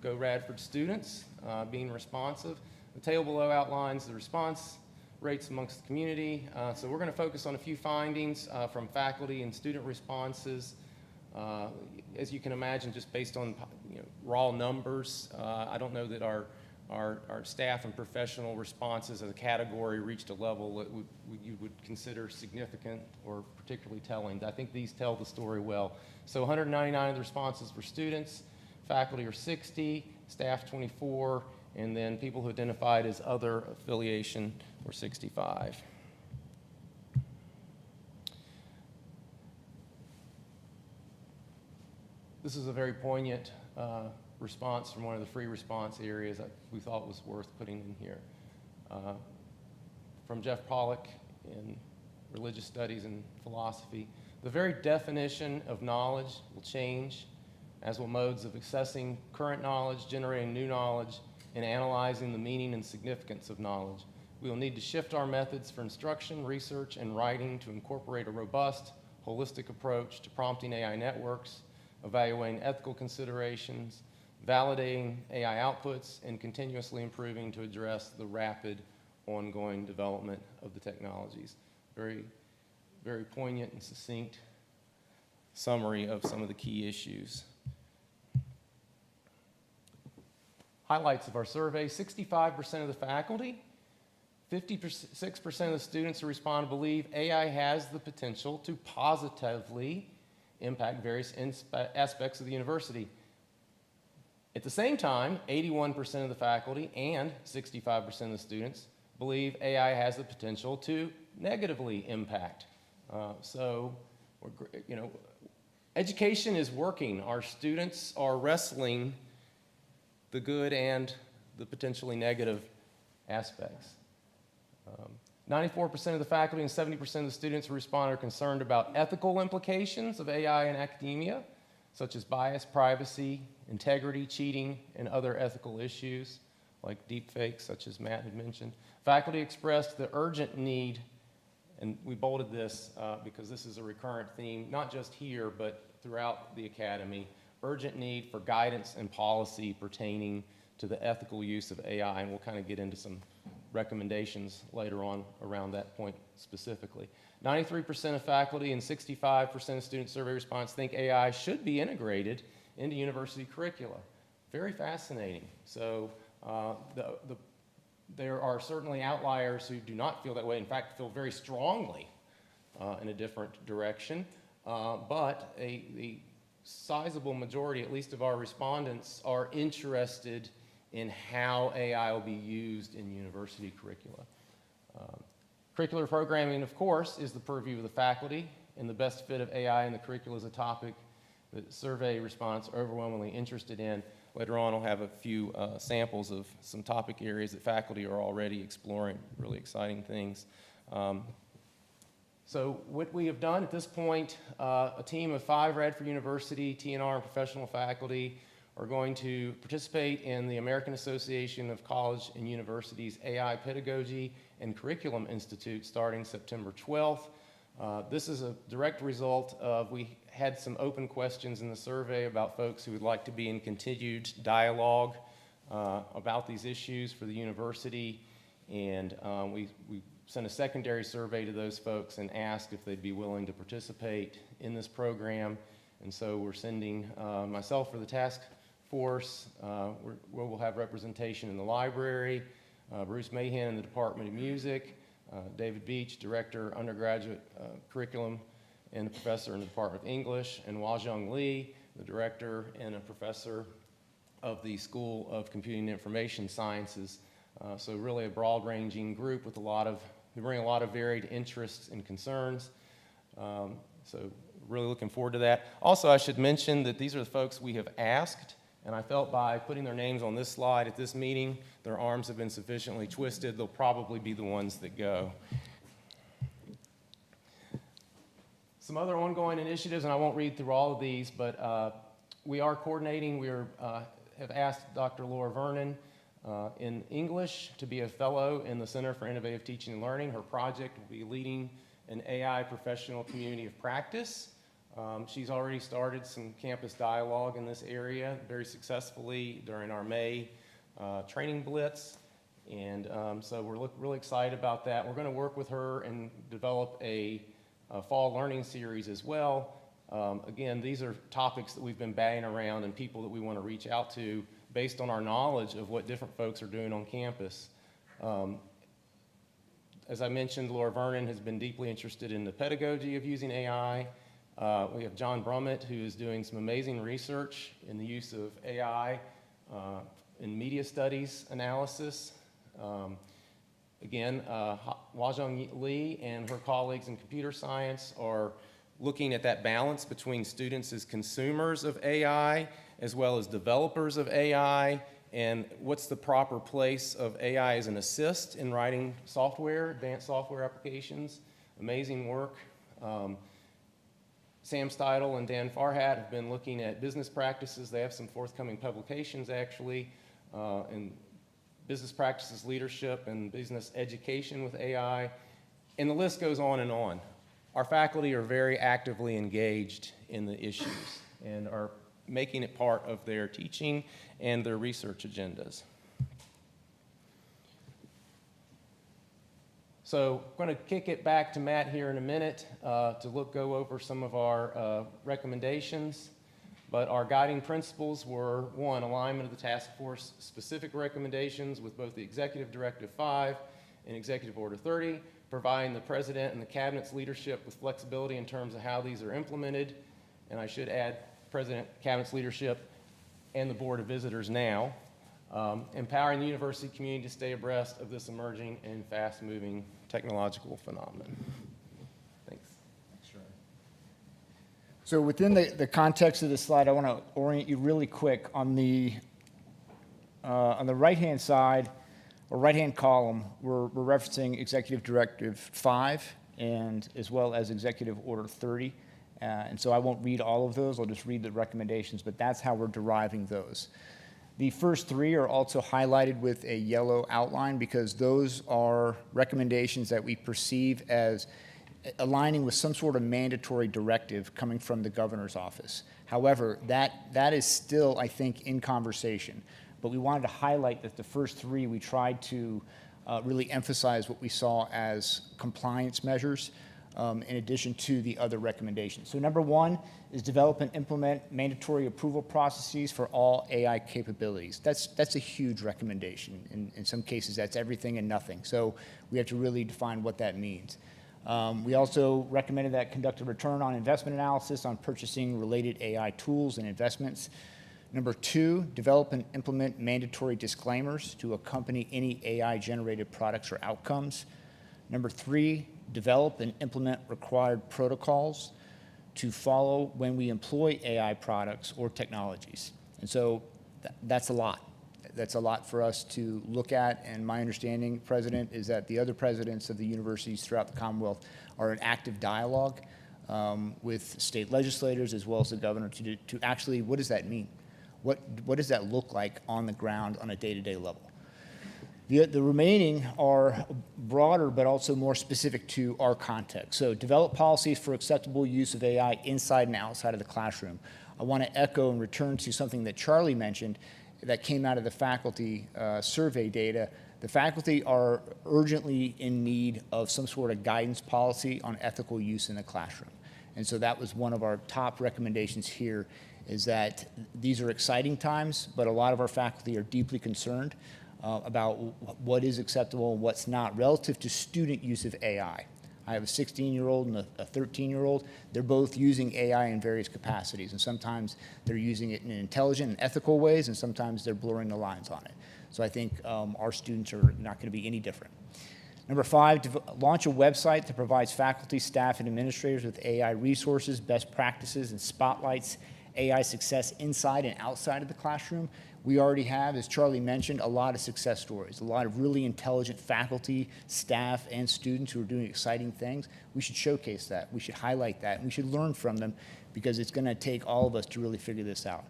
Go Radford students being responsive. The table below outlines the response rates amongst the community. So we're going to focus on a few findings from faculty and student responses. As you can imagine, just based on raw numbers, I don't know that our staff and professional responses as a category reached a level that you would consider significant or particularly telling. I think these tell the story well. So 199 of the responses were students, faculty are 60, staff 24, and then people who identified as other affiliation were 65. This is a very poignant response from one of the free response areas that we thought was worth putting in here. From Jeff Pollack in Religious Studies and Philosophy. The very definition of knowledge will change, as will modes of accessing current knowledge, generating new knowledge, and analyzing the meaning and significance of knowledge. We will need to shift our methods for instruction, research, and writing to incorporate a robust, holistic approach to prompting AI networks, evaluating ethical considerations, validating AI outputs, and continuously improving to address the rapid ongoing development of the technologies. Very, very poignant and succinct summary of some of the key issues. Highlights of our survey: 65% of the faculty, 56% of the students who respond believe AI has the potential to positively impact various aspects of the university. At the same time, 81% of the faculty and 65% of the students believe AI has the potential to negatively impact. Education is working. Our students are wrestling the good and the potentially negative aspects. 94% of the faculty and 70% of the students who respond are concerned about ethical implications of AI in academia, such as bias, privacy, integrity, cheating, and other ethical issues like deepfakes, such as Matt had mentioned. Faculty expressed the urgent need, and we bolded this because this is a recurrent theme, not just here, but throughout the academy, urgent need for guidance and policy pertaining to the ethical use of AI, and we'll kind of get into some recommendations later on around that point specifically. 93% of faculty and 65% of student survey response think AI should be integrated into university curricula. Very fascinating. So there are certainly outliers who do not feel that way, in fact, feel very strongly in a different direction. But a sizable majority, at least of our respondents, are interested in how AI will be used in university curricula. Curricular programming, of course, is the purview of the faculty, and the best fit of AI in the curricula is a topic that survey response are overwhelmingly interested in. Later on, I'll have a few samples of some topic areas that faculty are already exploring, really exciting things. So what we have done at this point, a team of 5 Radford University TNR and professional faculty are going to participate in the American Association of College and Universities AI Pedagogy and Curriculum Institute starting September 12th. This is a direct result of, we had some open questions in the survey about folks who would like to be in continued dialogue about these issues for the university, and we sent a secondary survey to those folks and asked if they'd be willing to participate in this program. And so we're sending myself for the task force, where we'll have representation in the library, Bruce Mahan in the Department of Music, David Beach, Director, Undergraduate Curriculum, and a professor in the Department of English, and Wajong Lee, the Director and a Professor of the School of Computing and Information Sciences. So really a broad-ranging group with who bring a lot of varied interests and concerns. So really looking forward to that. Also, I should mention that these are the folks we have asked, and I felt by putting their names on this slide at this meeting, their arms have been sufficiently twisted. They'll probably be the ones that go. Some other ongoing initiatives, and I won't read through all of these, but we are coordinating. We have asked Dr. Laura Vernon in English to be a fellow in the Center for Innovative Teaching and Learning. Her project will be leading an AI professional community of practice. She's already started some campus dialogue in this area very successfully during our May training blitz. And so we're really excited about that. We're going to work with her and develop a fall learning series as well. Again, these are topics that we've been batting around and people that we want to reach out to based on our knowledge of what different folks are doing on campus. As I mentioned, Laura Vernon has been deeply interested in the pedagogy of using AI. We have John Brummett, who is doing some amazing research in the use of AI in media studies analysis. Again, Wajong Lee and her colleagues in computer science are looking at that balance between students as consumers of AI as well as developers of AI, and what's the proper place of AI as an assist in writing software, advanced software applications. Amazing work. Sam Steidel and Dan Farhat have been looking at business practices. They have some forthcoming publications, actually, in business practices leadership and business education with AI. And the list goes on and on. Our faculty are very actively engaged in the issues and are making it part of their teaching and their research agendas. So I'm going to kick it back to Matt here in a minute to go over some of our recommendations. But our guiding principles were, 1, alignment of the task force specific recommendations with both the Executive Directive 5 and Executive Order 30, providing the President and the Cabinet's leadership with flexibility in terms of how these are implemented. And I should add President, Cabinet's leadership, and the Board of Visitors now. Empowering the university community to stay abreast of this emerging and fast-moving technological phenomenon. Thanks. So within the context of this slide, I want to orient you really quick on the right-hand side, or right-hand column, we're referencing Executive Directive 5 and as well as Executive Order 30. And so I won't read all of those, I'll just read the recommendations, but that's how we're deriving those. The first 3 are also highlighted with a yellow outline because those are recommendations that we perceive as aligning with some sort of mandatory directive coming from the governor's office. However, that is still, I think, in conversation. But we wanted to highlight that the first three, we tried to really emphasize what we saw as compliance measures in addition to the other recommendations. So number one is develop and implement mandatory approval processes for all AI capabilities. That's a huge recommendation. In some cases, that's everything and nothing. So we have to really define what that means. We also recommended that conduct a return on investment analysis on purchasing related AI tools and investments. Number two, develop and implement mandatory disclaimers to accompany any AI-generated products or outcomes. Number three, develop and implement required protocols to follow when we employ AI products or technologies. And so that's a lot. That's a lot for us to look at, and my understanding, President, is that the other presidents of the universities throughout the Commonwealth are in active dialogue with state legislators as well as the governor to actually, what does that mean? What does that look like on the ground on a day-to-day level? The remaining are broader but also more specific to our context. So develop policies for acceptable use of AI inside and outside of the classroom. I want to echo and return to something that Charlie mentioned that came out of the faculty survey data. The faculty are urgently in need of some sort of guidance policy on ethical use in the classroom. And so that was one of our top recommendations here, is that these are exciting times, but a lot of our faculty are deeply concerned about what is acceptable and what's not relative to student use of AI. I have a 16-year-old and a 13-year-old. They're both using AI in various capacities, and sometimes they're using it in intelligent and ethical ways, and sometimes they're blurring the lines on it. So I think our students are not going to be any different. Number five, launch a website that provides faculty, staff, and administrators with AI resources, best practices, and spotlights AI success inside and outside of the classroom. We already have, as Charlie mentioned, a lot of success stories, a lot of really intelligent faculty, staff, and students who are doing exciting things. We should showcase that. We should highlight that. And we should learn from them, because it's going to take all of us to really figure this out.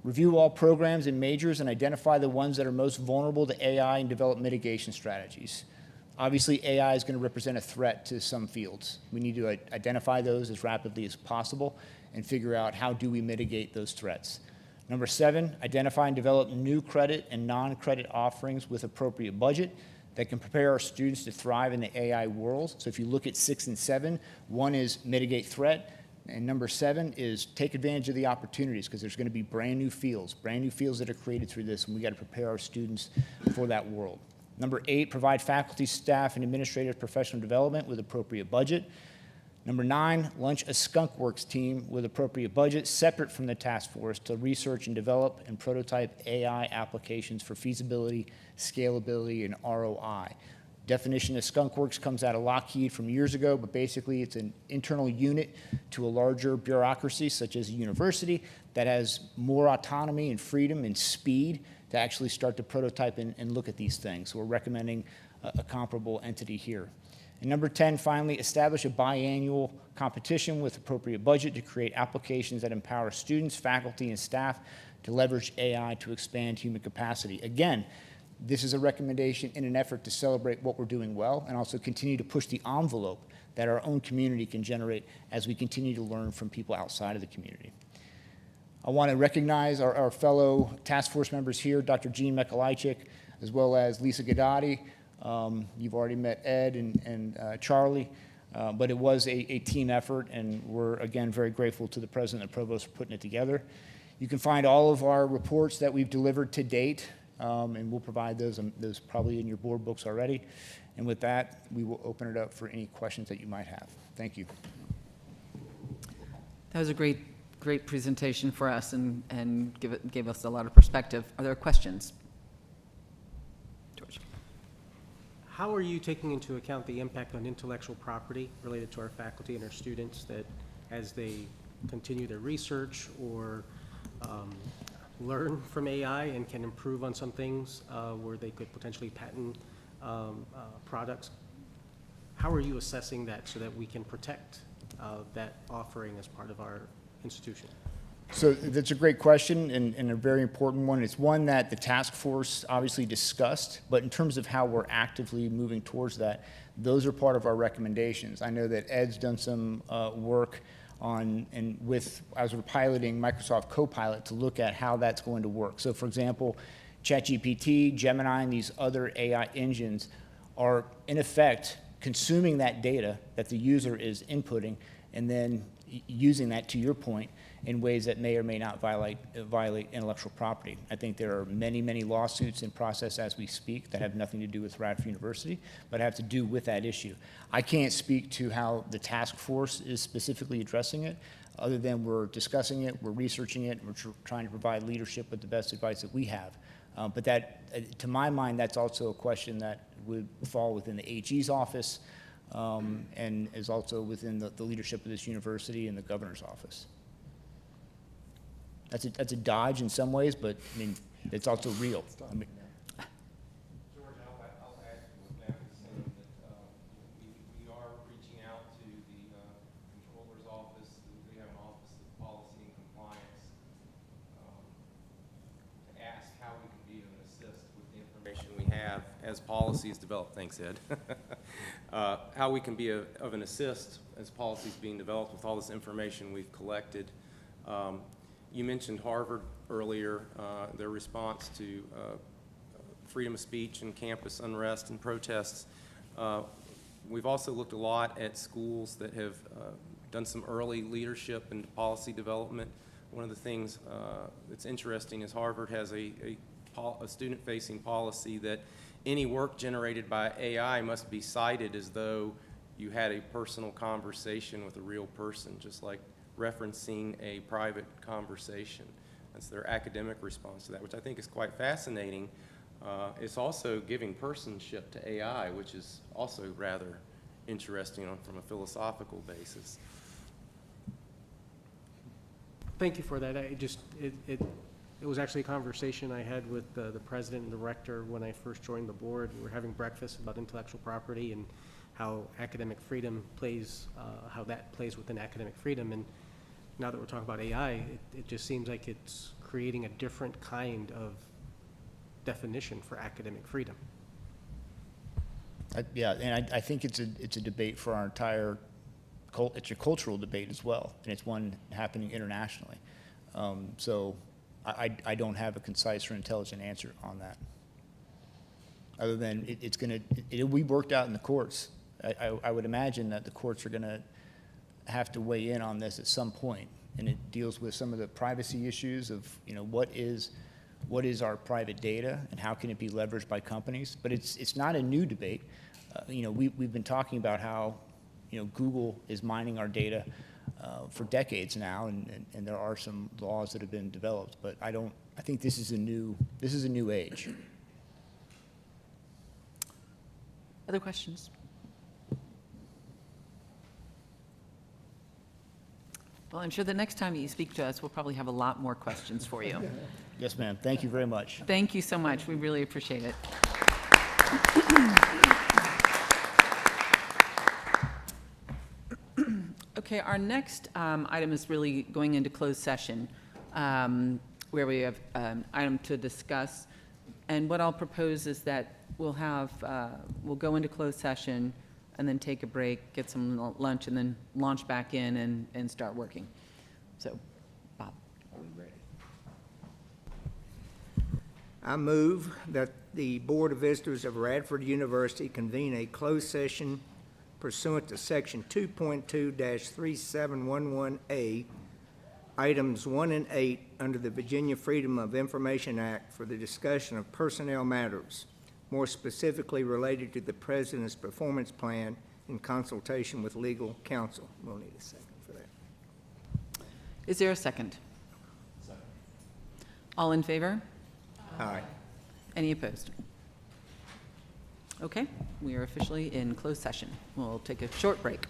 Review all programs and majors and identify the ones that are most vulnerable to AI and develop mitigation strategies. Obviously, AI is going to represent a threat to some fields. We need to identify those as rapidly as possible and figure out how do we mitigate those threats. Number seven, identify and develop new credit and non-credit offerings with appropriate budget that can prepare our students to thrive in the AI world. So if you look at 6 and 7, one is mitigate threat, and number 7 is take advantage of the opportunities, because there's going to be brand new fields that are created through this, and we got to prepare our students for that world. Number 8, provide faculty, staff, and administrative professional development with appropriate budget. Number 9, launch a skunkworks team with appropriate budget separate from the task force to research and develop and prototype AI applications for feasibility, scalability, and ROI. Definition of skunkworks comes out of Lockheed from years ago, but basically it's an internal unit to a larger bureaucracy such as a university that has more autonomy and freedom and speed to actually start to prototype and look at these things. So we're recommending a comparable entity here. And number 10, finally, establish a biannual competition with appropriate budget to create applications that empower students, faculty, and staff to leverage AI to expand human capacity. Again, this is a recommendation in an effort to celebrate what we're doing well and also continue to push the envelope that our own community can generate as we continue to learn from people outside of the community. I want to recognize our fellow task force members here, Dr. Jean Mikolajczyk, as well as Lisa Gadati. You've already met Ed and Charlie, but it was a team effort, and we're, again, very grateful to the president and provost for putting it together. You can find all of our reports that we've delivered to date, and we'll provide those probably in your board books already. And with that, we will open it up for any questions that you might have. Thank you. That was a great presentation for us, and gave us a lot of perspective. Are there questions? George. How are you taking into account the impact on intellectual property related to our faculty and our students, that as they continue their research or learn from AI and can improve on some things where they could potentially patent products? How are you assessing that so that we can protect that offering as part of our institution? So that's a great question and a very important one. It's one that the task force obviously discussed, but in terms of how we're actively moving towards that, those are part of our recommendations. I know that Ed's done some work on, and with, as we're piloting Microsoft Copilot to look at how that's going to work. So for example, ChatGPT, Gemini, and these other AI engines are in effect consuming that data that the user is inputting and then using that, to your point, in ways that may or may not violate intellectual property. I think there are many, many lawsuits in process as we speak that have nothing to do with Radford University, but have to do with that issue. I can't speak to how the task force is specifically addressing it, other than we're discussing it, we're researching it, and we're trying to provide leadership with the best advice that we have. But that, to my mind, that's also a question that would fall within the AG's office and is also within the leadership of this university and the governor's office. That's a dodge in some ways, but I mean, it's also real. I mean, George, I'll add to what Matt was saying that we are reaching out to the controller's office. They have an office of policy and compliance to ask how we can be of an assist with the information we have as policies develop. Thanks, Ed. How we can be of an assist as policies being developed with all this information we've collected. You mentioned Harvard earlier, their response to freedom of speech and campus unrest and protests. We've also looked a lot at schools that have done some early leadership and policy development. One of the things that's interesting is Harvard has a student-facing policy that any work generated by AI must be cited as though you had a personal conversation with a real person, just like referencing a private conversation. That's their academic response to that, which I think is quite fascinating. It's also giving personship to AI, which is also rather interesting from a philosophical basis. Thank you for that. It was actually a conversation I had with the president and the rector when I first joined the board. We were having breakfast about intellectual property and how academic freedom plays, how that plays within academic freedom. And now that we're talking about AI, it just seems like it's creating a different kind of definition for academic freedom. Yeah, and I think it's a debate for our entire, it's a cultural debate as well, and it's one happening internationally. So I don't have a concise or intelligent answer on that, other than it'll be worked out in the courts. I would imagine that the courts are going to have to weigh in on this at some point, and it deals with some of the privacy issues of, you know, what is our private data and how can it be leveraged by companies. But it's not a new debate. You know, we've been talking about how, you know, Google is mining our data for decades now, and there are some laws that have been developed. But I think this is a new age. Other questions? Well, I'm sure the next time you speak to us, we'll probably have a lot more questions for you. Yes, ma'am. Thank you very much. Thank you so much. We really appreciate it. Okay, our next item is really going into closed session, where we have an item to discuss. And what I'll propose is that we'll go into closed session and then take a break, get some lunch, and then launch back in and start working. So, Bob, are we ready? I move that the Board of Visitors of Radford University convene a closed session pursuant to Section 2.2-3711A, Items 1 and 8 under the Virginia Freedom of Information Act for the discussion of personnel matters, more specifically related to the President's performance plan in consultation with legal counsel. We'll need a second for that. Is there a second? Second. All in favor? Aye. Any opposed? Okay, we are officially in closed session. We'll take a short break.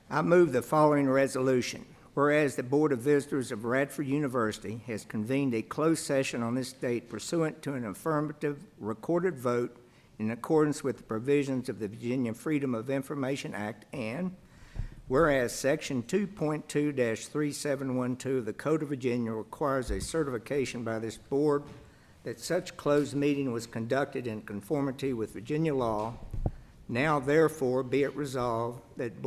I move the following resolution. Whereas the Board of Visitors of Radford University has convened a closed session on this date pursuant to an affirmative recorded vote in accordance with the provisions of the Virginia Freedom of Information Act, and whereas Section 2.2-3712 of the Code of Virginia requires a certification by this board that such closed meeting was conducted in conformity with Virginia law, now therefore be it resolved that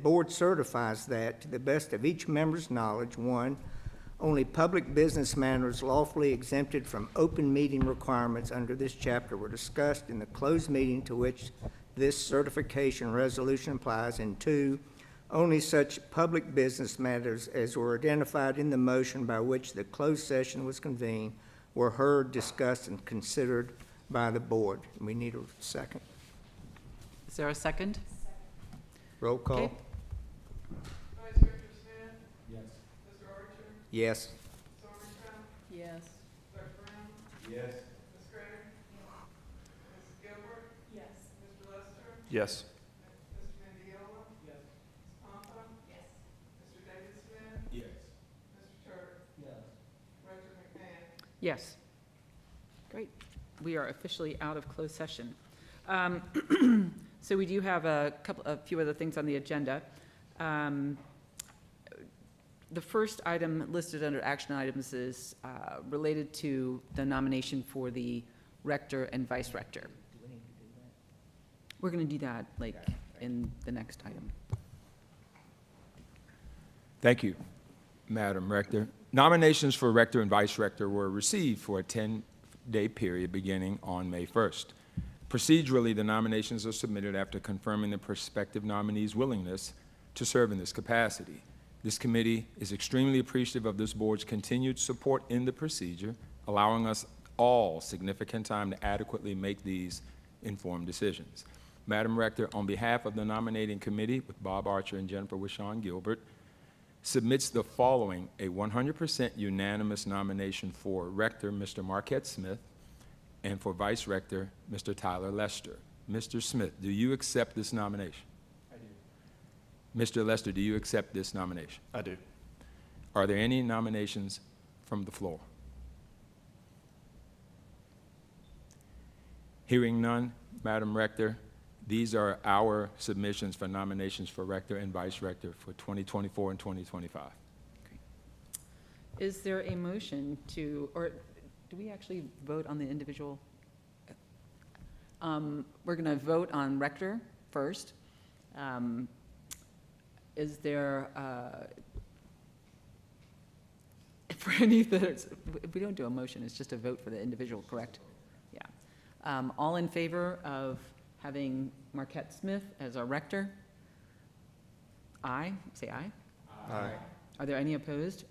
board certifies that, to the best of each member's knowledge, 1, only public business matters lawfully exempted from open meeting requirements under this chapter were discussed in the closed meeting to which this certification resolution applies, and 2, only such public business matters as were identified in the motion by which the closed session was convened were heard, discussed, and considered by the board. We need a second. Is there a second? Roll call. Okay. Vice Rector Smith? Yes. Mr. Archer? Yes. Ms. Armstrong? Yes. Dr. Brown? Yes. Ms. Craig? Ms. Gilbert? Yes. Mr. Lester? Yes. Mr. Mandiola? Yes. Ms. Pompa? Yes. Mr. David Smith? Yes. Mr. Turk? Yes. Rector McMahon? Yes. Great. We are officially out of closed session. So we do have a few other things on the agenda. The first item listed under action items is related to the nomination for the rector and vice rector. We're going to do that in the next item. Thank you, Madam Rector. Nominations for rector and vice rector were received for a 10-day period beginning on May 1st. Procedurally, the nominations are submitted after confirming the prospective nominee's willingness to serve in this capacity. This committee is extremely appreciative of this board's continued support in the procedure, allowing us all significant time to adequately make these informed decisions. Madam Rector, on behalf of the nominating committee, with Bob Archer and Jennifer Wishon Gilbert, submits the following: a 100% unanimous nomination for rector, Mr. Marquette Smith, and for vice rector, Mr. Tyler Lester. Mr. Smith, do you accept this nomination? I do. Mr. Lester, do you accept this nomination? I do. Are there any nominations from the floor? Hearing none, Madam Rector, these are our submissions for nominations for rector and vice rector for 2024 and 2025. Is there a motion to, or do we actually vote on the individual? We're going to vote on rector first. Is there, for any that, we don't do a motion, it's just a vote for the individual, correct? Yeah. All in favor of having Marquette Smith as our rector? Aye. Say aye. Aye. Are there any opposed?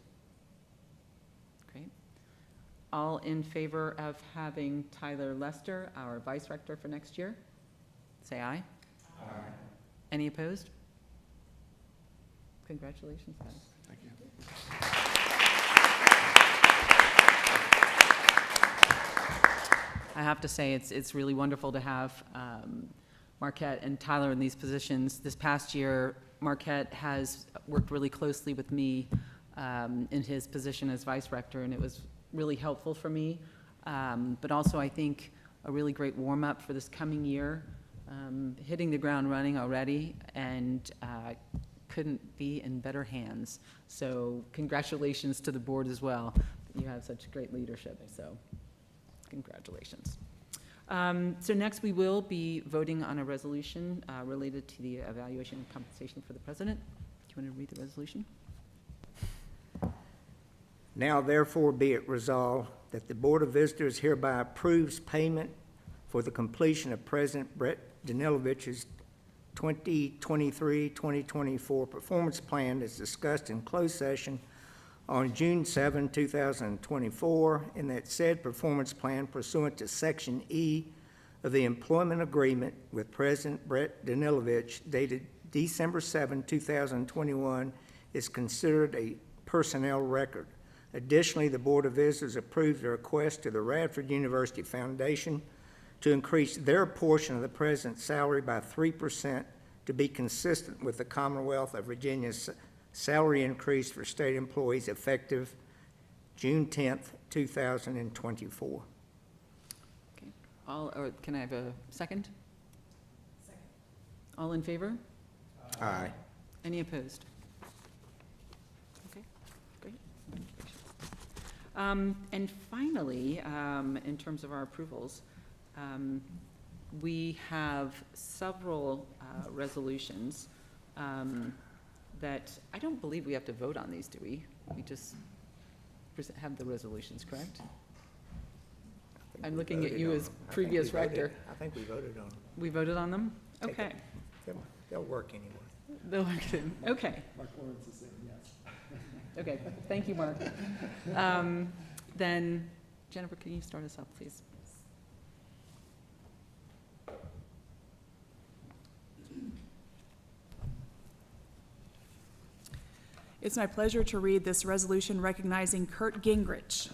Great. All in favor of having Tyler Lester, our vice rector for next year? Say aye. Aye. Any opposed? Congratulations, guys. Thank you. I have to say, it's really wonderful to have Marquette and Tyler in these positions. This past year, Marquette has worked really closely with me in his position as vice rector, and it was really helpful for me. But also, I think, a really great warm-up for this coming year, hitting the ground running already, and couldn't be in better hands. So congratulations to the board as well. You have such great leadership, so congratulations. So next we will be voting on a resolution related to the evaluation and compensation for the president. Do you want to read the resolution? Now therefore be it resolved that the Board of Visitors hereby approves payment for the completion of President Brett Danilovich's 2023-2024 performance plan as discussed in closed session on June 7, 2024, and that said performance plan pursuant to Section E of the employment agreement with President Brett Danilovich dated December 7, 2021 is considered a personnel record. Additionally, the Board of Visitors approved a request to the Radford University Foundation to increase their portion of the president's salary by 3% to be consistent with the Commonwealth of Virginia's salary increase for state employees effective June 10th, 2024. Okay. Or can I have a second? Second. All in favor? Aye. Any opposed? Okay, great. And finally, in terms of our approvals, we have several resolutions that I don't believe we have to vote on these, do we? We just have the resolutions, correct? I'm looking at you as previous rector. I think we voted on them. We voted on them? Okay. They'll work anyway. They'll work in, okay. Mark Lawrence is saying yes. Okay, thank you, Mark. Then, Jennifer, can you start us off, please? It's my pleasure to read this resolution recognizing Kurt Gingrich.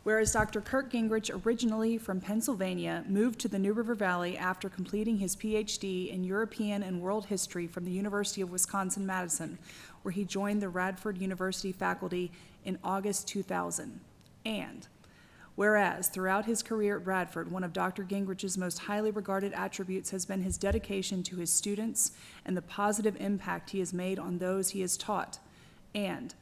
Whereas Dr. Kurt Gingrich, originally from Pennsylvania, moved to the New River Valley after completing his PhD in European and World History from the University of Wisconsin-Madison, where he joined the Radford University faculty in August 2000. And whereas throughout his career at Radford, one of Dr. Gingrich's most highly regarded attributes has been his dedication to his students and the positive impact he has made on those he has taught. And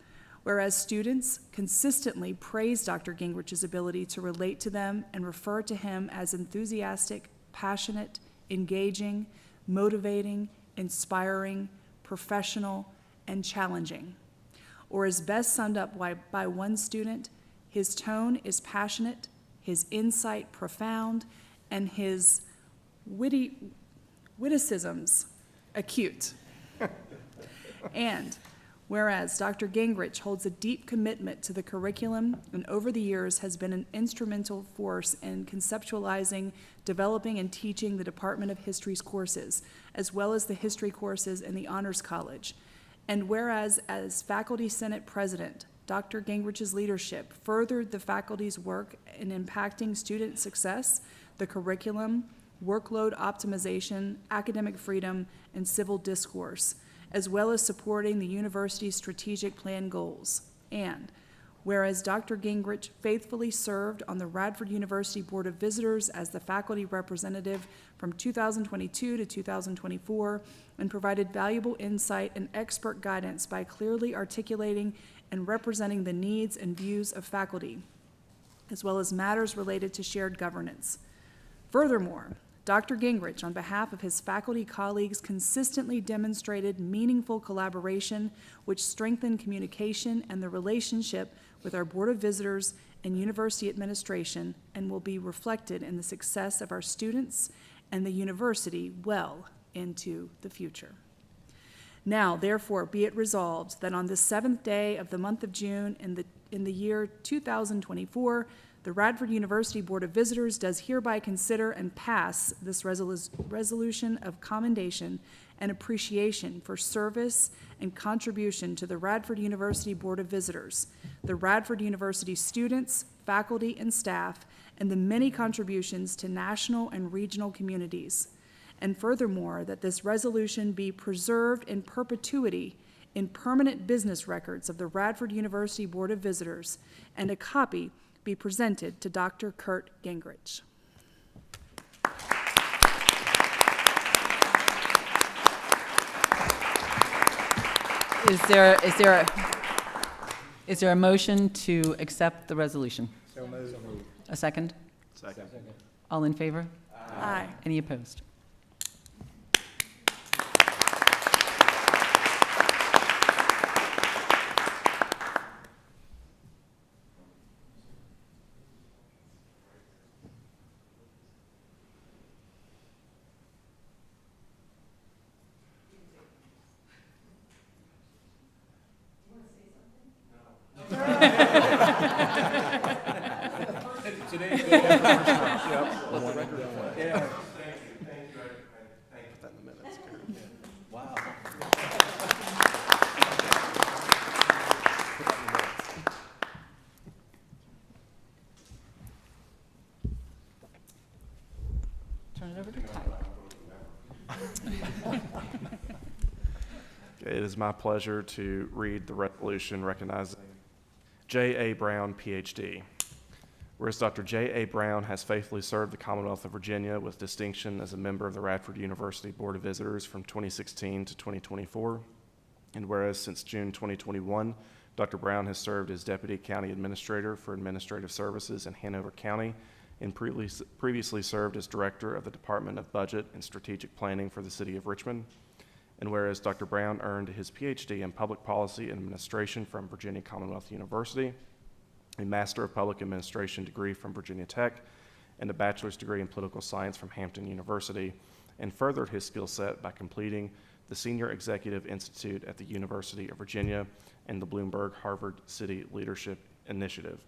whereas students consistently praise Dr. Gingrich's ability to relate to them and refer to him as enthusiastic, passionate, engaging, motivating, inspiring, professional, and challenging. Or as best summed up by one student, his tone is passionate, his insight profound, and his witticisms acute. And whereas Dr. Gingrich holds a deep commitment to the curriculum and over the years has been an instrumental force in conceptualizing, developing, and teaching the Department of History's courses, as well as the history courses in the Honors College. And whereas as Faculty Senate President, Dr. Gingrich's leadership furthered the faculty's work in impacting student success, the curriculum, workload optimization, academic freedom, and civil discourse, as well as supporting the university's strategic plan goals. And whereas Dr. Gingrich faithfully served on the Radford University Board of Visitors as the faculty representative from 2022 to 2024 and provided valuable insight and expert guidance by clearly articulating and representing the needs and views of faculty, as well as matters related to shared governance. Furthermore, Dr. Gingrich, on behalf of his faculty colleagues, consistently demonstrated meaningful collaboration which strengthened communication and the relationship with our Board of Visitors and university administration and will be reflected in the success of our students and the university well into the future. Now, therefore, be it resolved that on the 7th day of the month of June in the year 2024, the Radford University Board of Visitors does hereby consider and pass this resolution of commendation and appreciation for service and contribution to the Radford University Board of Visitors, the Radford University students, faculty, and staff, and the many contributions to national and regional communities. And furthermore, that this resolution be preserved in perpetuity in permanent business records of the Radford University Board of Visitors, and a copy be presented to Dr. Kurt Gingrich. Is there a motion to accept the resolution? So moved. A second? Second. All in favor? Aye. Any opposed? Turn it over to Tyler. It is my pleasure to read the resolution recognizing J.A. Brown, Ph.D. Whereas Dr. J.A. Brown has faithfully served the Commonwealth of Virginia with distinction as a member of the Radford University Board of Visitors from 2016 to 2024, and whereas since June 2021, Dr. Brown has served as Deputy County Administrator for Administrative Services in Hanover County and previously served as Director of the Department of Budget and Strategic Planning for the City of Richmond, and whereas Dr. Brown earned his Ph.D. in Public Policy and Administration from Virginia Commonwealth University, a Master of Public Administration degree from Virginia Tech, and a bachelor's degree in Political Science from Hampton University, and furthered his skill set by completing the Senior Executive Institute at the University of Virginia and the Bloomberg Harvard City Leadership Initiative.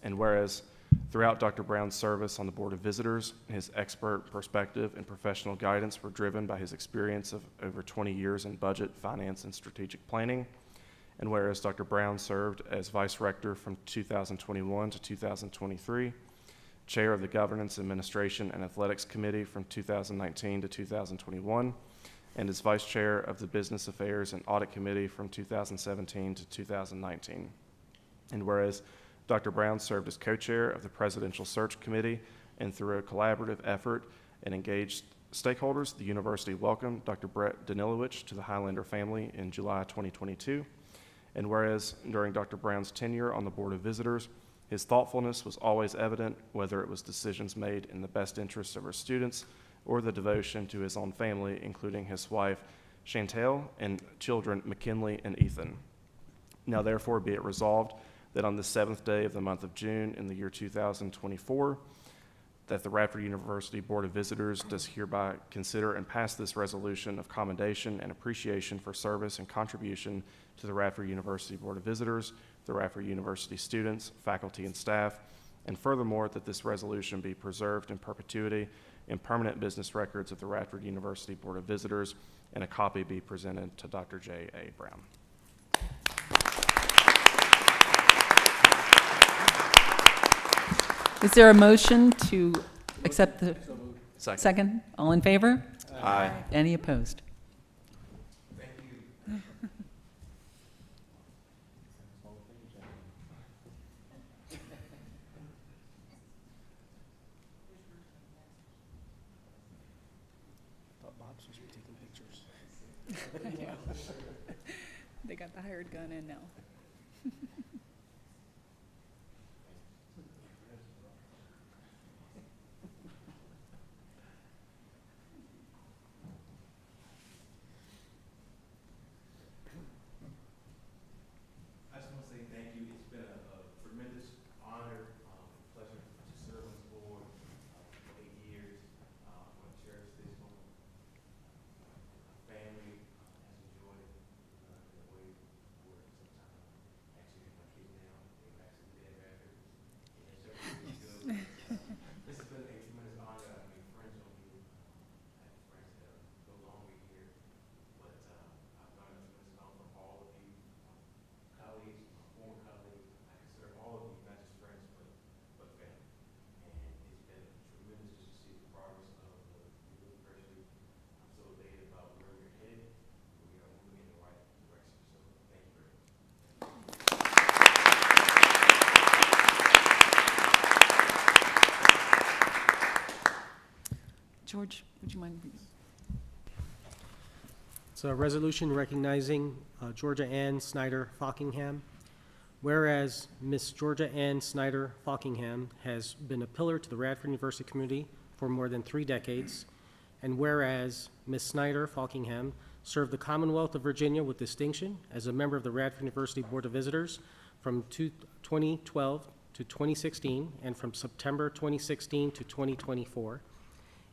And whereas throughout Dr. Brown's service on the Board of Visitors, his expert perspective and professional guidance were driven by his experience of over 20 years in budget, finance, and strategic planning. And whereas Dr. Brown served as Vice Rector from 2021 to 2023, Chair of the Governance, Administration, and Athletics Committee from 2019 to 2021, and as Vice Chair of the Business Affairs and Audit Committee from 2017 to 2019. And whereas Dr. Brown served as co-chair of the Presidential Search Committee, and through a collaborative effort and engaged stakeholders, the university welcomed Dr. Brett Danilowicz to the Highlander family in July 2022. And whereas during Dr. Brown's tenure on the Board of Visitors, his thoughtfulness was always evident, whether it was decisions made in the best interests of our students or the devotion to his own family, including his wife, Chantel, and children, McKinley and Ethan. Now therefore be it resolved that on the 7th day of the month of June in the year 2024, that the Radford University Board of Visitors does hereby consider and pass this resolution of commendation and appreciation for service and contribution to the Radford University Board of Visitors, the Radford University students, faculty, and staff, and furthermore, that this resolution be preserved in perpetuity in permanent business records of the Radford University Board of Visitors, and a copy be presented to Dr. J.A. Brown. Is there a motion to accept the Second? second? All in favor? Aye. Any opposed? Thank you. Thought Bob's supposed to be taking pictures. They got the hired gun in now. I just want to say thank you. It's been a tremendous honor, pleasure to serve on this board for 8 years. I want to cherish this moment. My family has enjoyed it in a way where sometimes actually my kids now, they've actually been Radford. And it's so good. This has been a tremendous honor. I've made friends on here. I have friends that are no longer here, but I've learned a tremendous amount from all of you. Colleagues, my former colleagues, I consider all of you not just friends, but family. And it's been tremendous just to see the progress of the university. I'm so elated about where we're headed. We are moving in the right direction. So thank you very much. George, would you mind reading? It's a resolution recognizing Georgia Ann Snyder Fockingham. Whereas Miss Georgia Ann Snyder Fockingham has been a pillar to the Radford University community for more than 3 decades, and whereas Miss Snyder Fockingham served the Commonwealth of Virginia with distinction as a member of the Radford University Board of Visitors from 2012 to 2016, and from September 2016 to 2024,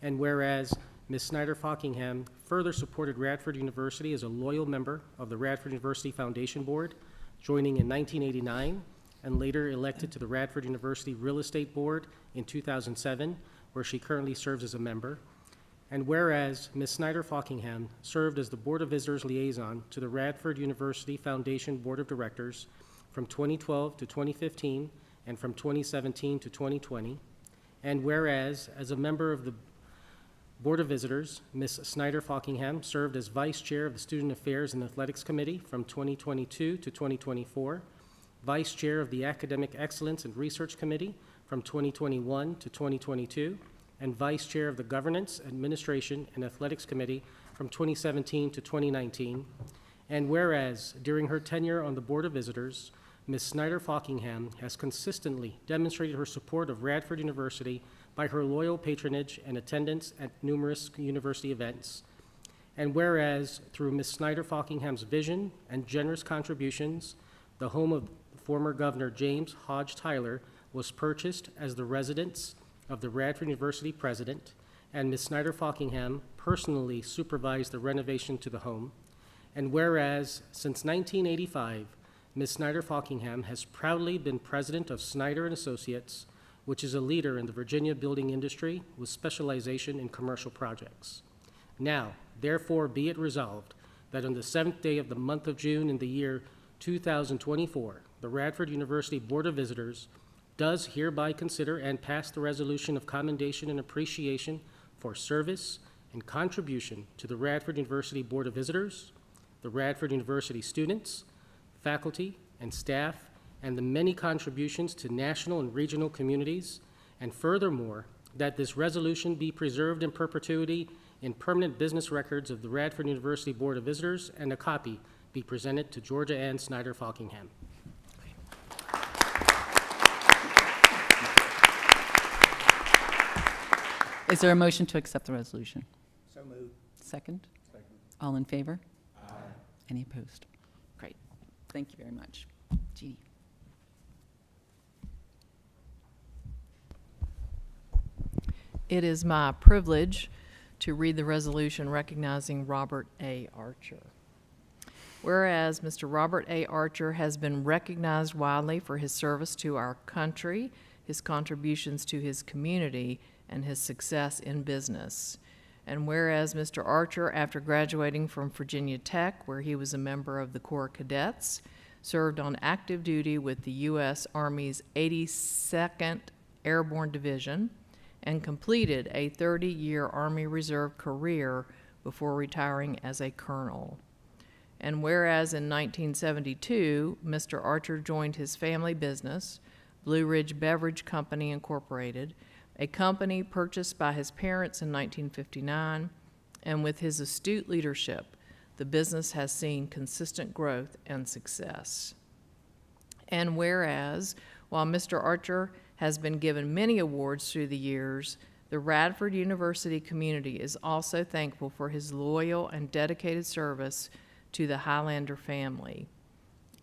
and whereas Ms. Snyder Fockingham further supported Radford University as a loyal member of the Radford University Foundation Board, joining in 1989, and later elected to the Radford University Real Estate Board in 2007, where she currently serves as a member. And whereas Ms. Snyder Fockingham served as the Board of Visitors Liaison to the Radford University Foundation Board of Directors from 2012 to 2015, and from 2017 to 2020. And whereas, as a member of the Board of Visitors, Ms. Snyder Falkingham served as Vice Chair of the Student Affairs and Athletics Committee from 2022 to 2024, Vice Chair of the Academic Excellence and Research Committee from 2021 to 2022, and Vice Chair of the Governance, Administration, and Athletics Committee from 2017 to 2019. And whereas, during her tenure on the Board of Visitors, Ms. Snyder Falkingham has consistently demonstrated her support of Radford University by her loyal patronage and attendance at numerous university events. And whereas, through Ms. Snyder Falkingham's vision and generous contributions, the home of former Governor James Hodge Tyler was purchased as the residence of the Radford University president, and Ms. Snyder Falkingham personally supervised the renovation to the home. And whereas, since 1985, Ms. Snyder Falkingham has proudly been president of Snyder and Associates, which is a leader in the Virginia building industry with specialization in commercial projects. Now, therefore, be it resolved that on the 7th day of the month of June in the year 2024, the Radford University Board of Visitors does hereby consider and pass the resolution of commendation and appreciation for service and contribution to the Radford University Board of Visitors, the Radford University students, faculty, and staff, and the many contributions to national and regional communities, and furthermore, that this resolution be preserved in perpetuity in permanent business records of the Radford University Board of Visitors, and a copy be presented to Georgia Ann Snyder Falkingham. Is there a motion to accept the resolution? So moved. Second? Second. All in favor? Aye. Any opposed? Great. Thank you very much. Jeannie. It is my privilege to read the resolution recognizing Robert A. Archer. Whereas Mr. Robert A. Archer has been recognized widely for his service to our country, his contributions to his community, and his success in business. And whereas Mr. Archer, after graduating from Virginia Tech, where he was a member of the Corps Cadets, served on active duty with the U.S. Army's 82nd Airborne Division, and completed a 30-year Army Reserve career before retiring as a colonel. And whereas in 1972, Mr. Archer joined his family business, Blue Ridge Beverage Company Incorporated, a company purchased by his parents in 1959, and with his astute leadership, the business has seen consistent growth and success. And whereas, while Mr. Archer has been given many awards through the years, the Radford University community is also thankful for his loyal and dedicated service to the Highlander family.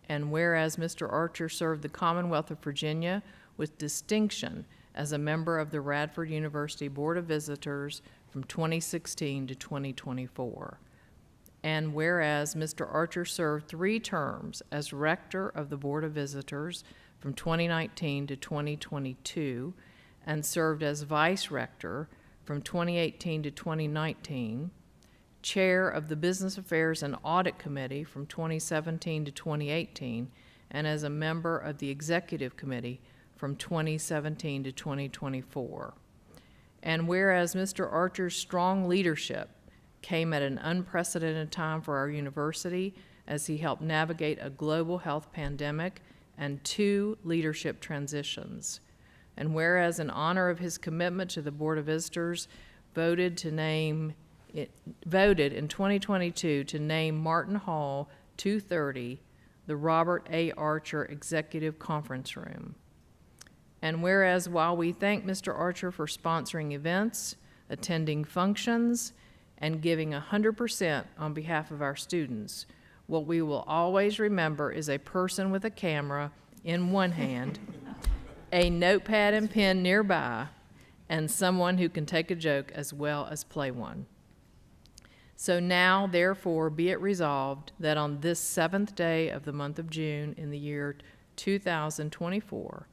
And whereas Mr. Archer served the Commonwealth of Virginia with distinction as a member of the Radford University Board of Visitors from 2016 to 2024. And whereas Mr. Archer served 3 terms as Rector of the Board of Visitors from 2019 to 2022, and served as Vice Rector from 2018 to 2019, Chair of the Business Affairs and Audit Committee from 2017 to 2018, and as a member of the Executive Committee from 2017 to 2024. And whereas Mr. Archer's strong leadership came at an unprecedented time for our university as he helped navigate a global health pandemic and 2 leadership transitions. And whereas in honor of his commitment to the Board of Visitors, voted in 2022 to name Martin Hall 230 the Robert A. Archer Executive Conference Room. And whereas while we thank Mr. Archer for sponsoring events, attending functions, and giving 100% on behalf of our students, what we will always remember is a person with a camera in one hand, a notepad and pen nearby, and someone who can take a joke as well as play one. So now, therefore, be it resolved that on this 7th day of the month of June in the year 2024,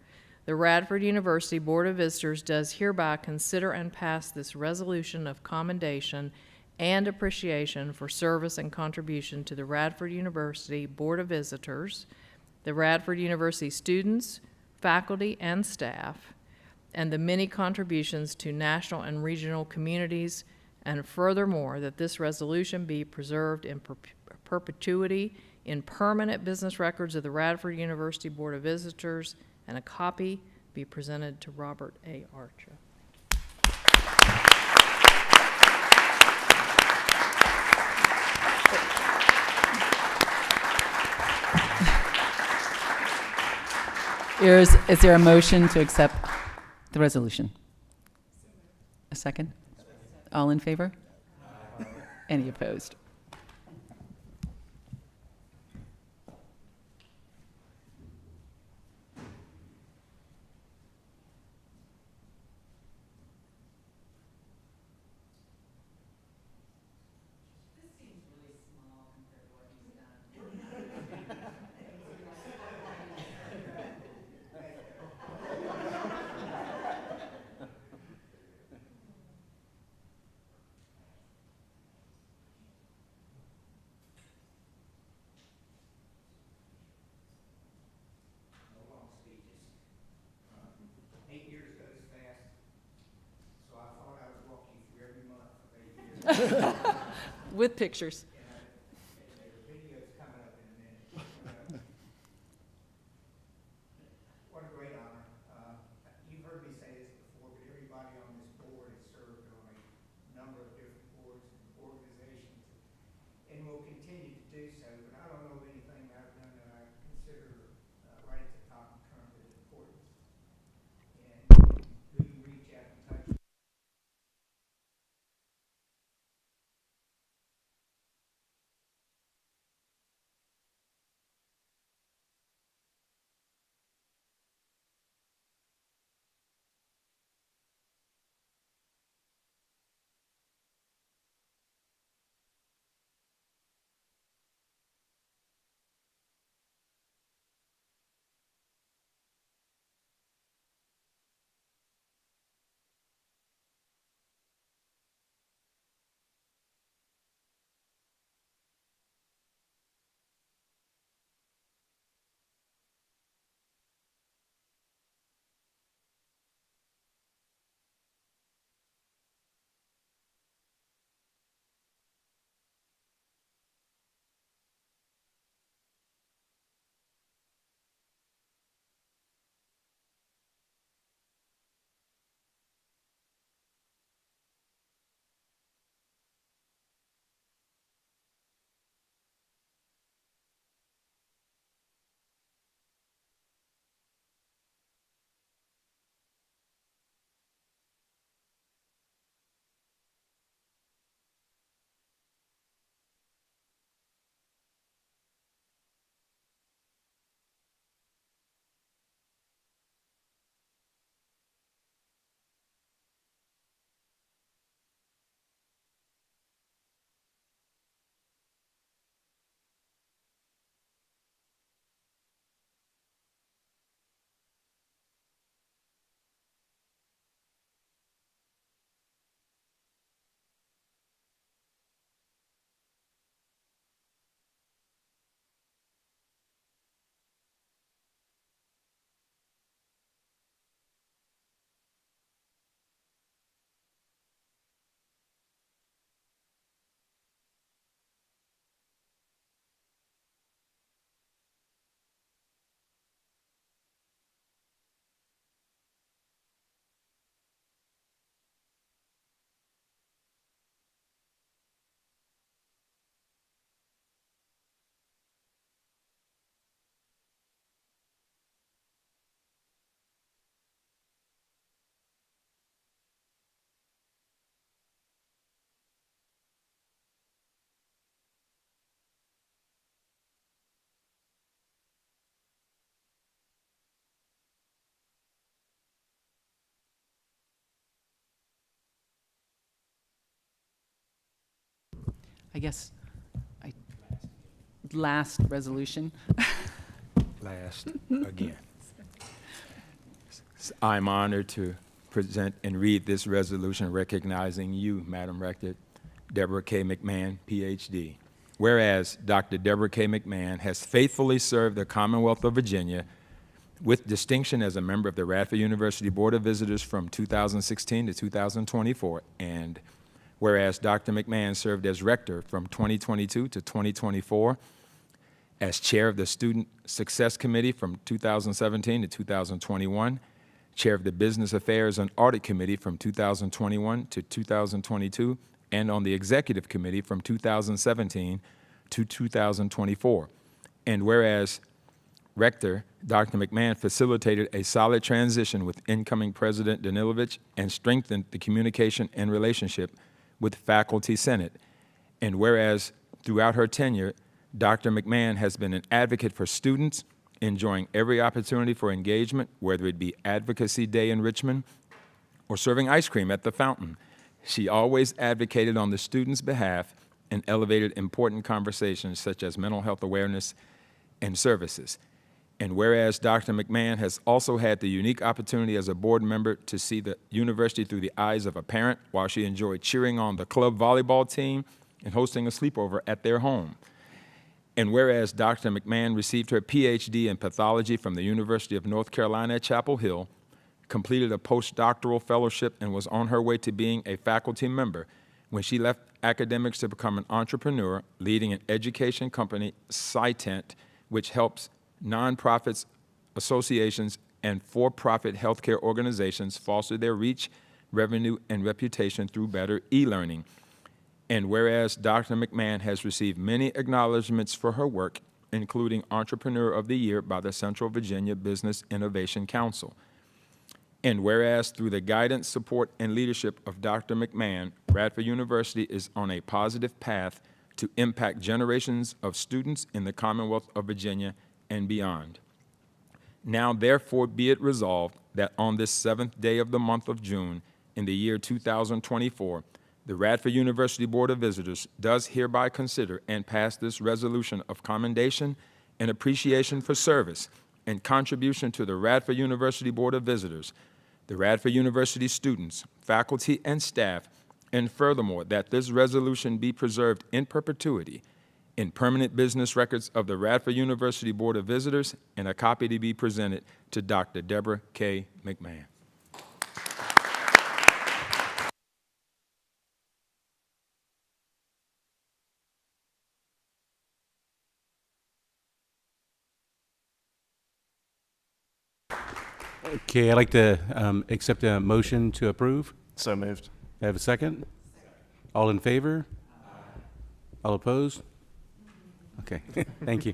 the Radford University Board of Visitors does hereby consider and pass this resolution of commendation and appreciation for service and contribution to the Radford University Board of Visitors, the Radford University students, faculty, and staff, and the many contributions to national and regional communities, And furthermore, that this resolution be preserved in perpetuity in permanent business records of the Radford University Board of Visitors, and a copy be presented to Robert A. Archer. Is there a motion to accept the resolution? A second? All in favor? Any opposed? With pictures. What a great honor. You've heard me say this before, but everybody on this board has served on a number of different boards and organizations and will continue to do so, but I don't know of anything that I've done that I consider right at the top in terms of importance. And who you reach out and touch. I guess, last resolution. Last again. I'm honored to present and read this resolution recognizing you, Madam Rector, Deborah K. McMahon, Ph.D. Whereas Dr. Deborah K. McMahon has faithfully served the Commonwealth of Virginia with distinction as a member of the Radford University Board of Visitors from 2016 to 2024, and whereas Dr. McMahon served as rector from 2022 to 2024, as chair of the Student Success Committee from 2017 to 2021, chair of the Business Affairs and Audit Committee from 2021 to 2022, and on the Executive Committee from 2017 to 2024. And whereas Rector Dr. McMahon facilitated a solid transition with incoming President Danilovich and strengthened the communication and relationship with Faculty Senate. And whereas throughout her tenure, Dr. McMahon has been an advocate for students, enjoying every opportunity for engagement, whether it be Advocacy Day in Richmond or serving ice cream at the fountain. She always advocated on the students' behalf and elevated important conversations such as mental health awareness and services. And whereas Dr. McMahon has also had the unique opportunity as a board member to see the university through the eyes of a parent while she enjoyed cheering on the club volleyball team and hosting a sleepover at their home. And whereas Dr. McMahon received her PhD in pathology from the University of North Carolina at Chapel Hill, completed a postdoctoral fellowship, and was on her way to being a faculty member when she left academics to become an entrepreneur, leading an education company, Cytent, which helps nonprofits, associations, and for-profit healthcare organizations foster their reach, revenue, and reputation through better e-learning. And whereas Dr. McMahon has received many acknowledgments for her work, including Entrepreneur of the Year by the Central Virginia Business Innovation Council. And whereas through the guidance, support, and leadership of Dr. McMahon, Radford University is on a positive path to impact generations of students in the Commonwealth of Virginia and beyond. Now, therefore, be it resolved that on this 7th day of the month of June in the year 2024, the Radford University Board of Visitors does hereby consider and pass this resolution of commendation and appreciation for service and contribution to the Radford University Board of Visitors, the Radford University students, faculty, and staff, and furthermore, that this resolution be preserved in perpetuity in permanent business records of the Radford University Board of Visitors, and a copy to be presented to Dr. Deborah K. McMahon. Okay, I'd like to accept a motion to approve. So moved. I have a second? All in favor? All opposed? Okay, thank you.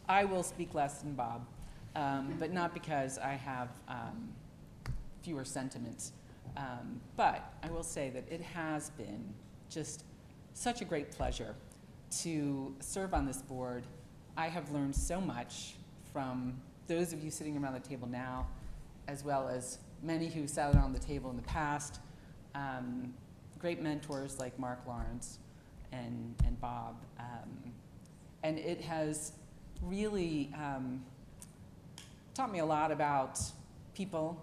I will speak less than Bob, but not because I have fewer sentiments. But I will say that it has been just such a great pleasure to serve on this board. I have learned so much from those of you sitting around the table now, as well as many who sat around the table in the past. Great mentors like Mark Lawrence and Bob. And it has really taught me a lot about people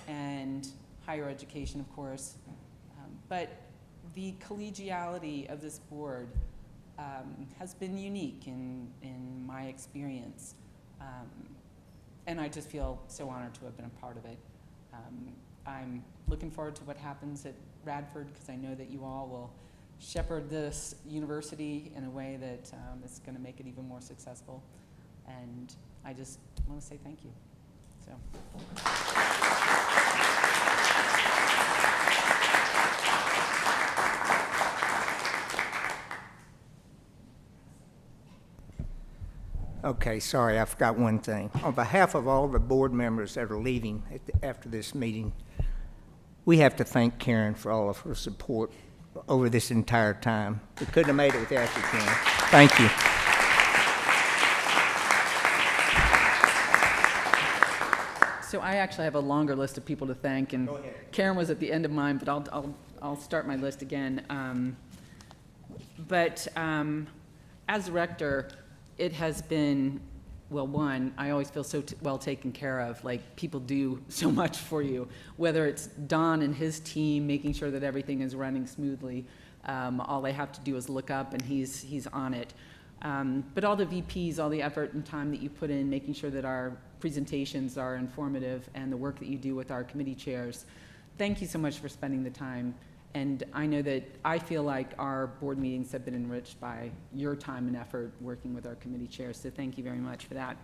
and higher education, of course. But the collegiality of this board has been unique in my experience. And I just feel so honored to have been a part of it. I'm looking forward to what happens at Radford, because I know that you all will shepherd this university in a way that is going to make it even more successful. And I just want to say thank you. So. Okay, sorry, I forgot one thing. On behalf of all the board members that are leaving after this meeting, we have to thank Karen for all of her support over this entire time. We couldn't have made it without you, Karen. Thank you. So I actually have a longer list of people to thank, and Karen was at the end of mine, but I'll start my list again. as rector, it has been, well, one, I always feel so well taken care of. Like, people do so much for you, whether it's Don and his team making sure that everything is running smoothly. All they have to do is look up and he's on it. But all the VPs, all the effort and time that you put in making sure that our presentations are informative and the work that you do with our committee chairs, thank you so much for spending the time. And I know that I feel like our board meetings have been enriched by your time and effort working with our committee chairs, so thank you very much for that.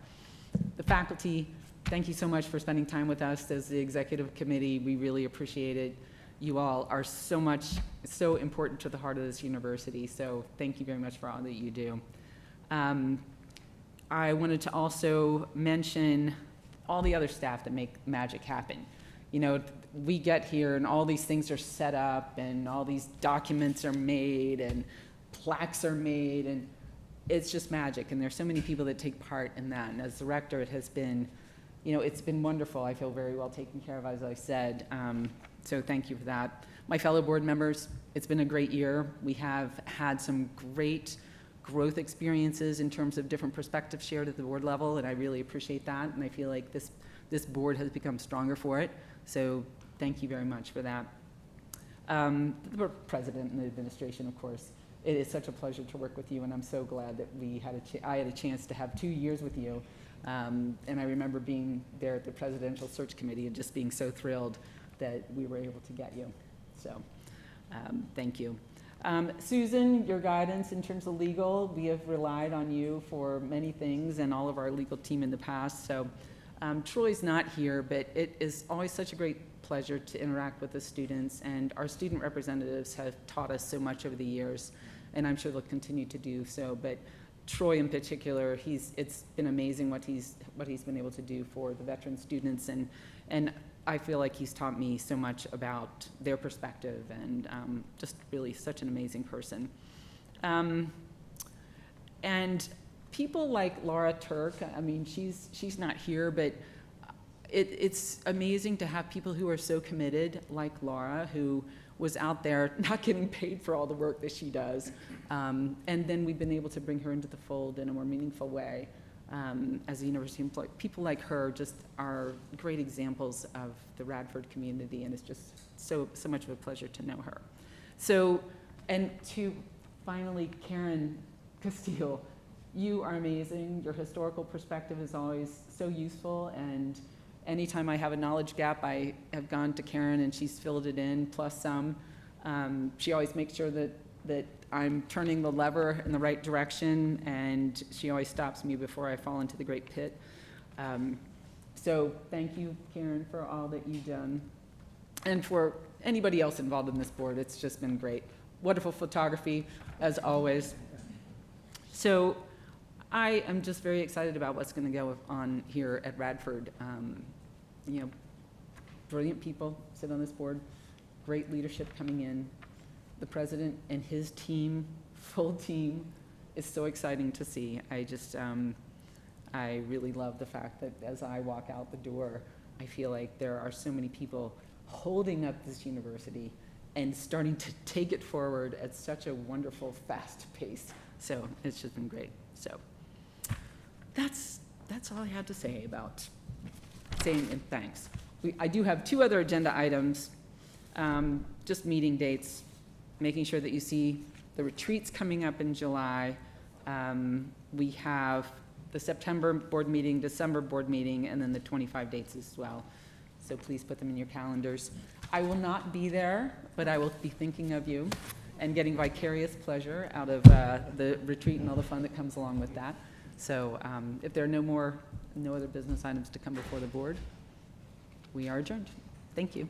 The faculty, thank you so much for spending time with us as the executive committee. We really appreciate it. You all are so important to the heart of this university, so thank you very much for all that you do. I wanted to also mention all the other staff that make magic happen. You know, we get here and all these things are set up and all these documents are made and plaques are made, and it's just magic. And there's so many people that take part in that. And as the rector, it has been, you know, it's been wonderful. I feel very well taken care of, as I said. So thank you for that. My fellow board members, it's been a great year. We have had some great growth experiences in terms of different perspectives shared at the board level, and I really appreciate that. And I feel like this board has become stronger for it. So thank you very much for that. The president and the administration, of course, it is such a pleasure to work with you, and I'm so glad that I had a chance to have 2 years with you. And I remember being there at the presidential search committee and just being so thrilled that we were able to get you. So thank you. Susan, your guidance in terms of legal, we have relied on you for many things and all of our legal team in the past. So Troy's not here, but it is always such a great pleasure to interact with the students, and our student representatives have taught us so much over the years, and I'm sure they'll continue to do so. But Troy in particular, it's been amazing what he's been able to do for the veteran students, and I feel like he's taught me so much about their perspective, and just really such an amazing person. And people like Laura Turk, I mean, she's not here, but it's amazing to have people who are so committed, like Laura, who was out there not getting paid for all the work that she does. And then we've been able to bring her into the fold in a more meaningful way as a university employee. People like her just are great examples of the Radford community, and it's just so much of a pleasure to know her. So, and to finally, Karen Castile, you are amazing. Your historical perspective is always so useful, and anytime I have a knowledge gap, I have gone to Karen and she's filled it in, plus some. She always makes sure that I'm turning the lever in the right direction, and she always stops me before I fall into the great pit. So thank you, Karen, for all that you've done. And for anybody else involved in this board, it's just been great. Wonderful photography, as always. So I am just very excited about what's going to go on here at Radford. You know, brilliant people sit on this board, great leadership coming in. The president and his team, full team, is so exciting to see. I really love the fact that as I walk out the door, I feel like there are so many people holding up this university and starting to take it forward at such a wonderful, fast pace. So it's just been great. So that's all I had to say about saying thanks. I do have 2 other agenda items, just meeting dates, making sure that you see the retreats coming up in July. We have the September board meeting, December board meeting, and then the 25 dates as well. So please put them in your calendars. I will not be there, but I will be thinking of you and getting vicarious pleasure out of the retreat and all the fun that comes along with that. So if there are no other business items to come before the board, we are adjourned. Thank you.